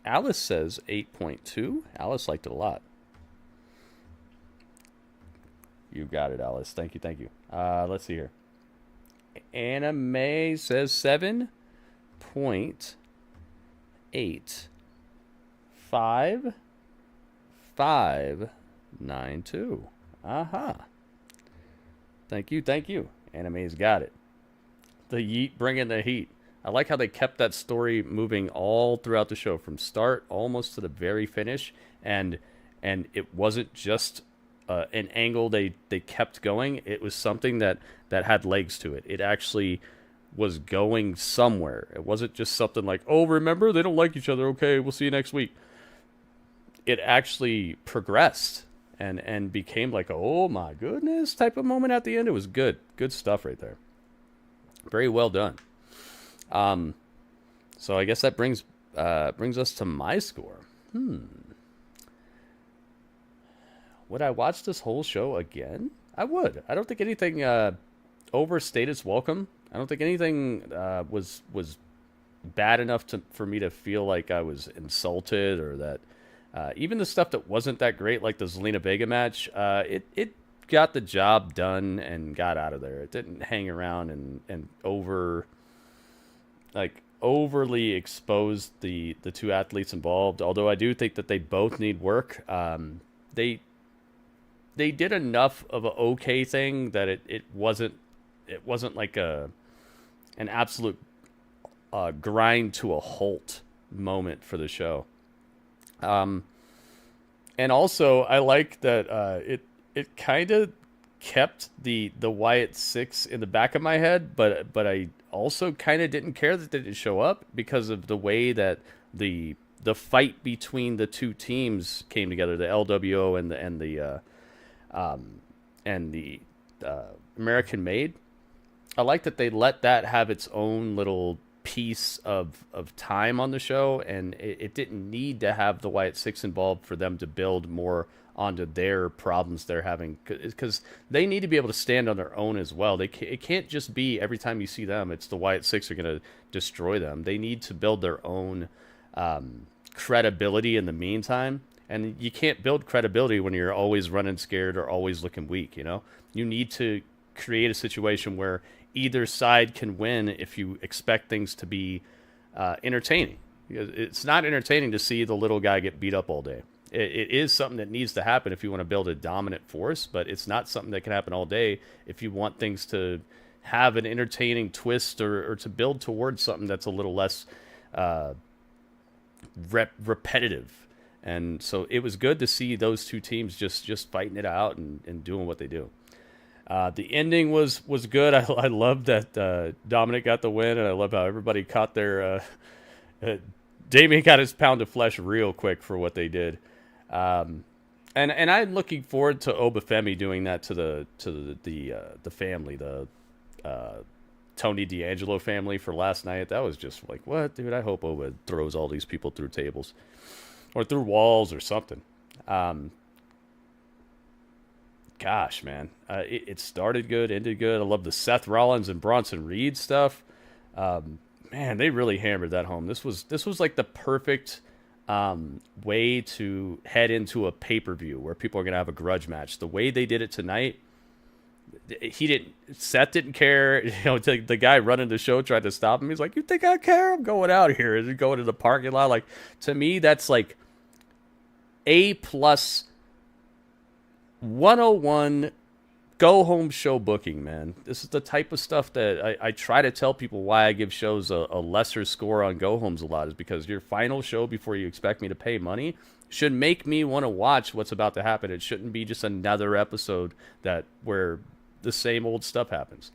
Speaker 1: Alice says 8.2. Alice liked it a lot. You got it, Alice. Thank you, thank you. Let's see here. Anime says 7.85592. 9-2. Aha. Thank you. Anime's got it. The Yeet bringing the heat. I like how they kept that story moving all throughout the show, from start almost to the very finish, and it wasn't just an angle they kept going. It was something that had legs to it. It actually was going somewhere. It wasn't just something like, oh, remember, they don't like each other. Okay, we'll see you next week. It actually progressed and became like, oh my goodness type of moment at the end. It was good stuff right there. Very well done. So I guess that brings us to my score. Would I watch this whole show again? I would. I don't think anything overstayed its welcome. I don't think anything was bad enough for me to feel like I was insulted, or that even the stuff that wasn't that great, like the Zelina Vega match, it got the job done and got out of there. It didn't hang around and overly expose the two athletes involved. Although I do think that they both need work. They did enough of an okay thing that it wasn't like an absolute grind to a halt moment for the show. And also I like that it kind of kept the Wyatt Six in the back of my head, but I also kind of didn't care that they didn't show up, because of the way that the fight between the two teams came together, the LWO and the American Made. I like that they let that have its own little piece of time on the show, and it didn't need to have the Wyatt Six involved for them to build more onto their problems they're having, because they need to be able to stand on their own as well. It can't just be every time you see them, it's the Wyatt Six are going to destroy them. They need to build their own credibility in the meantime, and you can't build credibility when you're always running scared or always looking weak. You need to create a situation where either side can win if you expect things to be entertaining. It's not entertaining to see the little guy get beat up all day. It is something that needs to happen if you want to build a dominant force, but it's not something that can happen all day if you want things to have an entertaining twist, or to build towards something that's a little less repetitive. And so it was good to see those two teams just fighting it out and doing what they do. The ending was good. I love that Dominik got the win, and I love how everybody caught their Damian got his pound of flesh real quick for what they did. And I'm looking forward to Obafemi doing that to the family, the Tony D'Angelo family for last night. That was just like, what, dude? I hope Oba throws all these people through tables or through walls or something. Gosh, man, it started good, ended good. I love the Seth Rollins and Bronson Reed stuff. Man, they really hammered that home. This was like the perfect way to head into a pay-per-view where people are gonna have a grudge match. The way they did it tonight, Seth didn't care. The guy running the show tried to stop him. He's like, "You think I care? I'm going out here and going to the parking lot." Like, to me, that's like A+ 101 go home show booking, man. This is the type of stuff that I try to tell people why I give shows a lesser score on go homes a lot, is because your final show before you expect me to pay money should make me want to watch what's about to happen. It shouldn't be just another episode where the same old stuff happens.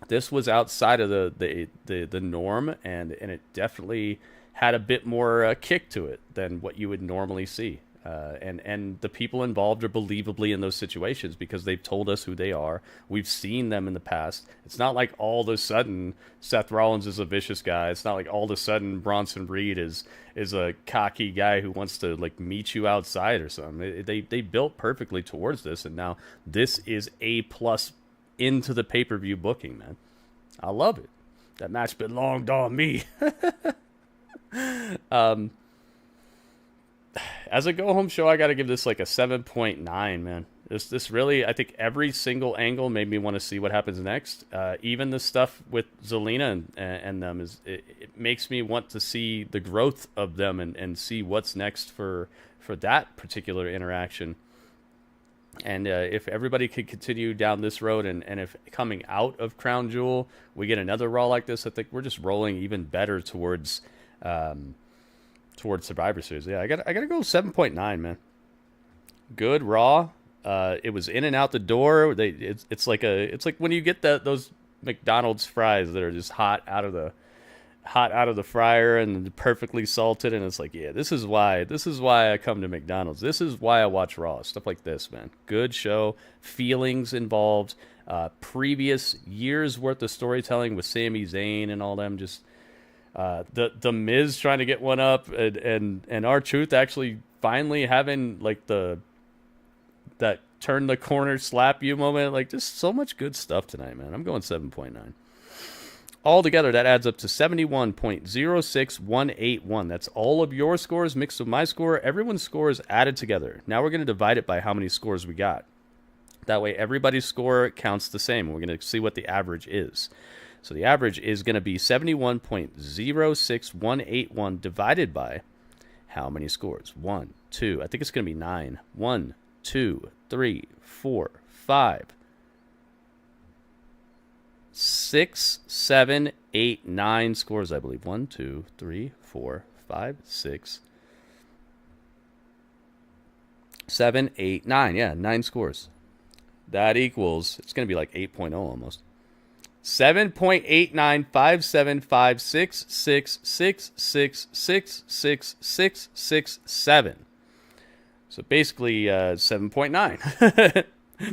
Speaker 1: This was outside of the norm, and it definitely had a bit more kick to it than what you would normally see. And the people involved are believably in those situations because they've told us who they are. We've seen them in the past. It's not like all of a sudden Seth Rollins is a vicious guy. It's not like all of a sudden Bronson Reed is a cocky guy who wants to like meet you outside or something. They built perfectly towards this, and now this is A+ into the pay-per-view booking, man. I love it. That match belonged on me. As a go-home show, I got to give this like a 7.9, man. This really, I think every single angle made me want to see what happens next. Even the stuff with Zelina and them, it makes me want to see the growth of them and see what's next for that particular interaction. And if everybody could continue down this road, and if coming out of Crown Jewel we get another Raw like this, I think we're just rolling even better towards Survivor Series. Yeah, I gotta go 7.9, man. Good Raw. It was in and out the door. It's like when you get those McDonald's fries that are just hot out of the fryer and perfectly salted, and it's like, yeah, this is why I come to McDonald's. This is why I watch Raw. Stuff like this, man. Good show, feelings involved, previous years worth of storytelling with Sami Zayn and all them. Just the Miz trying to get one up, and R-Truth actually finally having like that turn the corner slap you moment. Like, just so much good stuff tonight, man. I'm going 7.9. Altogether, that adds up to 71.06181. That's all of your scores mixed with my score. Everyone's scores added together. Now we're going to divide it by how many scores we got. That way, everybody's score counts the same. We're going to see what the average is. So the average is going to be 71.06181 divided by how many scores? 1, 2. I think it's going to be 9. 1, 2, 3, 4, 5, 6, 7, 8, 9 scores, I believe. 1, 2, 3, 4, 5, 6, 7, 8, 9. Yeah, 9 scores. That equals, it's going to be like 8.0 almost. 7.89575666666667. So basically 7.9.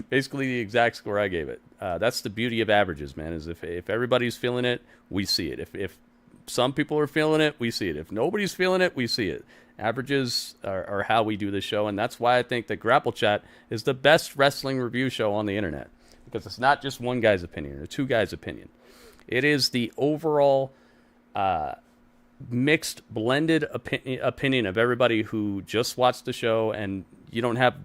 Speaker 1: Basically the exact score I gave it. That's the beauty of averages, man, is if everybody's feeling it, we see it. If some people are feeling it, we see it. If nobody's feeling it, we see it. Averages are how we do this show, and that's why I think that Grapple Chat is the best wrestling review show on the internet. Because it's not just one guy's opinion or two guys' opinion. It is the overall mixed, blended opinion of everybody who just watched the show, and you don't have...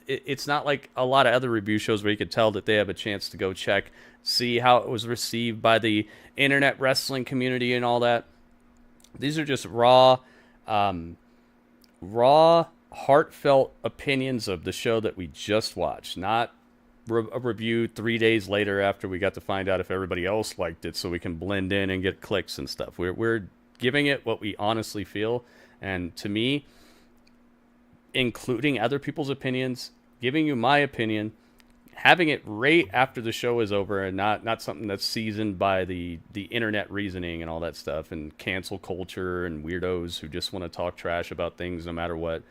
Speaker 1: It's not like a lot of other review shows where you could tell that they have a chance to go check, see how it was received by the internet wrestling community and all that. These are just raw, heartfelt opinions of the show that we just watched, not a review 3 days later after we got to find out if everybody else liked it so we can blend in and get clicks and stuff. We're giving it what we honestly feel, and to me, including other people's opinions, giving you my opinion, having it right after the show is over, and not something that's seasoned by the internet reasoning and all that stuff, and cancel culture and weirdos who just want to talk trash about things no matter what.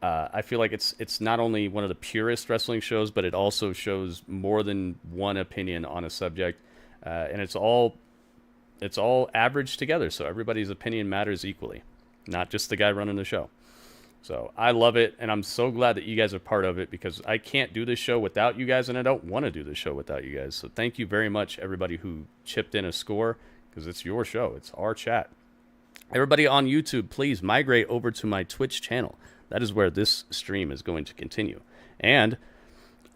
Speaker 1: I feel like it's not only one of the purest wrestling shows, but it also shows more than one opinion on a subject, and it's all averaged together, so everybody's opinion matters equally, not just the guy running the show. So I love it, and I'm so glad that you guys are part of it, because I can't do this show without you guys, and I don't want to do this show without you guys. So thank you very much, everybody who chipped in a score, because it's your show. It's our chat. Everybody on YouTube, please migrate over to my Twitch channel. That is where this stream is going to continue. And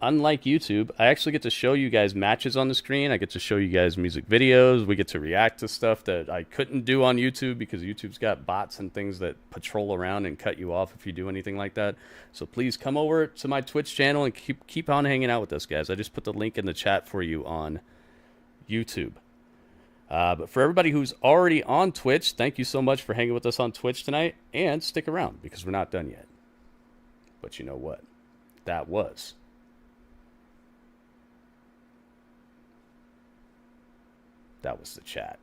Speaker 1: unlike YouTube, I actually get to show you guys matches on the screen. I get to show you guys music videos. We get to react to stuff that I couldn't do on YouTube because YouTube's got bots and things that patrol around and cut you off if you do anything like that. So please come over to my Twitch channel and keep on hanging out with us, guys. I just put the link in the chat for you on YouTube. But for everybody who's already on Twitch, thank you so much for hanging with us on Twitch tonight. And stick around, because we're not done yet. But you know what? That was the chat.